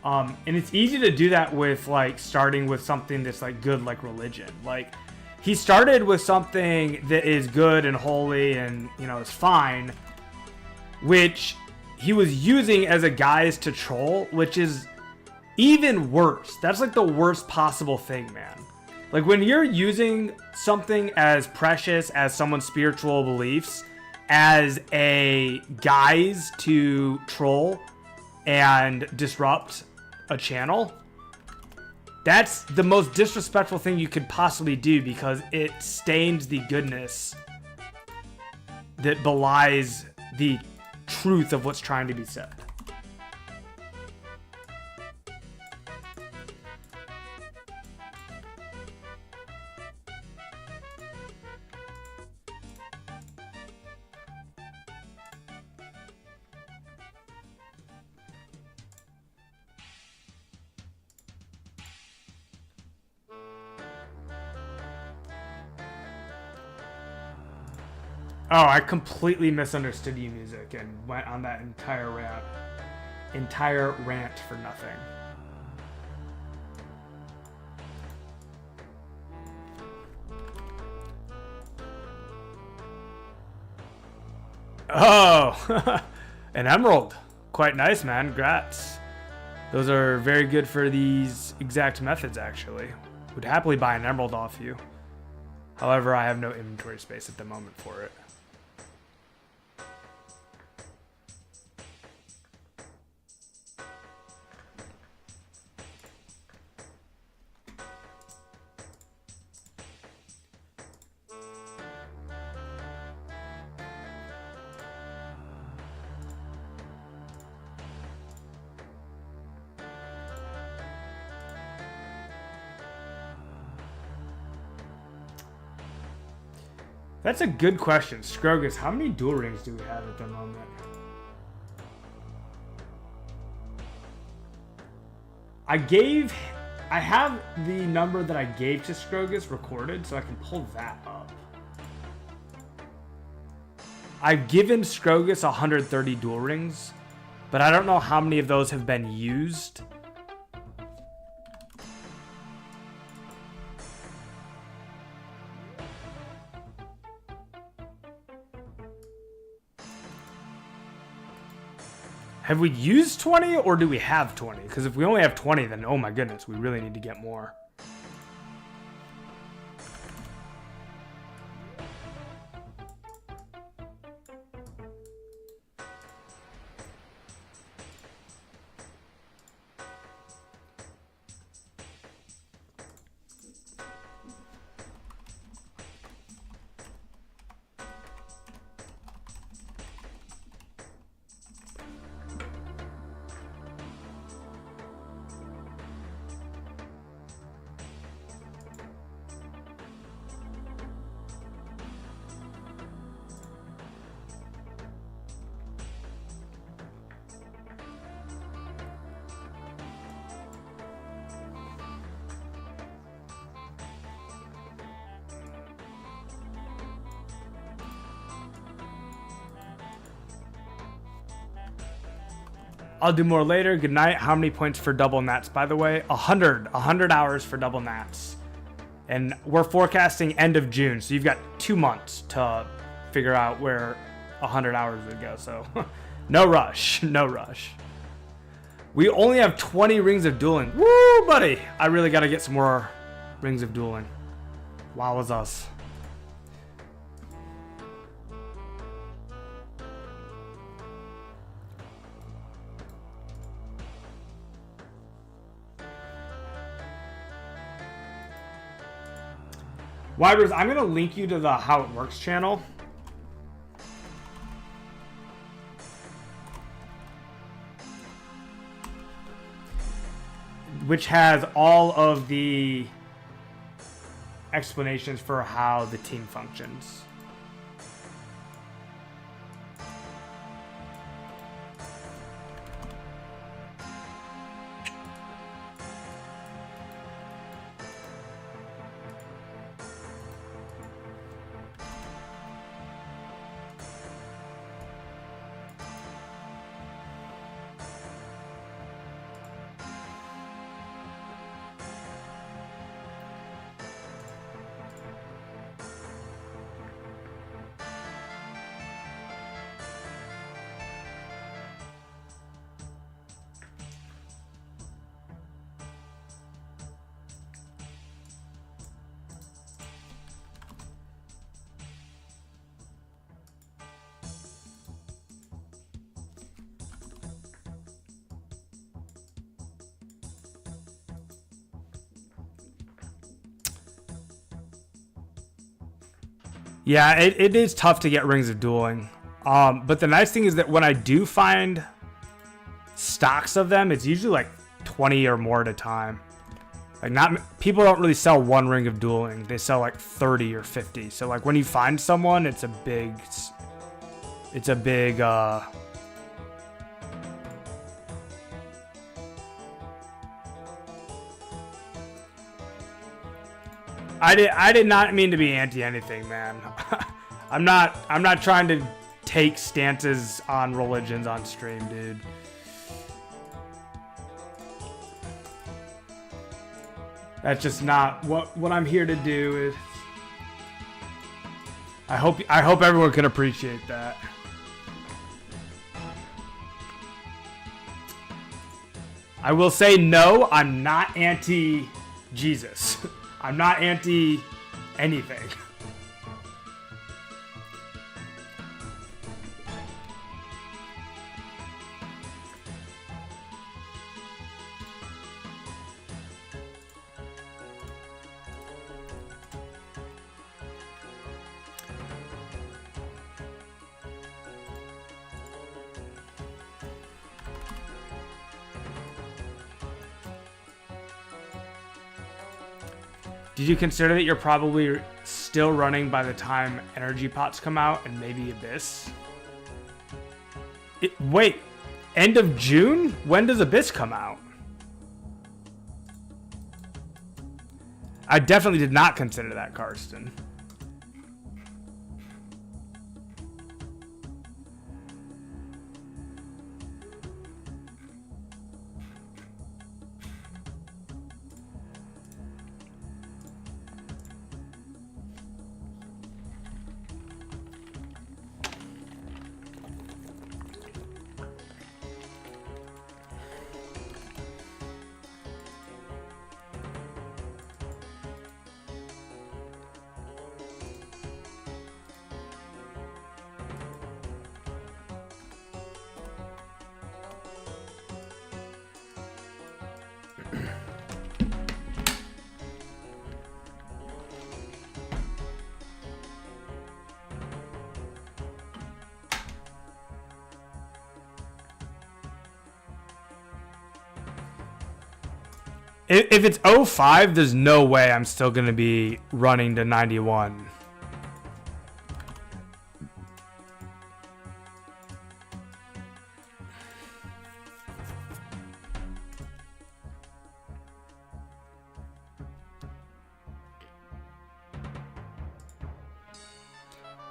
S2: And it's easy to do that with like starting with something that's like good, like religion. Like he started with something that is good and holy and, you know, is fine, which he was using as a guise to troll, which is even worse. That's like the worst possible thing, man. Like when you're using something as precious as someone's spiritual beliefs as a guise to troll and disrupt a channel, that's the most disrespectful thing you could possibly do because it stains the goodness that belies the truth of what's trying to be said. Oh, I completely misunderstood you, music, and went on that entire rant for nothing. Oh, an emerald. Quite nice, man. Congrats. Those are very good for these exact methods, actually. Would happily buy an emerald off you. However, I have no inventory space at the moment for it. That's a good question. Scrogus, how many duel rings do we have at the moment? I have the number that I gave to Scrogus recorded, so I can pull that up. I've given Scrogus 130 duel rings, but I don't know how many of those have been used. Have we used 20 or do we have 20? Because if we only have 20, then oh my goodness, we really need to get more. I'll do more later. Good night. How many points for double nats, by the way? 100 hours for double nats. And we're forecasting end of June, so you've got 2 months to figure out where 100 hours would go. So no rush, no rush. We only have 20 rings of dueling. Woo, buddy. I really got to get some more rings of dueling. Wow, was us. Wybers, I'm going to link you to the How It Works channel. Which has all of the explanations for how the team functions. Yeah, it is tough to get rings of dueling. But the nice thing is that when I do find stocks of them, it's usually like 20 or more at a time. Like people don't really sell one ring of dueling. They sell like 30 or 50. So like when you find someone, it's a big I did not mean to be anti anything, man. I'm not trying to take stances on religions on stream, dude. That's just not what I'm here to do. Is I hope everyone can appreciate that. I will say no, I'm not anti Jesus. I'm not anti anything. Did you consider that you're probably still running by the time energy pots come out and maybe Abyss? Wait, end of June? When does Abyss come out? I definitely did not consider that, Karsten. If it's 05, there's no way I'm still going to be running to 91.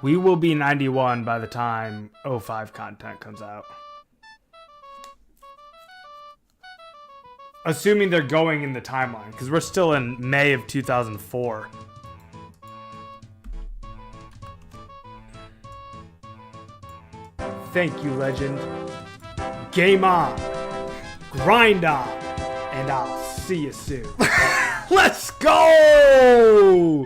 S2: We will be 91 by the time 05 content comes out. Assuming they're going in the timeline, because we're still in May of 2004. Thank you, legend. Game on. Grind on. And I'll see you soon. Let's go!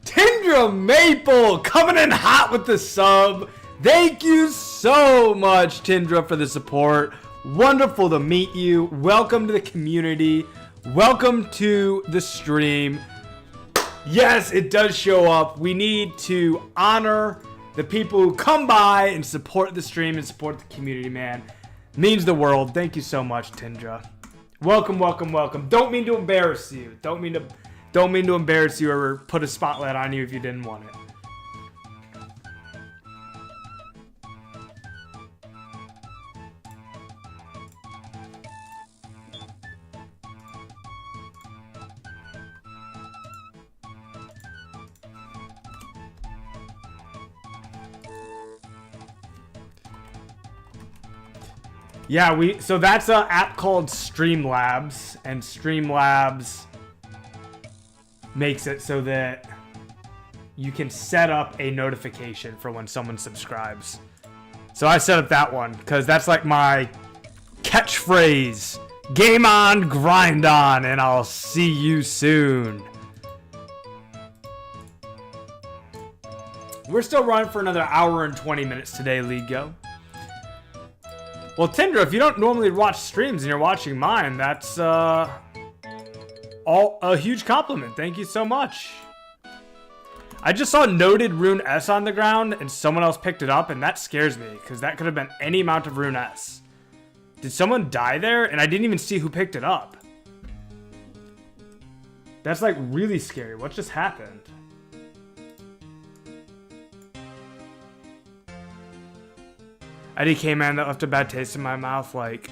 S2: Tindra Maple coming in hot with the sub. Thank you so much, Tindra, for the support. Wonderful to meet you. Welcome to the community. Welcome to the stream. Yes, it does show up. We need to honor the people who come by and support the stream and support the community, man. Means the world. Thank you so much, Tindra. Welcome, welcome, welcome. Don't mean to embarrass you. Don't mean to embarrass you or put a spotlight on you if you didn't want it. Yeah, so that's an app called Streamlabs, and Streamlabs makes it so that you can set up a notification for when someone subscribes. So I set up that one because that's like my catchphrase. Game on, grind on, and I'll see you soon. We're still running for another hour and 20 minutes today, League Go. Well, Tindra, if you don't normally watch streams and you're watching mine, that's a huge compliment. Thank you so much. I just saw noted Rune S on the ground and someone else picked it up, and that scares me because that could have been any amount of Rune S. Did someone die there? And I didn't even see who picked it up. That's like really scary. What just happened? IDK, man, that left a bad taste in my mouth, like,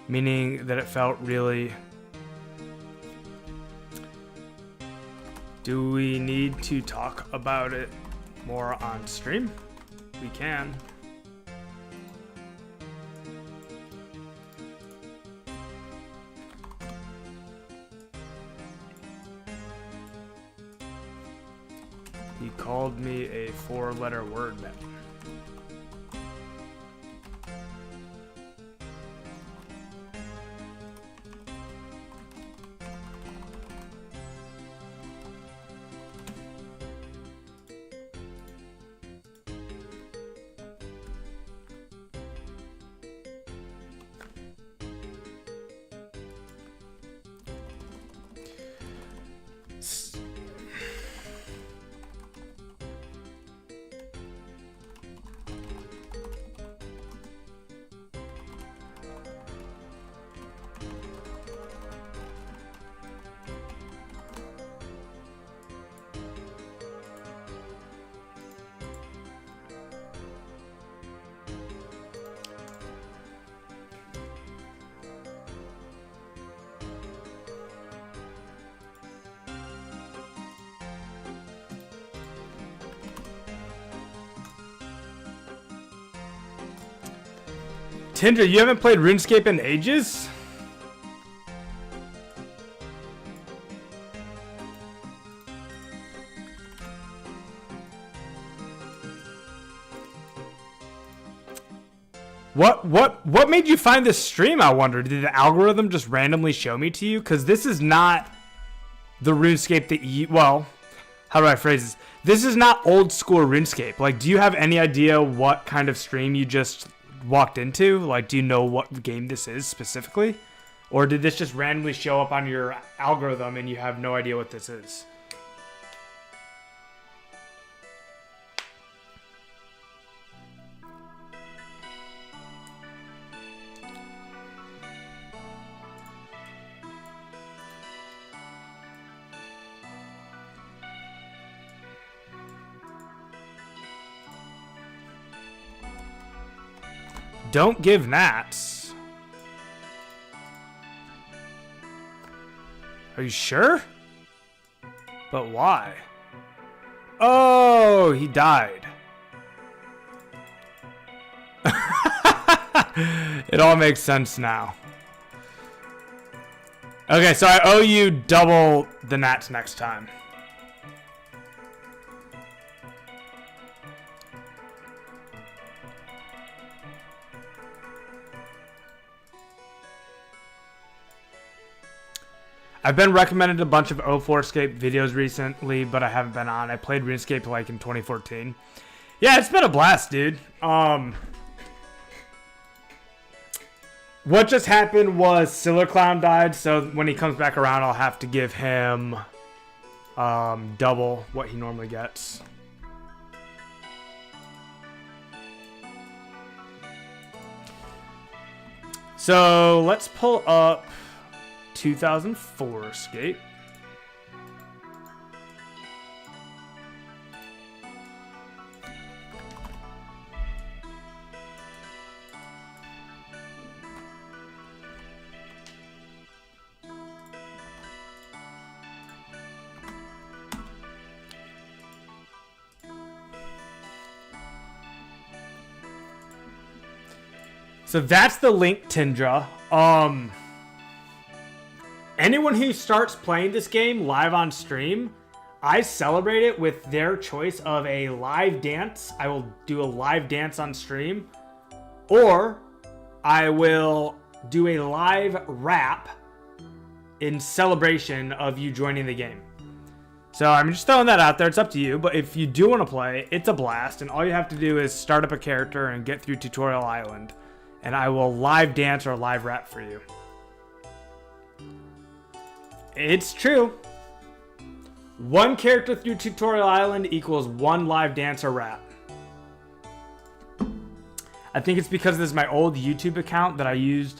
S2: meaning that it felt really... Do we need to talk about it more on stream? We can. He called me a 4-letter word, man. Tindra, you haven't played RuneScape in ages? What made you find this stream, I wonder? Did the algorithm just randomly show me to you? Because this is not the RuneScape that you... Well, how do I phrase this? This is not old school RuneScape. Like, do you have any idea what kind of stream you just walked into? Like, do you know what game this is specifically? Or did this just randomly show up on your algorithm and you have no idea what this is? Don't give gnats. Are you sure? But why? Oh, he died. It all makes sense now. Okay, so I owe you double the nats next time. I've been recommended a bunch of 2004Scape videos recently, but I haven't been on. I played Runescape like in 2014. Yeah, it's been a blast, dude. What just happened was Siller Clown died, so when he comes back around, I'll have to give him double what he normally gets. So let's pull up 2004Scape. So that's the link, Tindra. Anyone who starts playing this game live on stream, I celebrate it with their choice of a live dance. I will do a live dance on stream, or I will do a live rap in celebration of you joining the game. So I'm just throwing that out there. It's up to you, but if you do want to play, it's a blast, and all you have to do is start up a character and get through Tutorial Island, and I will live dance or live rap for you. It's true. One character through Tutorial Island equals one live dance or rap. I think it's because this is my old YouTube account that I used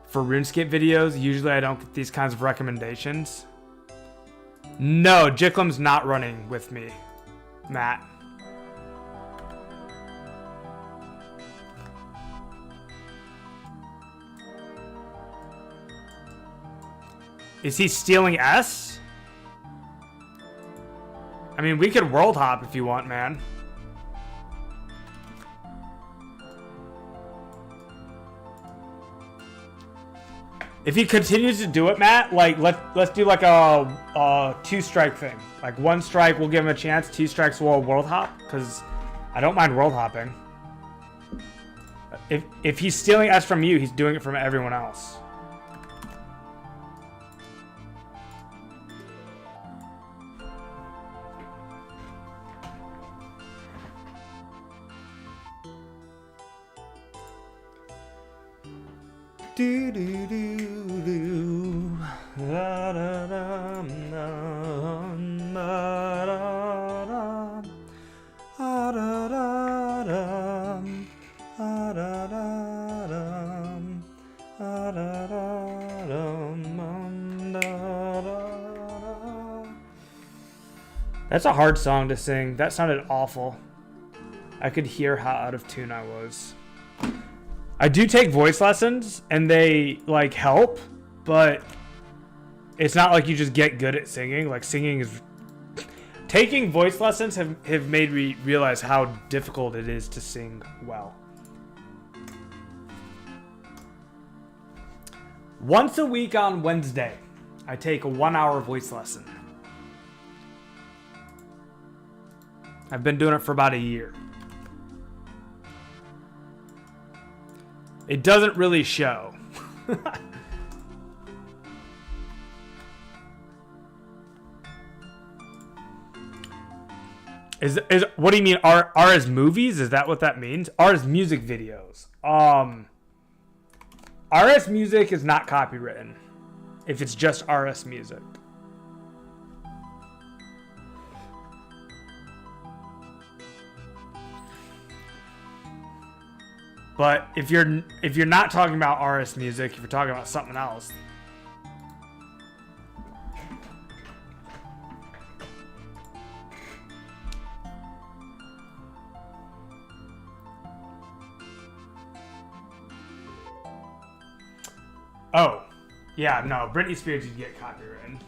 S2: for RuneScape videos. Usually I don't get these kinds of recommendations. No, Jiklam's not running with me, Matt. Is he stealing S? I mean, we could world hop if you want, man. If he continues to do it, Matt, like let's do like a 2-strike thing. Like 1 strike, we'll give him a chance. 2 strikes, we'll world hop, because I don't mind world hopping. If he's stealing S from you, he's doing it from everyone else. Do do do do. Da, da, da, da, da, da, da, da, da, da, da, da. That's a hard song to sing. That sounded awful. I could hear how out of tune I was. I do take voice lessons, and they, like, help, but it's not like you just get good at singing. Like, singing is... Taking voice lessons have made me realize how difficult it is to sing well. Once a week on Wednesday, I take a 1-hour voice lesson. I've been doing it for about a year. It doesn't really show. Is what do you mean? R as movies? Is that what that means? R as music videos. RS music is not copywritten if it's just RS music. But if you're not talking about RS music, if you're talking about something else. Oh, yeah, no, Britney Spears, you'd get copywritten.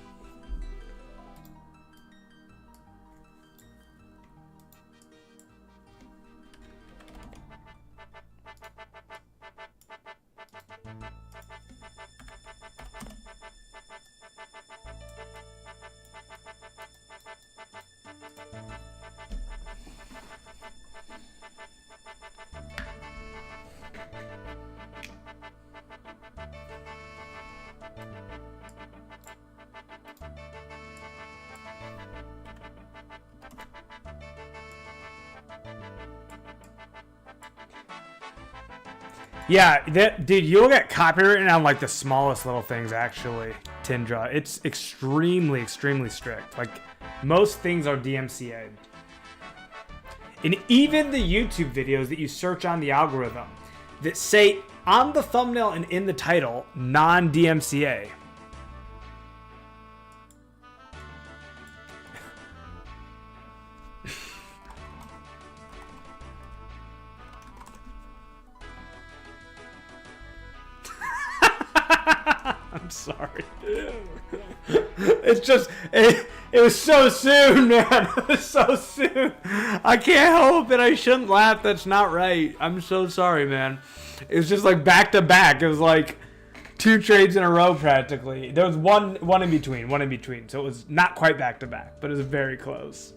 S2: Yeah, dude, you'll get copywritten on like the smallest little things. Actually, Tindra, it's extremely, extremely strict. Like most things are DMCA, and even the YouTube videos that you search on the algorithm that say on the thumbnail and in the title non-DMCA. I'm sorry. It's just, it was so soon, man. It was so soon. I can't help it. I shouldn't laugh. That's not right. I'm so sorry, man. It was just like back to back. It was like 2 trades in a row practically. There was one in between. So it was not quite back to back, but it was very close.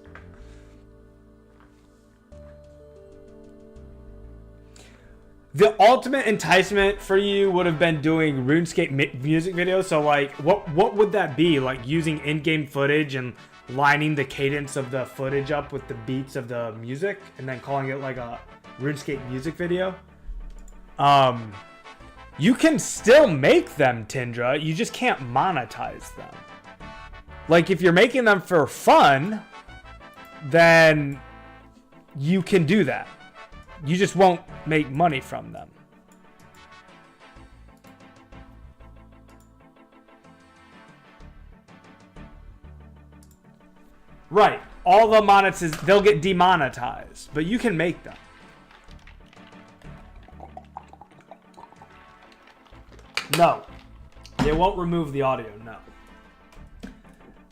S2: The ultimate enticement for you would have been doing RuneScape music videos. So like, what would that be? Like using in-game footage and lining the cadence of the footage up with the beats of the music, and then calling it like a RuneScape music video. You can still make them, Tindra. You just can't monetize them. Like if you're making them for fun, then you can do that. You just won't make money from them. Right. All the they'll get demonetized, but you can make them. No. They won't remove the audio, no.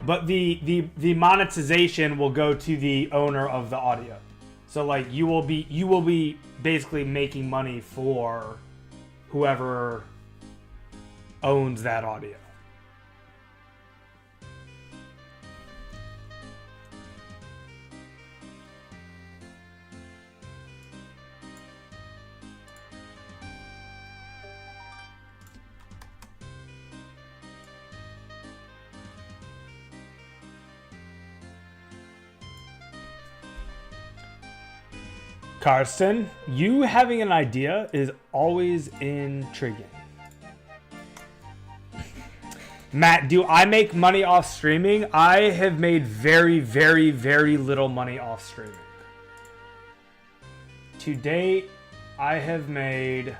S2: But the monetization will go to the owner of the audio. So like you will be basically making money for whoever owns that audio. Karsten, you having an idea is always intriguing. Matt, do I make money off streaming? I have made very, very, very little money off streaming. To date, I have made...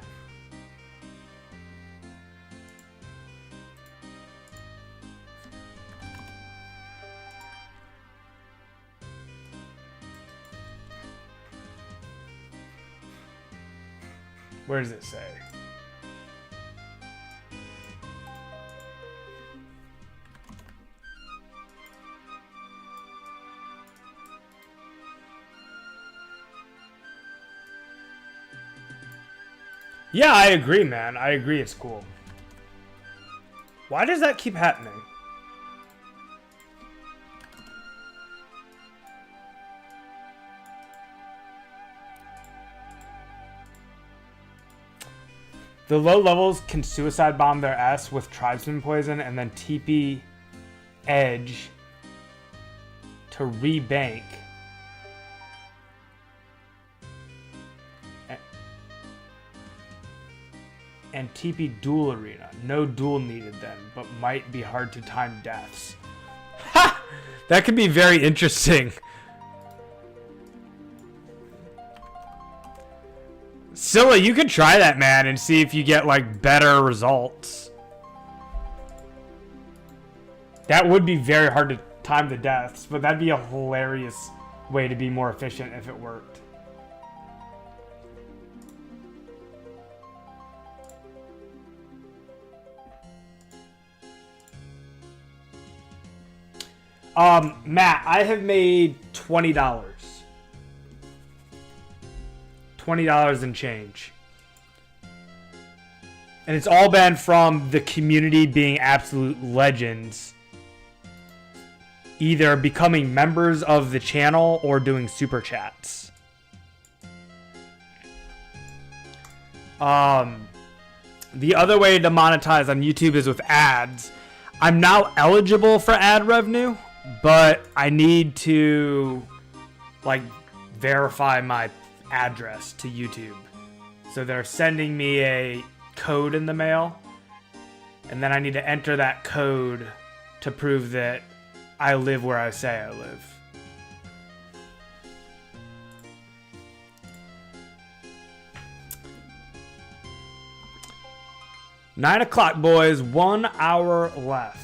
S2: Where does it say? Yeah, I agree, man. I agree it's cool. Why does that keep happening? The low levels can suicide bomb their ass with tribesman poison and then TP edge to rebank. And TP duel arena. No duel needed then, but might be hard to time deaths. Ha! That could be very interesting. Scylla, you could try that, man, and see if you get, like, better results. That would be very hard to time the deaths, but that'd be a hilarious way to be more efficient if it worked. Matt, I have made $20. $20 and change. And it's all been from the community being absolute legends. Either becoming members of the channel or doing super chats. The other way to monetize on YouTube is with ads. I'm now eligible for ad revenue, but I need to like verify my address to YouTube. So they're sending me a code in the mail, and then I need to enter that code to prove that I live where I say I live. Nine o'clock, boys. 1 hour left.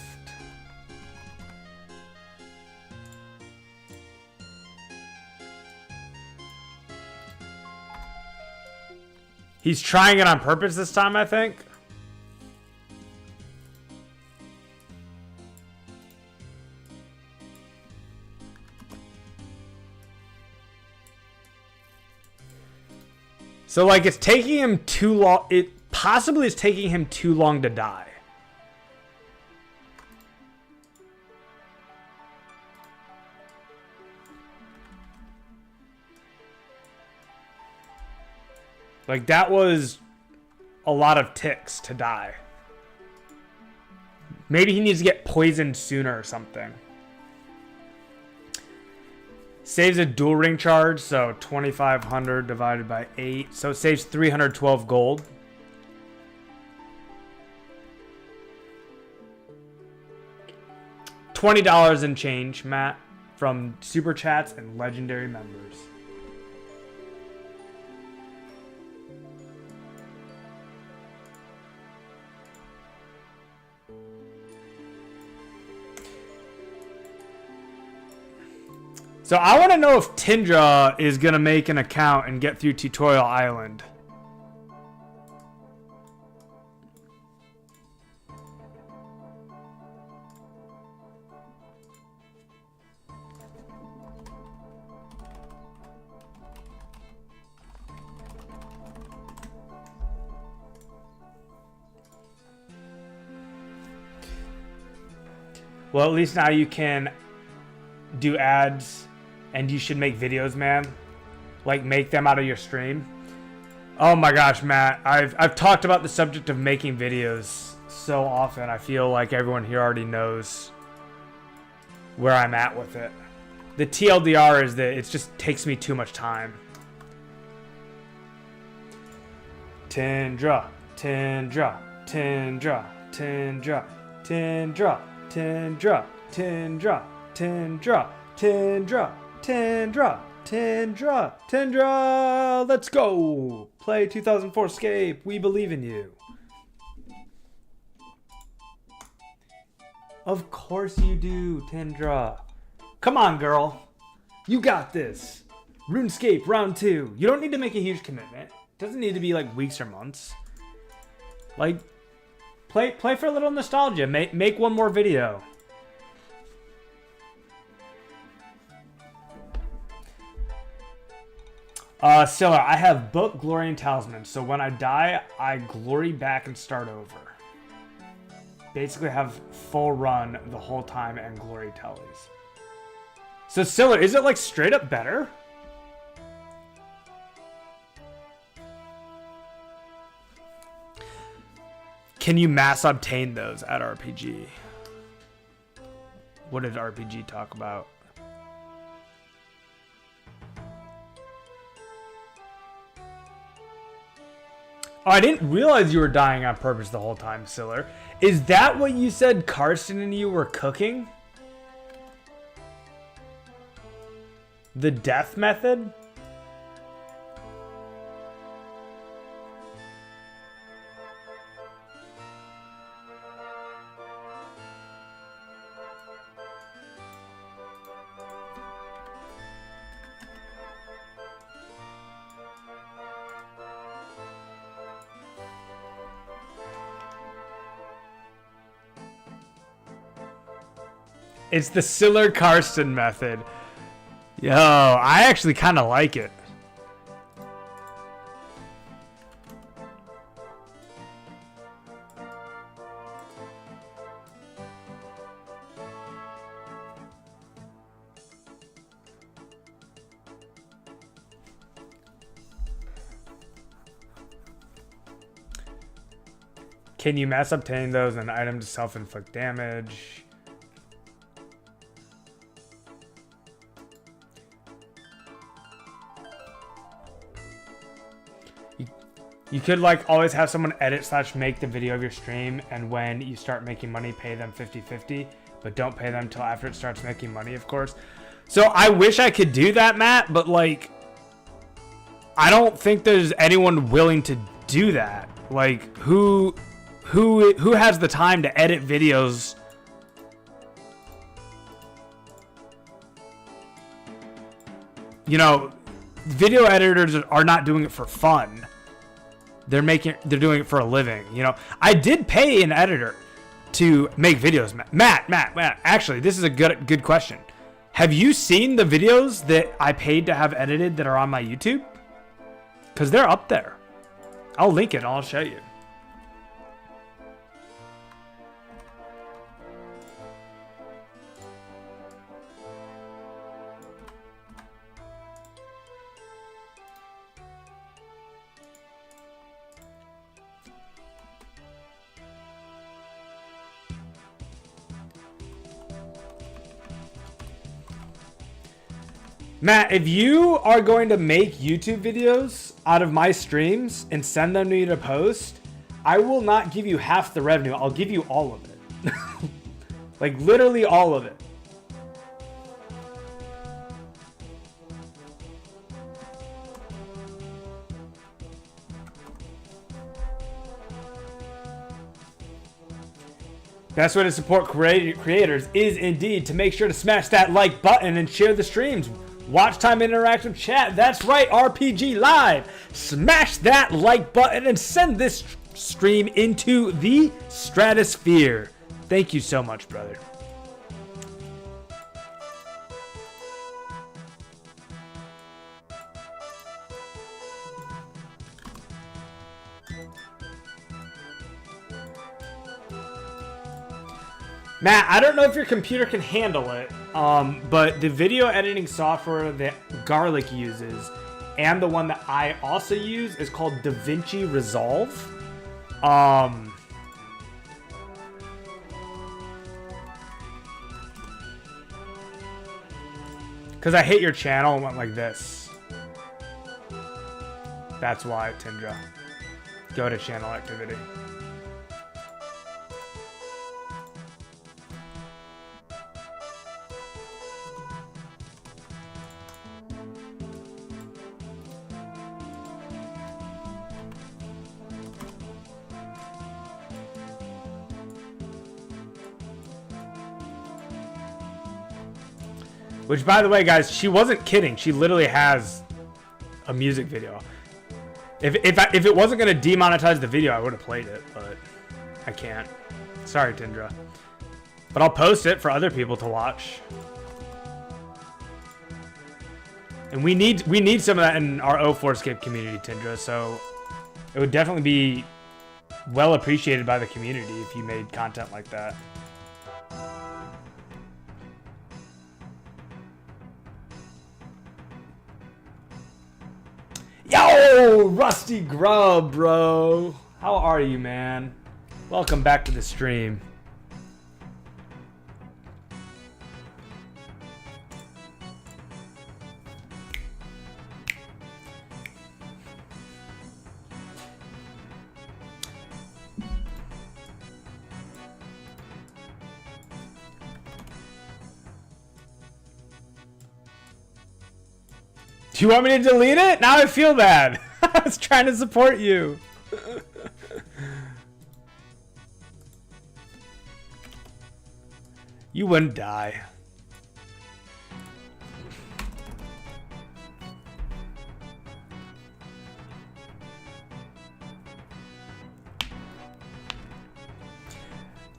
S2: He's trying it on purpose this time, I think. So, like, it's taking him too long. It possibly is taking him too long to die. Like, that was a lot of ticks to die. Maybe he needs to get poisoned sooner or something. Saves a dual ring charge, so 2,500 divided by 8. So it saves 312 gold. $20 in change, Matt, from Super Chats and Legendary members. So I want to know if Tindra is going to make an account and get through Tutorial Island. Well, at least now you can do ads. And you should make videos, man. Like, make them out of your stream. Oh my gosh, Matt. I've talked about the subject of making videos so often. I feel like everyone here already knows where I'm at with it. The TLDR is that it just takes me too much time. Tindra, Tindra, Tindra, Tindra, Tindra, Tindra, Tindra, Tindra, Tindra. Tindra, Tindra, Tindra, let's go. Play 2004Scape. We believe in you. Of course you do, Tindra. Come on, girl. You got this. Runescape round 2. You don't need to make a huge commitment. It doesn't need to be like weeks or months. Like, play for a little nostalgia. Make one more video. Scylla, I have book, glory, and talisman. So when I die, I glory back and start over. Basically have full run the whole time and glory tallies. So Scylla, is it like straight up better? Can you mass obtain those at RPG? What did RPG talk about? Oh, I didn't realize you were dying on purpose the whole time, Siller. Is that what you said Karsten and you were cooking? The death method? It's the Siller Karsten method. Yo, I actually kind of like it. Can you mass obtain those and item to self-inflict damage? You could like always have someone edit / make the video of your stream, and when you start making money, pay them 50-50, but don't pay them till after it starts making money, of course. So I wish I could do that, Matt, but like, I don't think there's anyone willing to do that. Like, who has the time to edit videos? You know, video editors are not doing it for fun. They're doing it for a living. You know, I did pay an editor to make videos. Matt. Actually, this is a good question. Have you seen the videos that I paid to have edited that are on my YouTube? Because they're up there. I'll link it and I'll show you. Matt, if you are going to make YouTube videos out of my streams and send them to me to post, I will not give you half the revenue. I'll give you all of it. Like literally all of it. Best way to support creators is indeed to make sure to smash that like button and share the streams. Watch time interactive chat. That's right, RPG Live. Smash that like button and send this stream into the stratosphere. Thank you so much, brother. Matt, I don't know if your computer can handle it, but the video editing software that Garlic uses and the one that I also use is called DaVinci Resolve. Because I hit your channel and went like this. That's why, Tindra. Go to channel activity. Which, by the way, guys, she wasn't kidding. She literally has a music video. If it wasn't going to demonetize the video, I would have played it, but I can't. Sorry, Tindra. But I'll post it for other people to watch. And we need some of that in our 2004Scape community, Tindra, so it would definitely be well appreciated by the community if you made content like that. Yo, Rusty Grub, bro. How are you, man? Welcome back to the stream. Do you want me to delete it? Now I feel bad. I was trying to support you. You wouldn't die.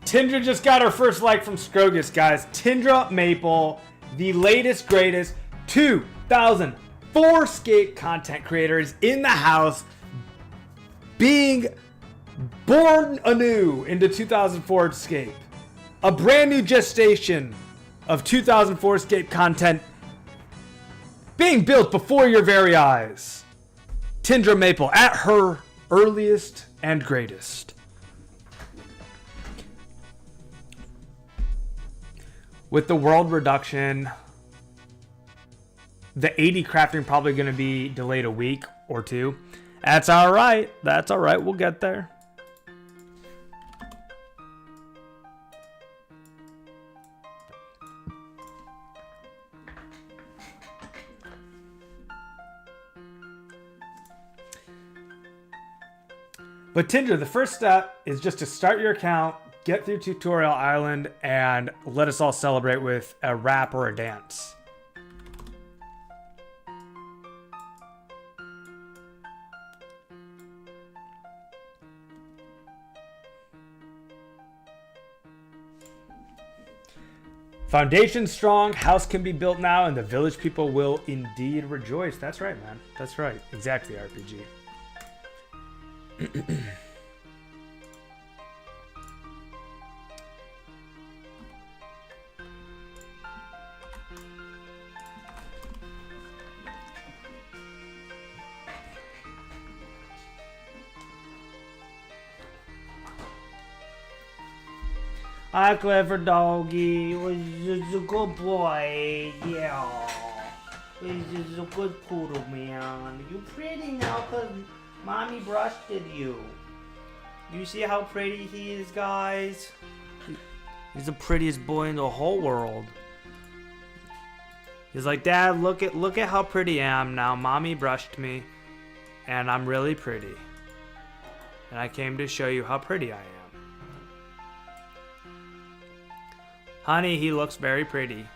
S2: Tindra just got her first like from Scrogus, guys. Tindra Maple, the latest, greatest 2004Scape content creators in the house, being born anew into 2004Scape. A brand new gestation of 2004Scape content being built before your very eyes. Tindra Maple at her earliest and greatest. With the world reduction, the 80 crafting probably going to be delayed a week or two. That's all right. That's all right. We'll get there. But Tinder, the first step is just to start your account, get through Tutorial Island, and let us all celebrate with a rap or a dance. Foundation strong, house can be built now, and the village people will indeed rejoice. That's right, man. That's right. Exactly, RPG. Hi, clever doggy. Was just a good boy. Yeah. He's just a good poodle, man. You pretty now because mommy brushed you. You see how pretty he is, guys? He's the prettiest boy in the whole world. He's like, Dad, look at how pretty I am now. Mommy brushed me, and I'm really pretty. And I came to show you how pretty I am. Honey, he looks very pretty.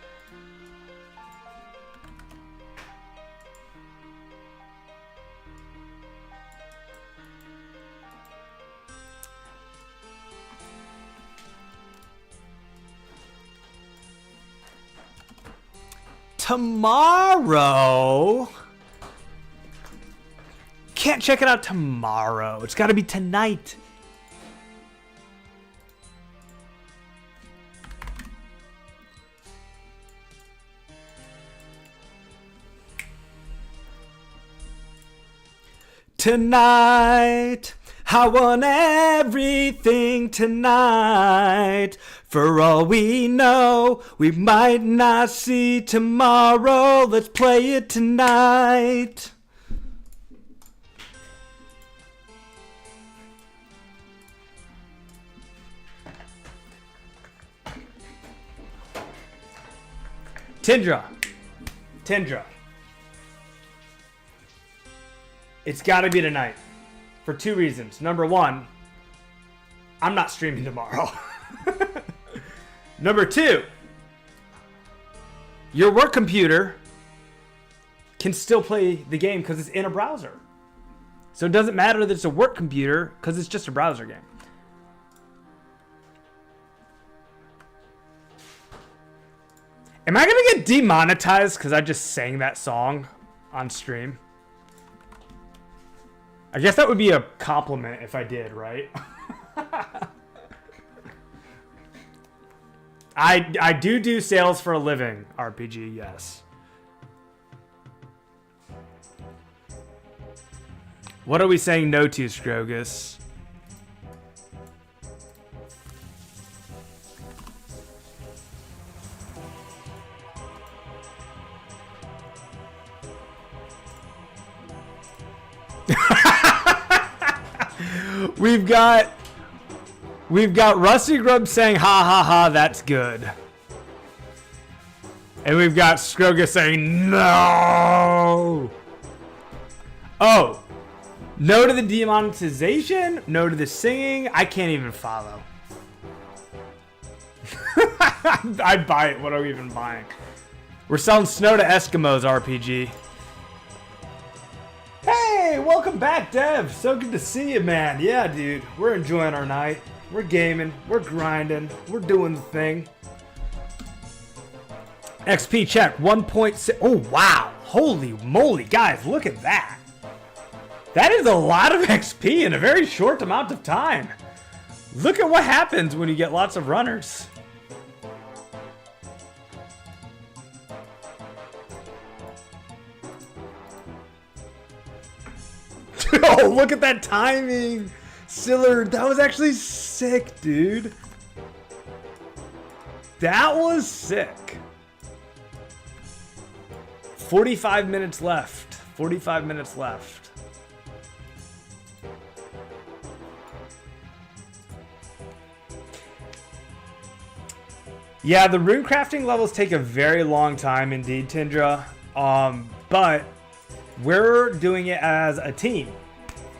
S2: Tomorrow? Can't check it out tomorrow. It's got to be tonight. Tonight, I want everything tonight. For all we know, we might not see tomorrow. Let's play it tonight. Tindra. It's got to be tonight for two reasons. Number one, I'm not streaming tomorrow. Number two, your work computer can still play the game because it's in a browser. So it doesn't matter that it's a work computer because it's just a browser game. Am I going to get demonetized because I just sang that song on stream? I guess that would be a compliment if I did, right? I do sales for a living, RPG, yes. What are we saying no to, Scrogus? We've got Rusty Grub saying ha ha ha, that's good. And we've got Scrogus saying no. Oh, no to the demonetization, no to the singing. I can't even follow. I'd buy it. What are we even buying? We're selling snow to Eskimos, RPG. Hey, welcome back, Dev. So good to see you, man. Yeah, dude. We're enjoying our night. We're gaming. We're grinding. We're doing the thing. XP check 1.6. Oh, wow. Holy moly. Guys, look at that. That is a lot of XP in a very short amount of time. Look at what happens when you get lots of runners. Oh, look at that timing. Sillard, that was actually sick, dude. That was sick. 45 minutes left. 45 minutes left. Yeah, the rune crafting levels take a very long time indeed, Tindra. But we're doing it as a team,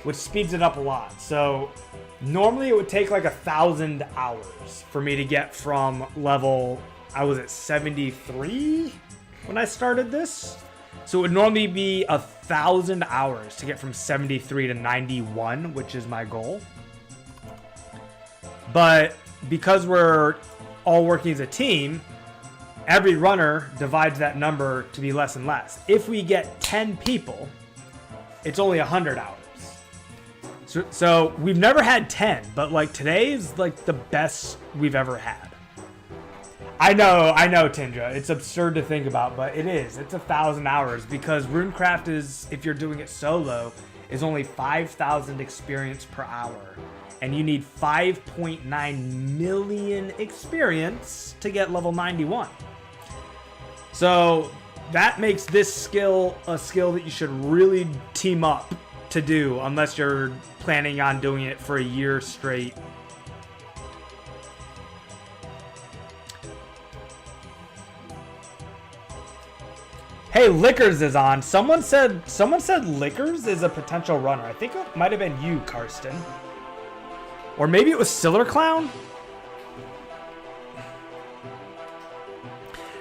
S2: which speeds it up a lot. So normally it would take like 1,000 hours for me to get from level, I was at 73 when I started this. So it would normally be 1,000 hours to get from 73 to 91, which is my goal. But because we're all working as a team, every runner divides that number to be less and less. If we get 10 people, it's only 100 hours. So we've never had 10, but like today is like the best we've ever had. I know, Tindra. It's absurd to think about, but it is. It's 1,000 hours because Runecraft is, if you're doing it solo, is only 5,000 experience per hour. And you need 5.9 million experience to get level 91. So that makes this skill a skill that you should really team up to do unless you're planning on doing it for a year straight. Hey, Lickers is on. Someone said Lickers is a potential runner. I think it might have been you, Karsten. Or maybe it was Siller Clown?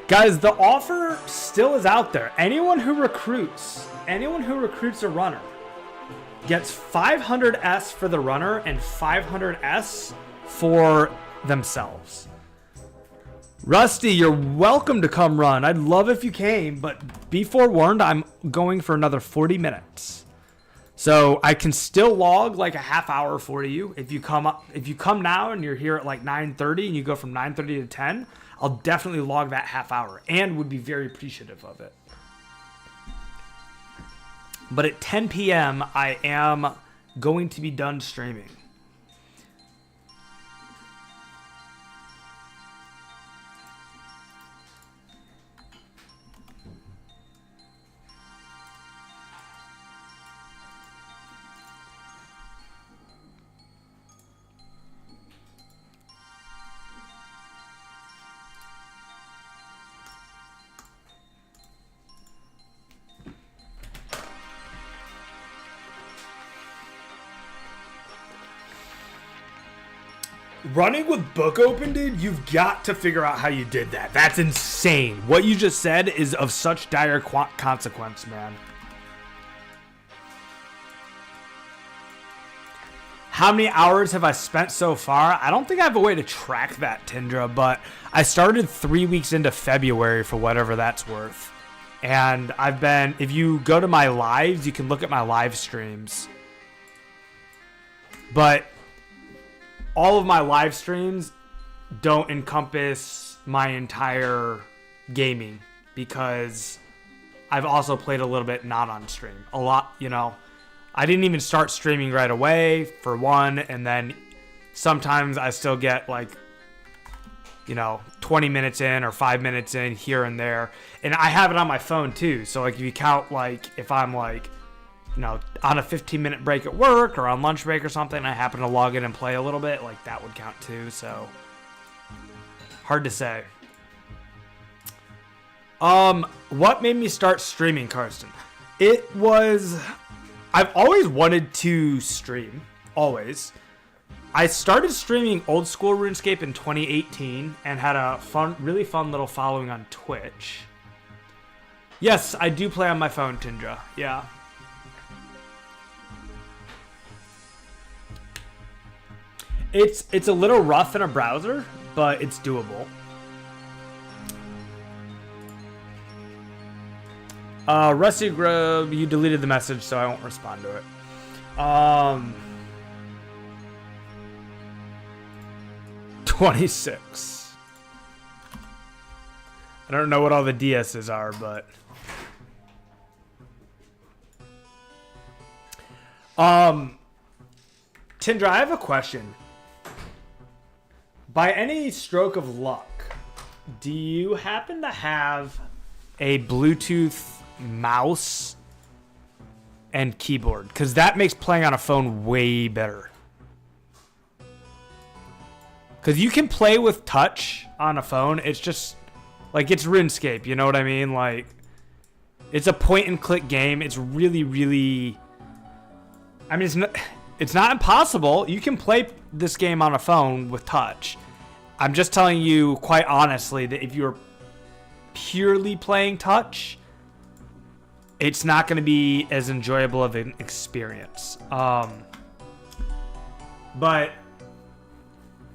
S2: Guys, the offer still is out there. Anyone who recruits a runner gets 500S for the runner and 500S for themselves. Rusty, you're welcome to come run. I'd love if you came, but be forewarned, I'm going for another 40 minutes. So I can still log like a half hour for you. If you come now and you're here at like 9:30 and you go from 9:30 to 10, I'll definitely log that half hour and would be very appreciative of it. But at 10 p.m., I am going to be done streaming. Running with book open, dude, you've got to figure out how you did that. That's insane. What you just said is of such dire consequence, man. How many hours have I spent so far? I don't think I have a way to track that, Tindra, but I started 3 weeks into February for whatever that's worth. And I've been, if you go to my lives, you can look at my live streams. But all of my live streams don't encompass my entire gaming because I've also played a little bit not on stream. A lot, you know. I didn't even start streaming right away, for one, and then sometimes I still get like, you know, 20 minutes in or 5 minutes in here and there. And I have it on my phone too. So like if you count like if I'm like, you know, on a 15-minute break at work or on lunch break or something, I happen to log in and play a little bit, like that would count too, so hard to say. What made me start streaming, Karsten? It was, I've always wanted to stream, always. I started streaming old school RuneScape in 2018 and had a really fun little following on Twitch. Yes, I do play on my phone, Tindra, yeah. It's a little rough in a browser, but it's doable. Rusty Grub, you deleted the message, so I won't respond to it. 26. I don't know what all the DSs are, but Tindra, I have a question. By any stroke of luck, do you happen to have a Bluetooth mouse and keyboard? Because that makes playing on a phone way better. Because you can play with touch on a phone. It's just like it's RuneScape, you know what I mean? Like it's a point and click game. It's really, really, I mean, it's not impossible. You can play this game on a phone with touch. I'm just telling you quite honestly that if you're purely playing touch, it's not going to be as enjoyable of an experience. But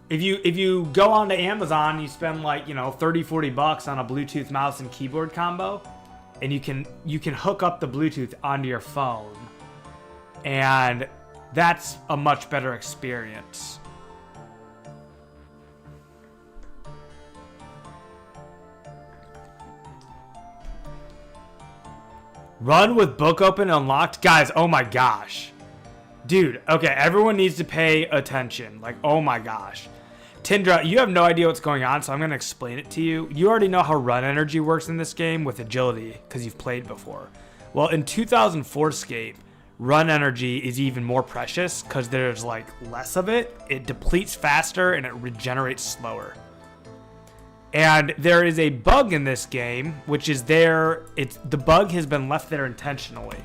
S2: if you go onto Amazon, you spend like, you know, $30-40 on a Bluetooth mouse and keyboard combo, and you can hook up the Bluetooth onto your phone, and that's a much better experience. Run with book open unlocked? Guys, oh my gosh. Dude, okay, everyone needs to pay attention. Like, oh my gosh. Tindra, you have no idea what's going on, so I'm going to explain it to you. You already know how run energy works in this game with agility, because you've played before. Well, in 2004Scape, run energy is even more precious, because there's, like, less of it. It depletes faster, and it regenerates slower. And there is a bug in this game, which is the bug has been left there intentionally.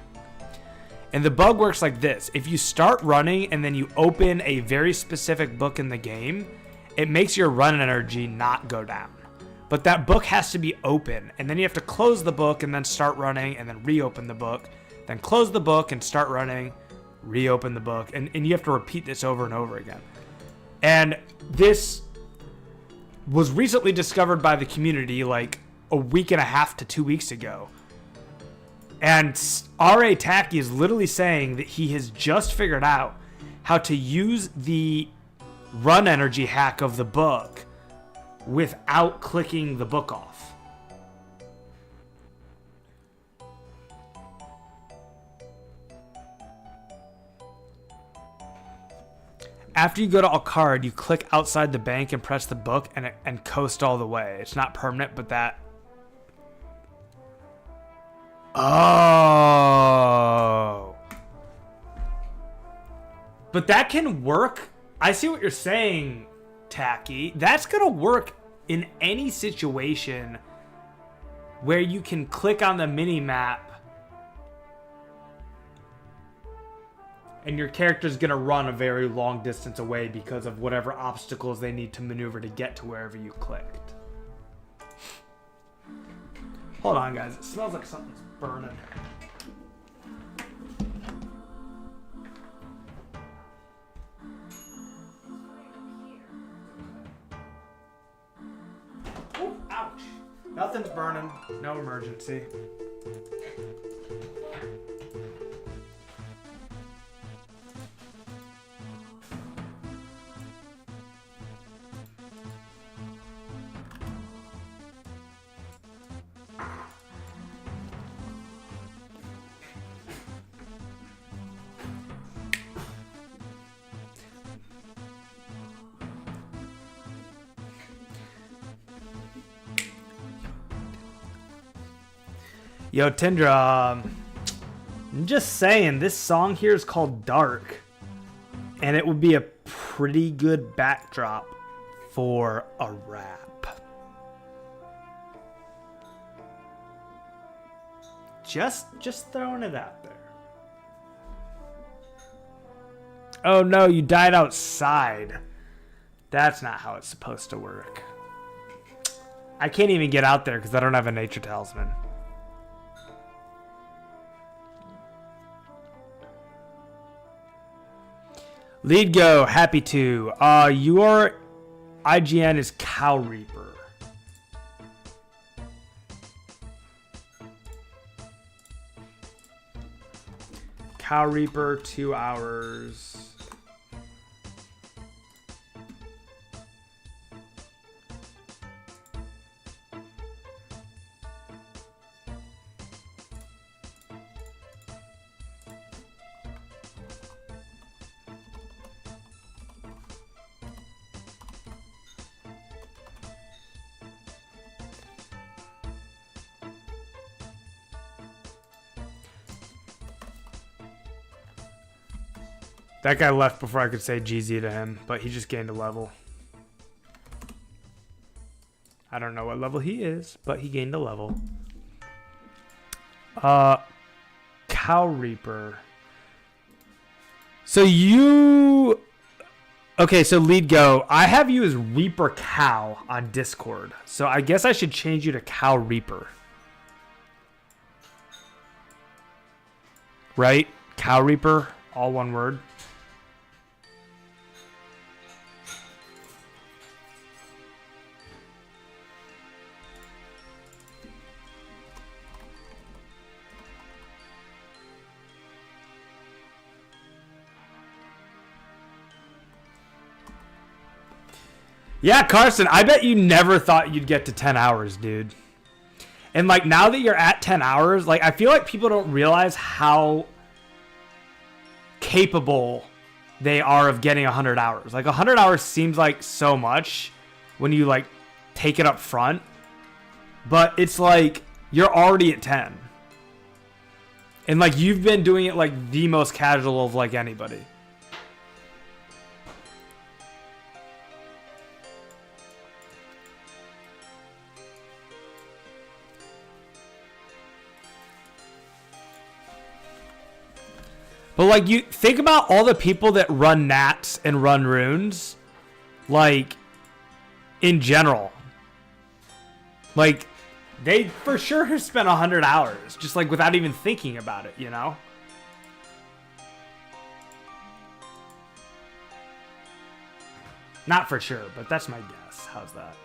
S2: And the bug works like this. If you start running and then you open a very specific book in the game, it makes your run energy not go down. But that book has to be open, and then you have to close the book and then start running and then reopen the book, then close the book and start running, reopen the book, and you have to repeat this over and over again. And this was recently discovered by the community like a week and a half to 2 weeks ago. And R.A. Tacky is literally saying that he has just figured out how to use the run energy hack of the book without clicking the book off. After you go to a card, you click outside the bank and press the book and coast all the way. It's not permanent, but that... Oh. But that can work. I see what you're saying, Tacky. That's going to work in any situation where you can click on the mini-map and your character's going to run a very long distance away because of whatever obstacles they need to maneuver to get to wherever you clicked. Hold on, guys. It smells like something's burning. Ooh, ouch. Nothing's burning. No emergency. Yo, Tindra, I'm just saying, this song here is called Dark, and it would be a pretty good backdrop for a rap. Just throwing it out there. Oh no, you died outside. That's not how it's supposed to work. I can't even get out there because I don't have a nature talisman. Lead go, happy to. Your IGN is Cow Reaper. Cow Reaper, 2 hours. That guy left before I could say GZ to him, but he just gained a level. I don't know what level he is, but he gained a level. Cow Reaper. So you... Okay, so lead go. I have you as Reaper Cow on Discord. So I guess I should change you to Cow Reaper. Right? Cow Reaper, all one word. Yeah, Carson, I bet you never thought you'd get to 10 hours, dude. And, like, now that you're at 10 hours, like, I feel like people don't realize how capable they are of getting 100 hours. Like, 100 hours seems like so much when you, like, take it up front. But it's like, you're already at 10. And, like, you've been doing it, like, the most casual of, like, anybody. But, like, you think about all the people that run nats and run runes, like, in general. Like, they for sure have spent 100 hours, just, like, without even thinking about it, you know? Not for sure, but that's my guess. How's that?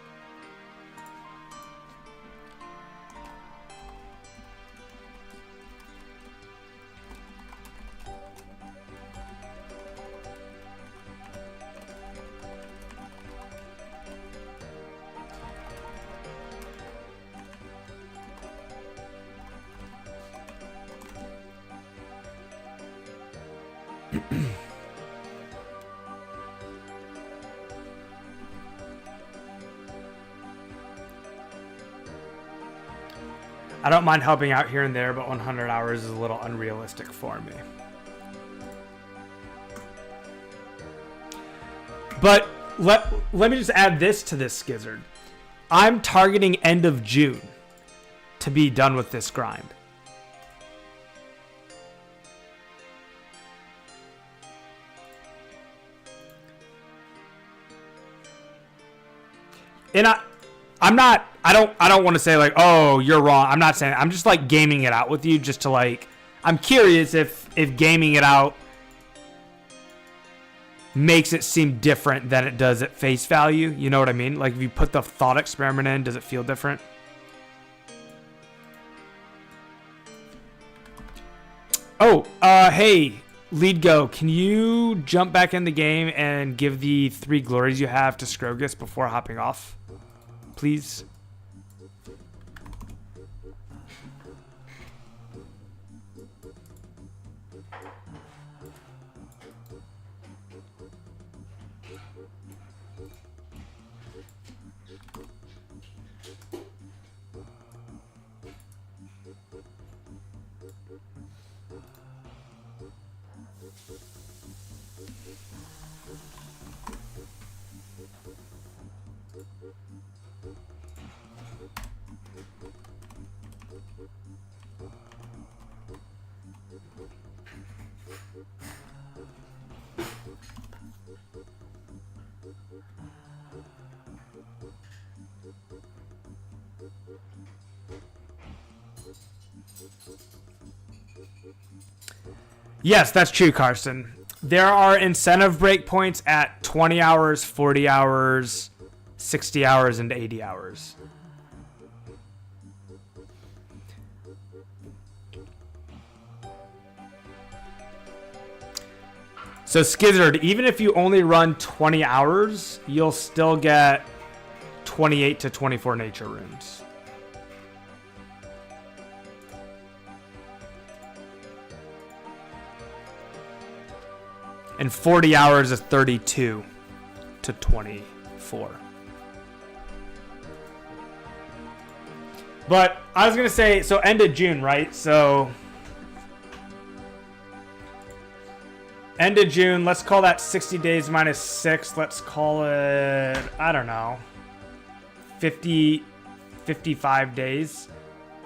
S2: I don't mind helping out here and there, but 100 hours is a little unrealistic for me. But let me just add this to this, Skizzard. I'm targeting end of June to be done with this grind. And I don't want to say like, oh, you're wrong. I'm not saying, I'm just like gaming it out with you just to like, I'm curious if gaming it out makes it seem different than it does at face value. You know what I mean? Like if you put the thought experiment in, does it feel different? Oh, hey, Lead Go, can you jump back in the game and give the 3 glories you have to Scrogus before hopping off? Please. Yes, that's true, Carson. There are incentive breakpoints at 20 hours, 40 hours, 60 hours, and 80 hours. So, Skizzard, even if you only run 20 hours, you'll still get 28 to 24 nature runes. And 40 hours is 32 to 24. But I was going to say, so end of June, right? So end of June, let's call that 60 days minus 6. Let's call it, I don't know, 50, 55 days.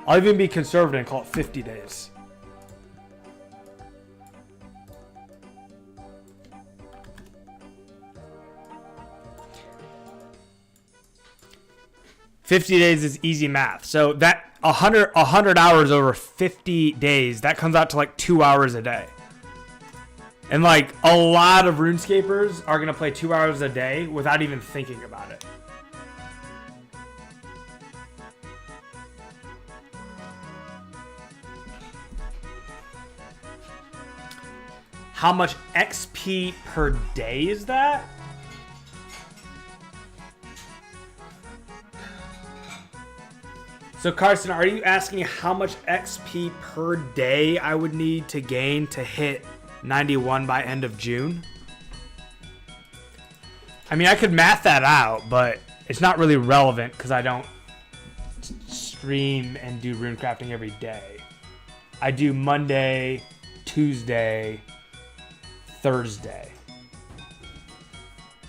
S2: I'll even be conservative and call it 50 days. $50 days is easy math. So that 100 hours over 50 days, that comes out to like 2 hours a day. And like a lot of RuneScapers are going to play 2 hours a day without even thinking about it. How much XP per day is that? So Carson, are you asking how much XP per day I would need to gain to hit 91 by end of June? I mean, I could math that out, but it's not really relevant because I don't stream and do rune crafting every day. I do Monday, Tuesday, Thursday.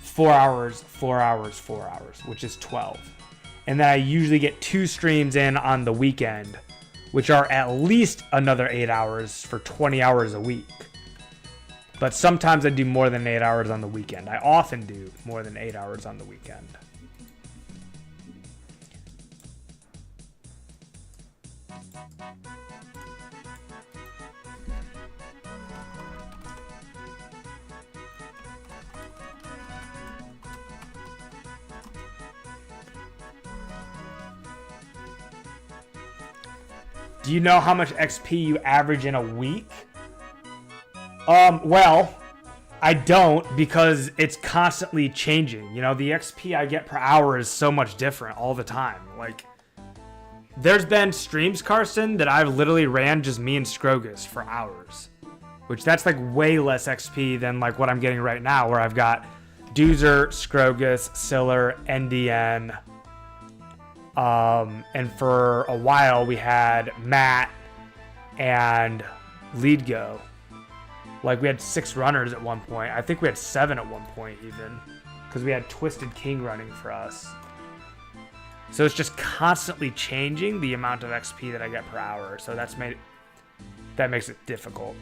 S2: 4 hours, 4 hours, 4 hours, which is 12. And then I usually get 2 streams in on the weekend, which are at least another 8 hours for 20 hours a week. But sometimes I do more than 8 hours on the weekend. I often do more than 8 hours on the weekend. Do you know how much XP you average in a week? Well, I don't because it's constantly changing. You know, the XP I get per hour is so much different all the time. Like, there's been streams, Carson, that I've literally ran just me and Scrogus for hours. Which that's like way less XP than like what I'm getting right now, where I've got Doozer, Scrogus, Siller, NDN. And for a while we had Matt and Leadgo. Like we had 6 runners at one point. I think we had 7 at one point even, because we had Twisted King running for us. So it's just constantly changing the amount of XP that I get per hour. So that makes it difficult.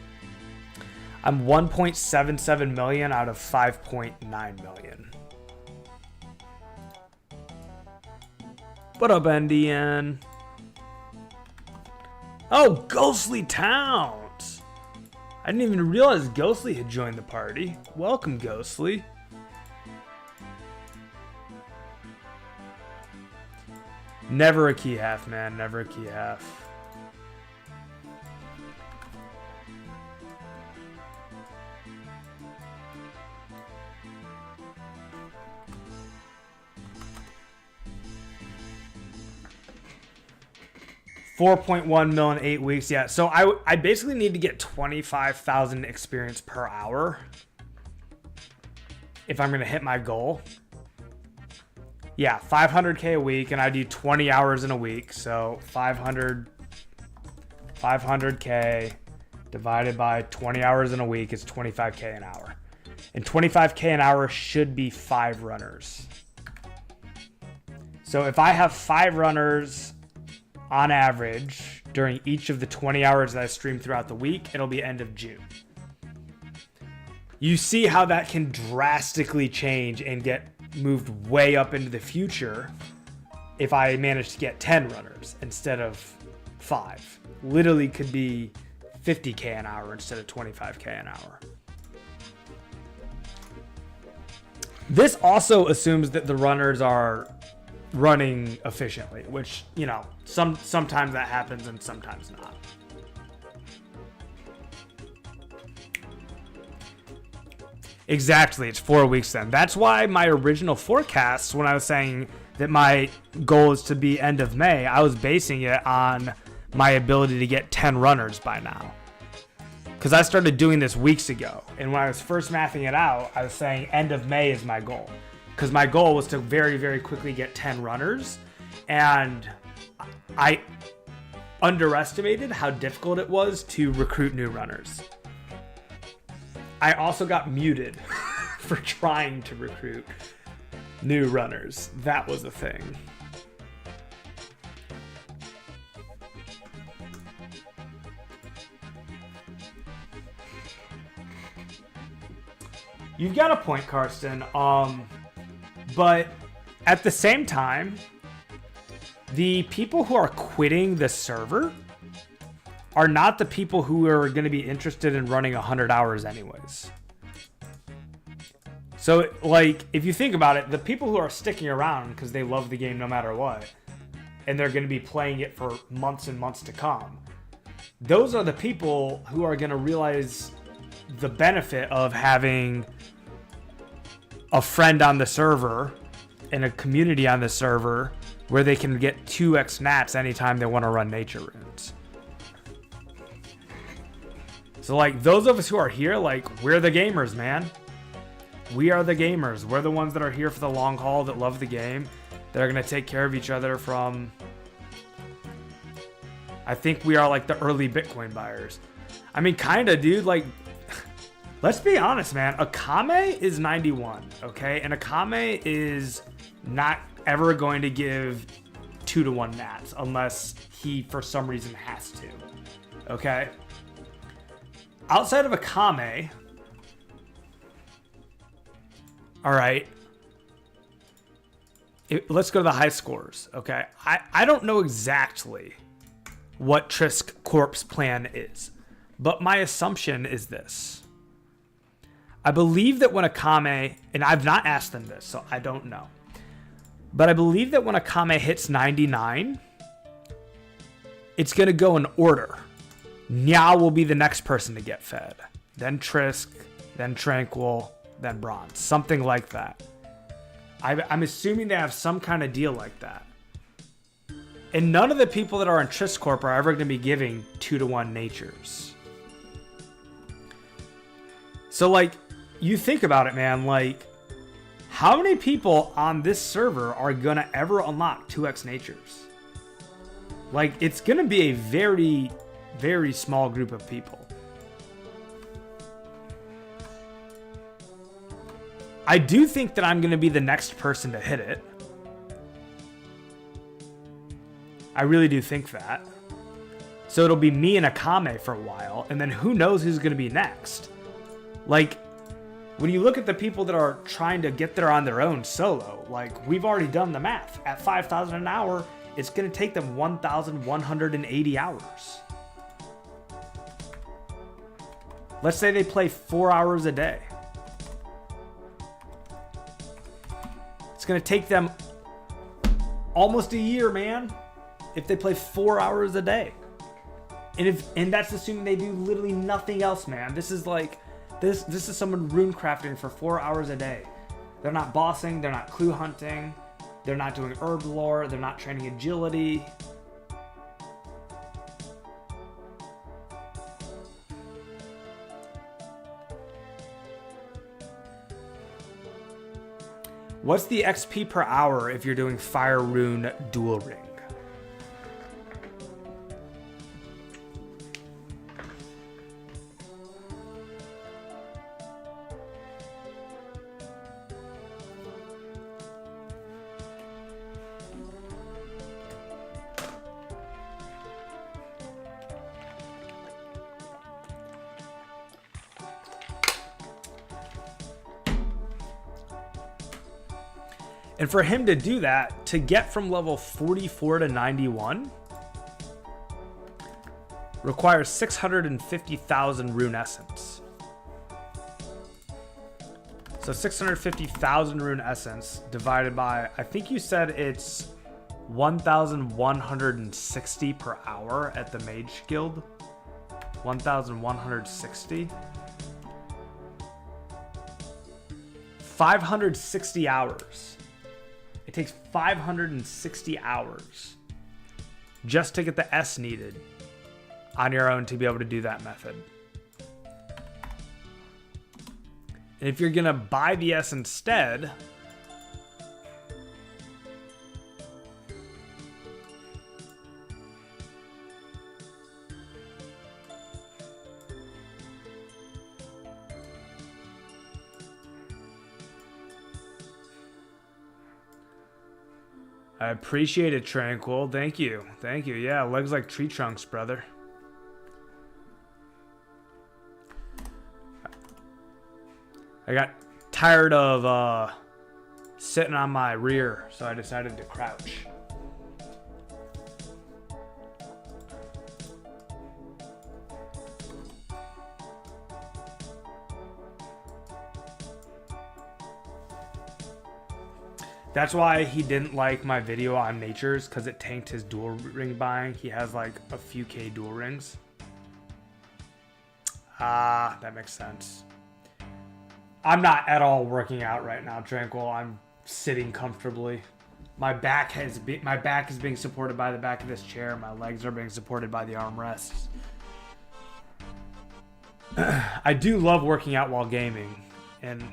S2: I'm 1.77 million out of 5.9 million. What up, NDN? Oh, Ghostly Towns! I didn't even realize Ghostly had joined the party. Welcome, Ghostly. Never a key half, man. Never a key half. $4.1 million in 8 weeks. Yeah, so I basically need to get 25,000 experience per hour if I'm gonna hit my goal. Yeah, 500k a week, and I do 20 hours in a week, so 500k divided by 20 hours in a week is 25k an hour, and 25k an hour should be 5 runners. So if I have 5 runners on average during each of the 20 hours that I stream throughout the week, it'll be end of June. You see how that can drastically change and get moved way up into the future if I manage to get 10 runners instead of 5. Literally could be 50k an hour instead of 25k an hour. This also assumes that the runners are running efficiently, which, you know, sometimes that happens and sometimes not. Exactly, it's 4 weeks then. That's why my original forecasts, when I was saying that my goal is to be end of May, I was basing it on my ability to get 10 runners by now. Because I started doing this weeks ago, and when I was first mathing it out, I was saying end of May is my goal. Because my goal was to very, very quickly get 10 runners, and I underestimated how difficult it was to recruit new runners. I also got muted for trying to recruit new runners. That was a thing. You've got a point, Karsten. But at the same time, the people who are quitting the server are not the people who are going to be interested in running 100 hours anyways. So, like, if you think about it, the people who are sticking around because they love the game no matter what, and they're going to be playing it for months and months to come, those are the people who are going to realize the benefit of having a friend on the server and a community on the server where they can get 2x nats anytime they want to run nature runes. So, like, those of us who are here, like, we're the gamers, man. We are the gamers. We're the ones that are here for the long haul, that love the game, that are going to take care of each other from... I think we are like the early Bitcoin buyers. I mean, kind of, dude. Like, let's be honest, man. Akame is 91, okay? And Akame is not ever going to give 2-to-1 nats unless he, for some reason, has to, okay? Outside of Akame... All right. Let's go to the high scores, okay? I don't know exactly what Trisk Corp's plan is, but my assumption is this. I believe that when Akame, and I've not asked them this, so I don't know, but I believe that when Akame hits 99, it's going to go in order. Nya will be the next person to get fed, then Trisk, then Tranquil, then Bronze, something like that. I'm assuming they have some kind of deal like that. And none of the people that are in Trisk Corp are ever going to be giving 2-to-1 natures. So, like, you think about it, man, like, how many people on this server are going to ever unlock 2x natures? Like, it's going to be a very, very small group of people. I do think that I'm going to be the next person to hit it. I really do think that. So it'll be me and Akame for a while, and then who knows who's going to be next. Like, when you look at the people that are trying to get there on their own solo, like, we've already done the math. At 5,000 an hour, it's going to take them 1,180 hours. Let's say they play 4 hours a day. It's going to take them almost a year, man, if they play 4 hours a day. And that's assuming they do literally nothing else, man. This is like, this is someone rune crafting for 4 hours a day. They're not bossing, they're not clue hunting, they're not doing herb lore, they're not training agility. What's the XP per hour if you're doing Fire Rune Dual Ring? And for him to do that, to get from level 44 to 91, requires 650,000 rune essence. So 650,000 rune essence divided by, I think you said it's 1,160 per hour at the Mage Guild. 1,160. 560 hours. It takes 560 hours just to get the S needed on your own to be able to do that method. And if you're going to buy the S instead, I appreciate it, Tranquil. Thank you. Thank you. Yeah, legs like tree trunks, brother. I got tired of sitting on my rear, so I decided to crouch. That's why he didn't like my video on Natures, because it tanked his dual ring buying. He has like a few K dual rings. Ah, that makes sense. I'm not at all working out right now, Tranquil. I'm sitting comfortably. My back is being supported by the back of this chair. My legs are being supported by the armrests. I do love working out while gaming, and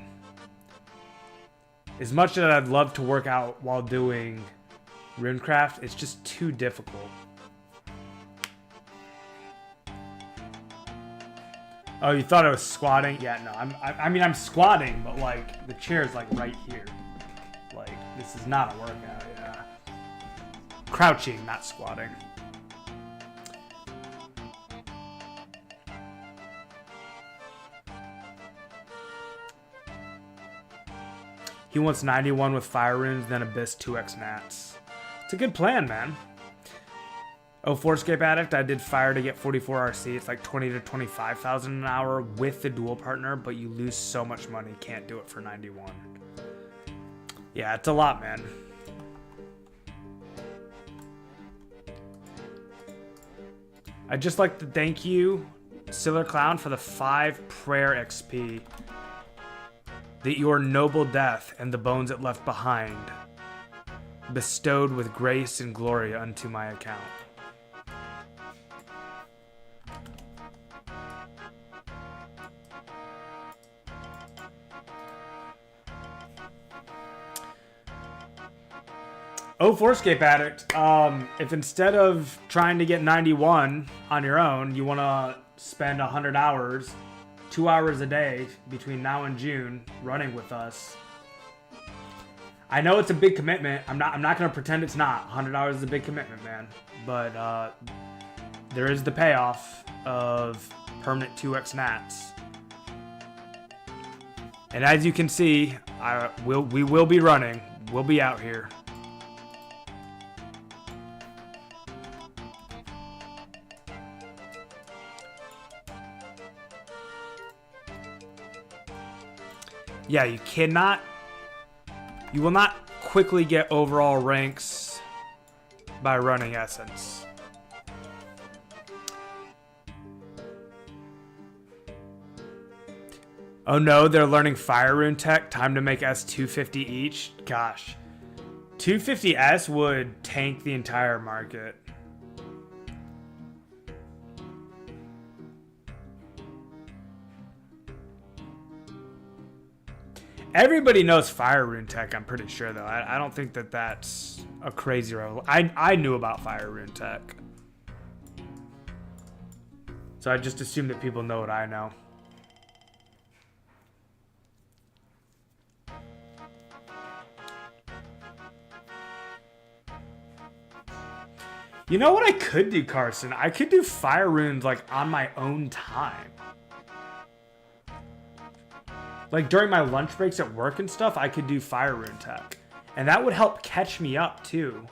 S2: as much as I'd love to work out while doing Runecraft, it's just too difficult. Oh, you thought I was squatting? Yeah, no. I mean, I'm squatting, but like the chair's like right here. Like this is not a workout. Yeah. Crouching, not squatting. He wants 91 with fire runes, then Abyss 2x Nats. It's a good plan, man. 2004Scape Addict, I did fire to get 44 RC. It's like 20 to 25,000 an hour with the dual partner, but you lose so much money. Can't do it for 91. Yeah, it's a lot, man. I'd just like to thank you, Siller Clown, for the 5 prayer XP. That your noble death and the bones it left behind bestowed with grace and glory unto my account. Oh, 4Scape Addict, if instead of trying to get 91 on your own, you want to spend 100 hours 2 hours a day between now and June running with us. I know it's a big commitment. I'm not going to pretend it's not. 100 hours is a big commitment, man. But there is the payoff of permanent 2x Nats. And as you can see, we will be running. We'll be out here. Yeah, you will not quickly get overall ranks by running Essence. Oh no, they're learning Fire Rune Tech. Time to make S250 each. Gosh. 250S would tank the entire market. Everybody knows Fire Rune Tech, I'm pretty sure, though. I don't think that that's a crazy revel. I knew about Fire Rune Tech. So I just assume that people know what I know. You know what I could do, Carson? I could do Fire Runes, like, on my own time. Like, during my lunch breaks at work and stuff, I could do Fire Rune Tech. And that would help catch me up, too.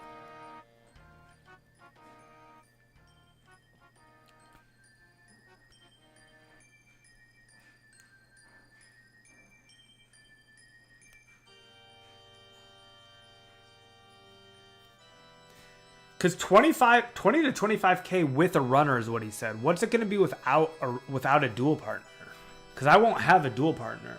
S2: Because 20 to 25K with a runner is what he said. What's it going to be without a dual partner? Because I won't have a dual partner.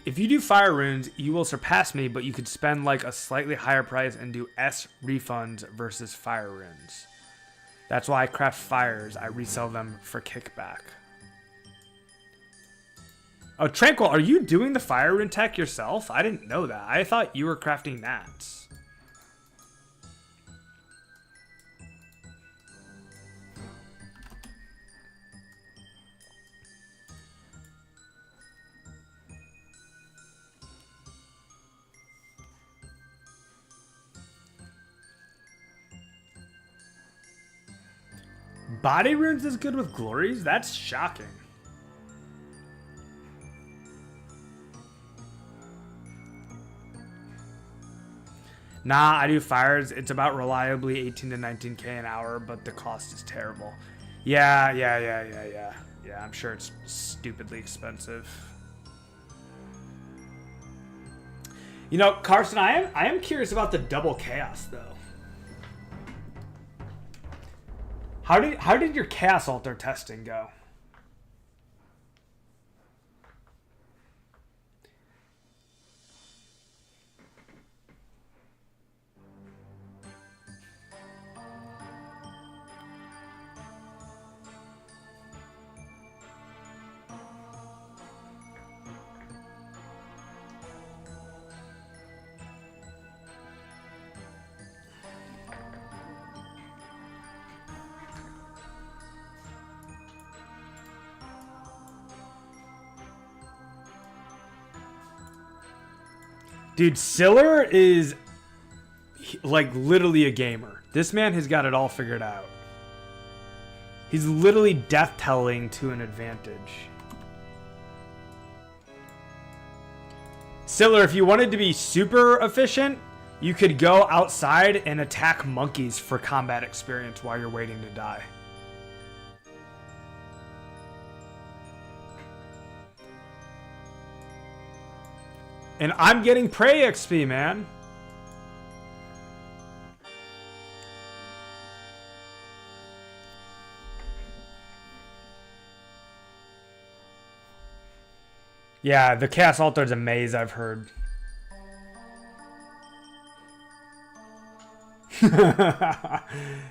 S2: If you do fire runes, you will surpass me, but you could spend like a slightly higher price and do S refunds versus fire runes. That's why I craft fires. I resell them for kickback. Oh, Tranquil, are you doing the fire rune tech yourself? I didn't know that. I thought you were crafting Nats. body runes as good with glories? That's shocking. Nah, I do fires. It's about reliably 18 to 19k an hour, but the cost is terrible. Yeah. Yeah, I'm sure it's stupidly expensive. You know, Carson, I am curious about the double chaos though. How did your chaos altar testing go? Dude, Siller is like literally a gamer. This man has got it all figured out. He's literally death telling to an advantage. Siller, if you wanted to be super efficient, you could go outside and attack monkeys for combat experience while you're waiting to die. And I'm getting Prey XP, man. Yeah, the Chaos Altar is a maze, I've heard.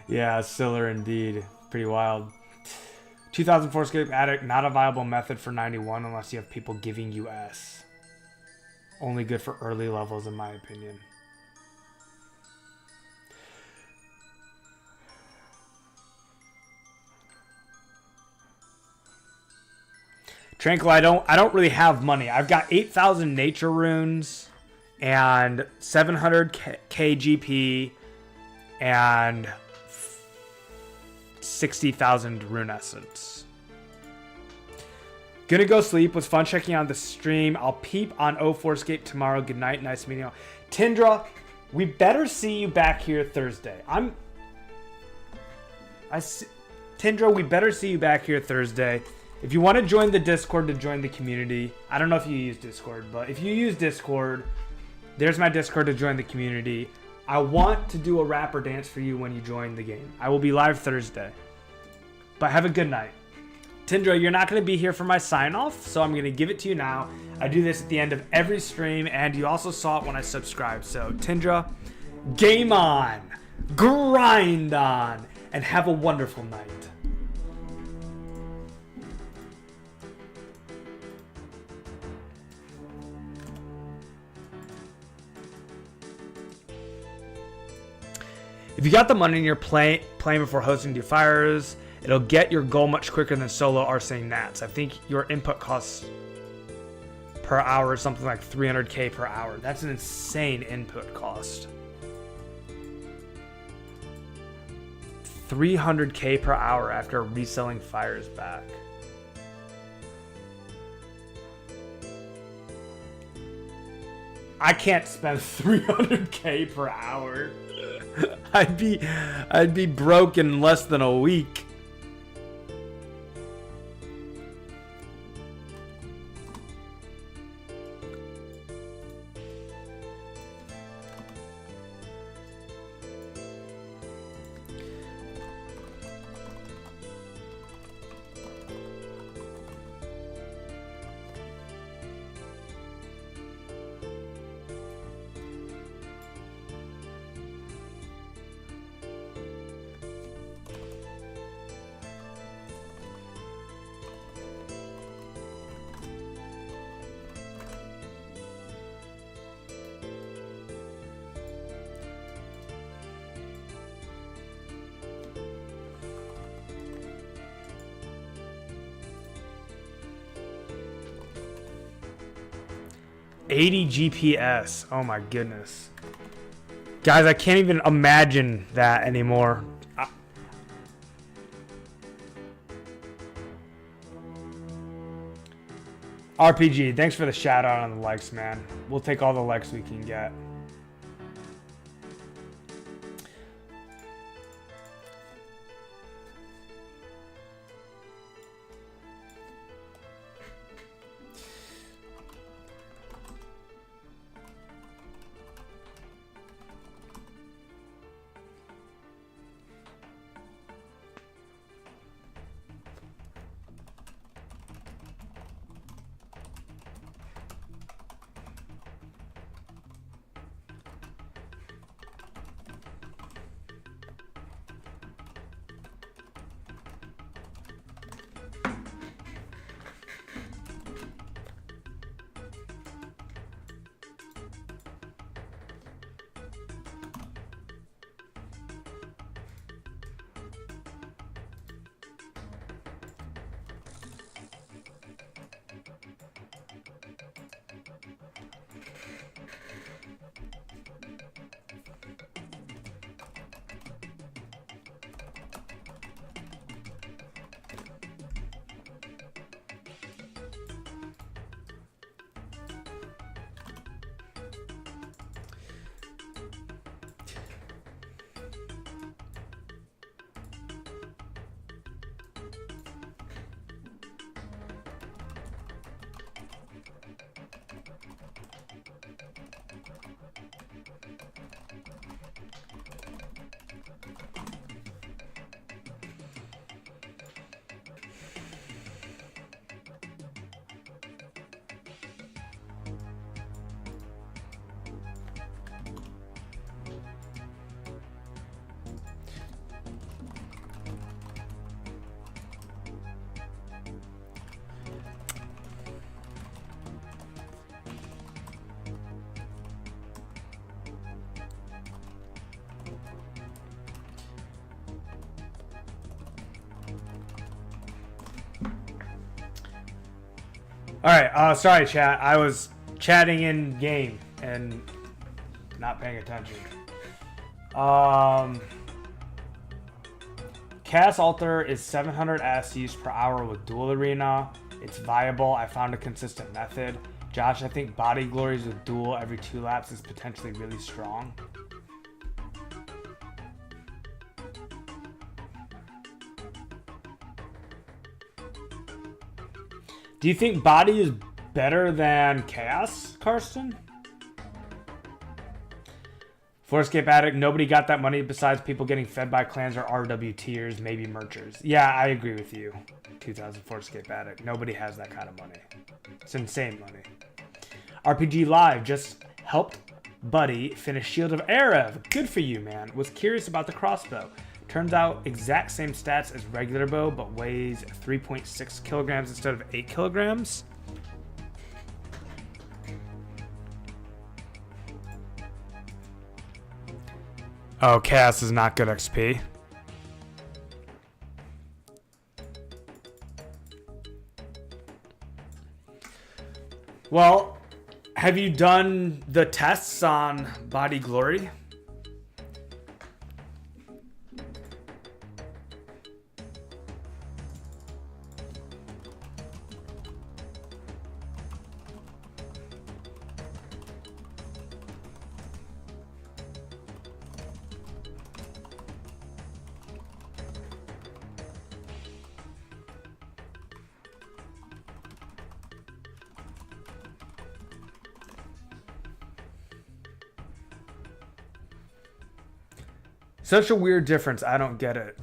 S2: Yeah, Siller indeed. Pretty wild. 2004Scape Addict, not a viable method for 91 unless you have people giving you S. Only good for early levels, in my opinion. Tranquil, I don't really have money. I've got 8,000 nature runes and 700 KGP and 60,000 rune essence. Gonna go sleep. Was fun checking out the stream. I'll peep on 04Scape tomorrow. Good night. Nice meeting you. Tindra, we better see you back here Thursday. Tindra, we better see you back here Thursday. If you want to join the Discord to join the community, I don't know if you use Discord, but if you use Discord, there's my Discord to join the community. I want to do a rap or dance for you when you join the game. I will be live Thursday. But have a good night. Tindra, you're not going to be here for my sign-off, so I'm going to give it to you now. I do this at the end of every stream, and you also saw it when I subscribed. So, Tindra, game on, grind on, and have a wonderful night. If you got the money and you're playing before hosting your fires, it'll get your goal much quicker than solo arsoning Nats. I think your input costs per hour is something like 300k per hour. That's an insane input cost. 300k per hour after reselling fires back. I can't spend 300k per hour. I'd be broke in less than a week. $80 GPS. Oh my goodness. Guys, I can't even imagine that anymore. RPG, thanks for the shout out on the likes, man. We'll take all the likes we can get. All right. Sorry, chat. I was chatting in game and not paying attention. Chaos Altar is 700 SUs per hour with Dual Arena. It's viable. I found a consistent method. Josh, I think Body Glories with Dual every 2 laps is potentially really strong. Do you think Body is better than Chaos, Karsten? 4Scape Addict, nobody got that money besides people getting fed by clans or RW tiers, maybe merchers. Yeah, I agree with you, 2004Scape Addict. Nobody has that kind of money. It's insane money. RPG Live just helped Buddy finish Shield of Erev. Good for you, man. Was curious about the crossbow. Turns out exact same stats as regular bow, but weighs 3.6 kilograms instead of 8 kilograms. Oh, Chaos is not good XP. Well, have you done the tests on Body Glory? Such a weird difference. I don't get it.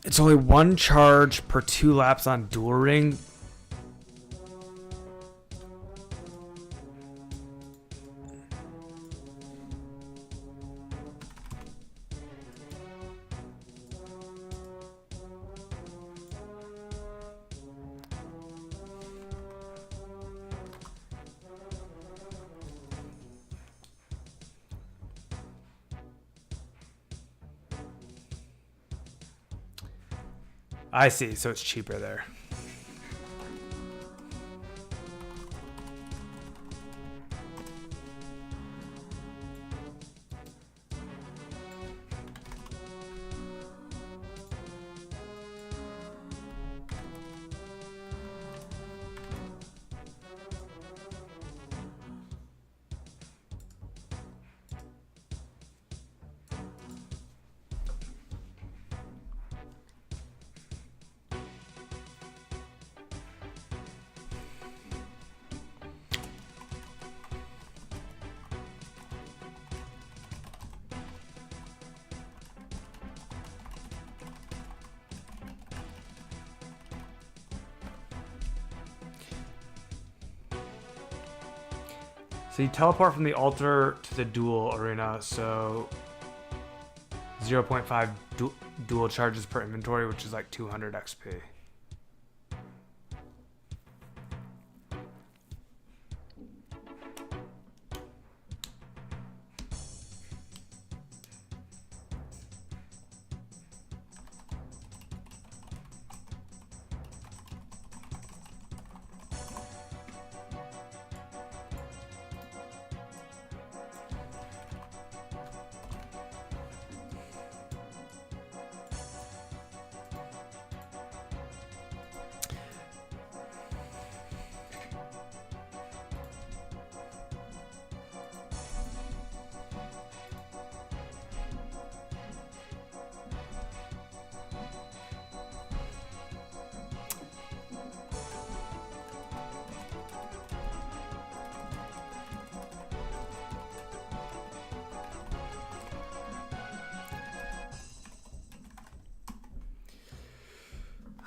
S2: It's only 1 charge per 2 laps on Dual Ring. I see, so it's cheaper there. So you teleport from the altar to the duel arena. So 0.5 dual charges per inventory, which is like 200 XP.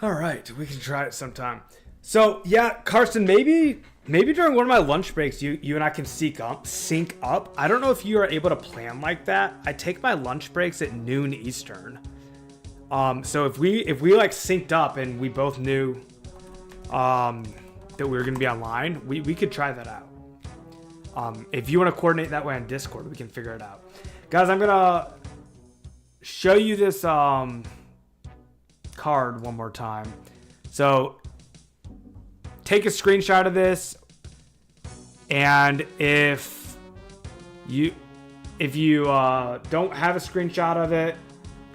S2: All right, we can try it sometime. So yeah, Carson, maybe during one of my lunch breaks, you and I can sync up. I don't know if you are able to plan like that. I take my lunch breaks at noon Eastern. So if we like synced up and we both knew that we were gonna be online, we could try that out. If you want to coordinate that way on Discord, we can figure it out. Guys, I'm gonna show you this card one more time. So take a screenshot of this, and if you don't have a screenshot of it,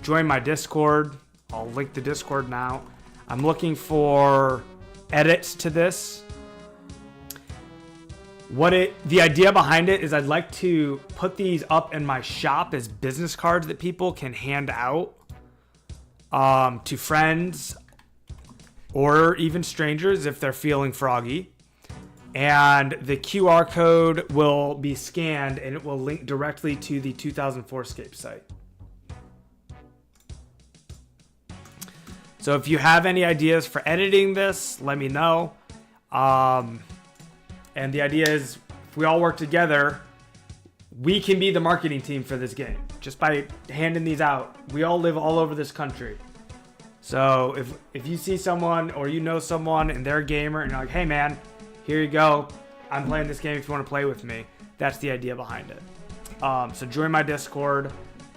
S2: join my Discord. I'll link the Discord now. I'm looking for edits to this. The idea behind it is I'd like to put these up in my shop as business cards that people can hand out to friends or even strangers if they're feeling froggy. And the QR code will be scanned and it will link directly to the 2004Scape site. So if you have any ideas for editing this, let me know. And the idea is if we all work together, we can be the marketing team for this game just by handing these out. We all live all over this country. So if you see someone or you know someone and they're a gamer and you're like, hey man, here you go. I'm playing this game if you want to play with me. That's the idea behind it. So join my Discord.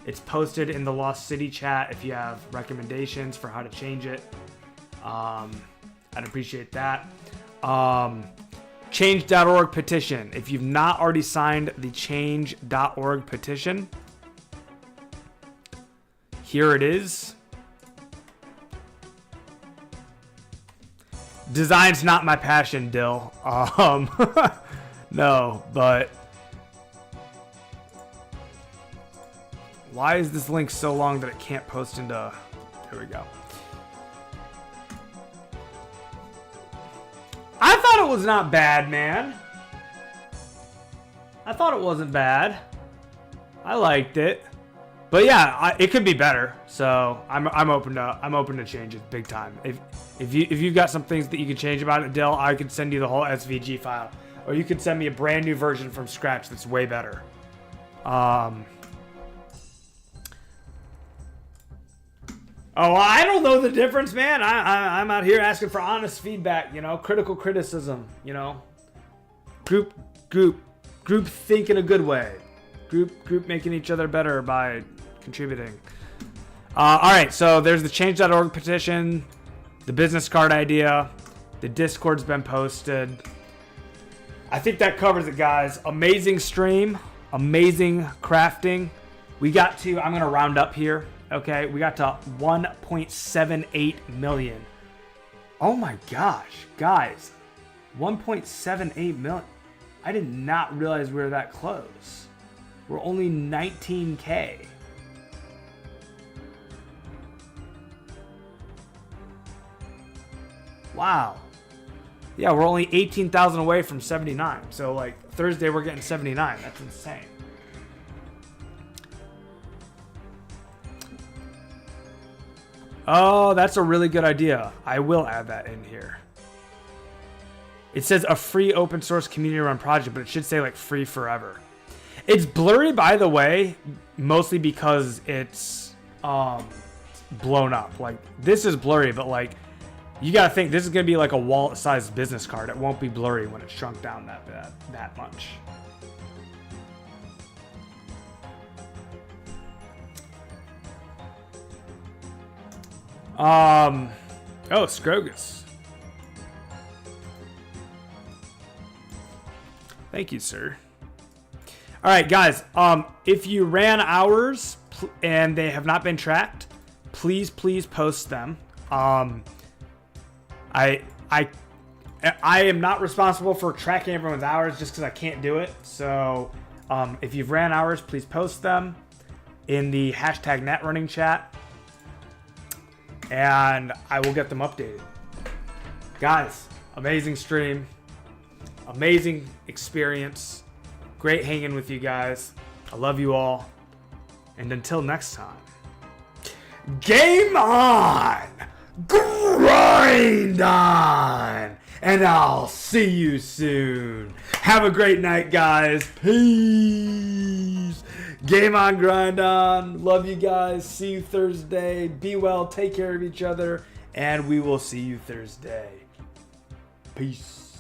S2: It's posted in the Lost City chat if you have recommendations for how to change it. I'd appreciate that. Change.org petition. If you've not already signed the change.org petition, here it is. Design's not my passion, Dill. No, but why is this link so long that it can't post into... There we go. I thought it was not bad, man. I thought it wasn't bad. I liked it. But yeah, it could be better. So I'm open to changes big time. If you've got some things that you can change about it, Dill, I could send you the whole SVG file, or you could send me a brand new version from scratch that's way better. Oh, I don't know the difference, man. I'm out here asking for honest feedback, critical criticism, group think in a good way, group making each other better by contributing. All right, so there's the change.org petition, the business card idea, the Discord's been posted. I think that covers it, guys. Amazing stream, amazing crafting. We got to, I'm gonna round up here. Okay, we got to 1.78 million. Oh my gosh, guys. 1.78 million. I did not realize we were that close. We're only 19K. Wow. Yeah, we're only 18,000 away from 79. So like Thursday we're getting 79. That's insane. Oh, that's a really good idea. I will add that in here. It says a free open source community run project, but it should say like free forever. It's blurry, by the way, mostly because it's blown up. Like, this is blurry, but like, you gotta think this is gonna be like a wallet-sized business card. It won't be blurry when it's shrunk down that much. Oh, Scrogus. Thank you, sir. All right, guys. If you ran hours and they have not been tracked, please post them. I am not responsible for tracking everyone's hours just because I can't do it. So, if you've ran hours, please post them in the hashtag #netrunning chat, and I will get them updated. Guys, amazing stream, amazing experience. Great hanging with you guys. I love you all. And until next time, game on! Grind on! And I'll see you soon. Have a great night, guys. Peace. Game on, grind on. Love you guys. See you Thursday. Be well. Take care of each other. And we will see you Thursday. Peace.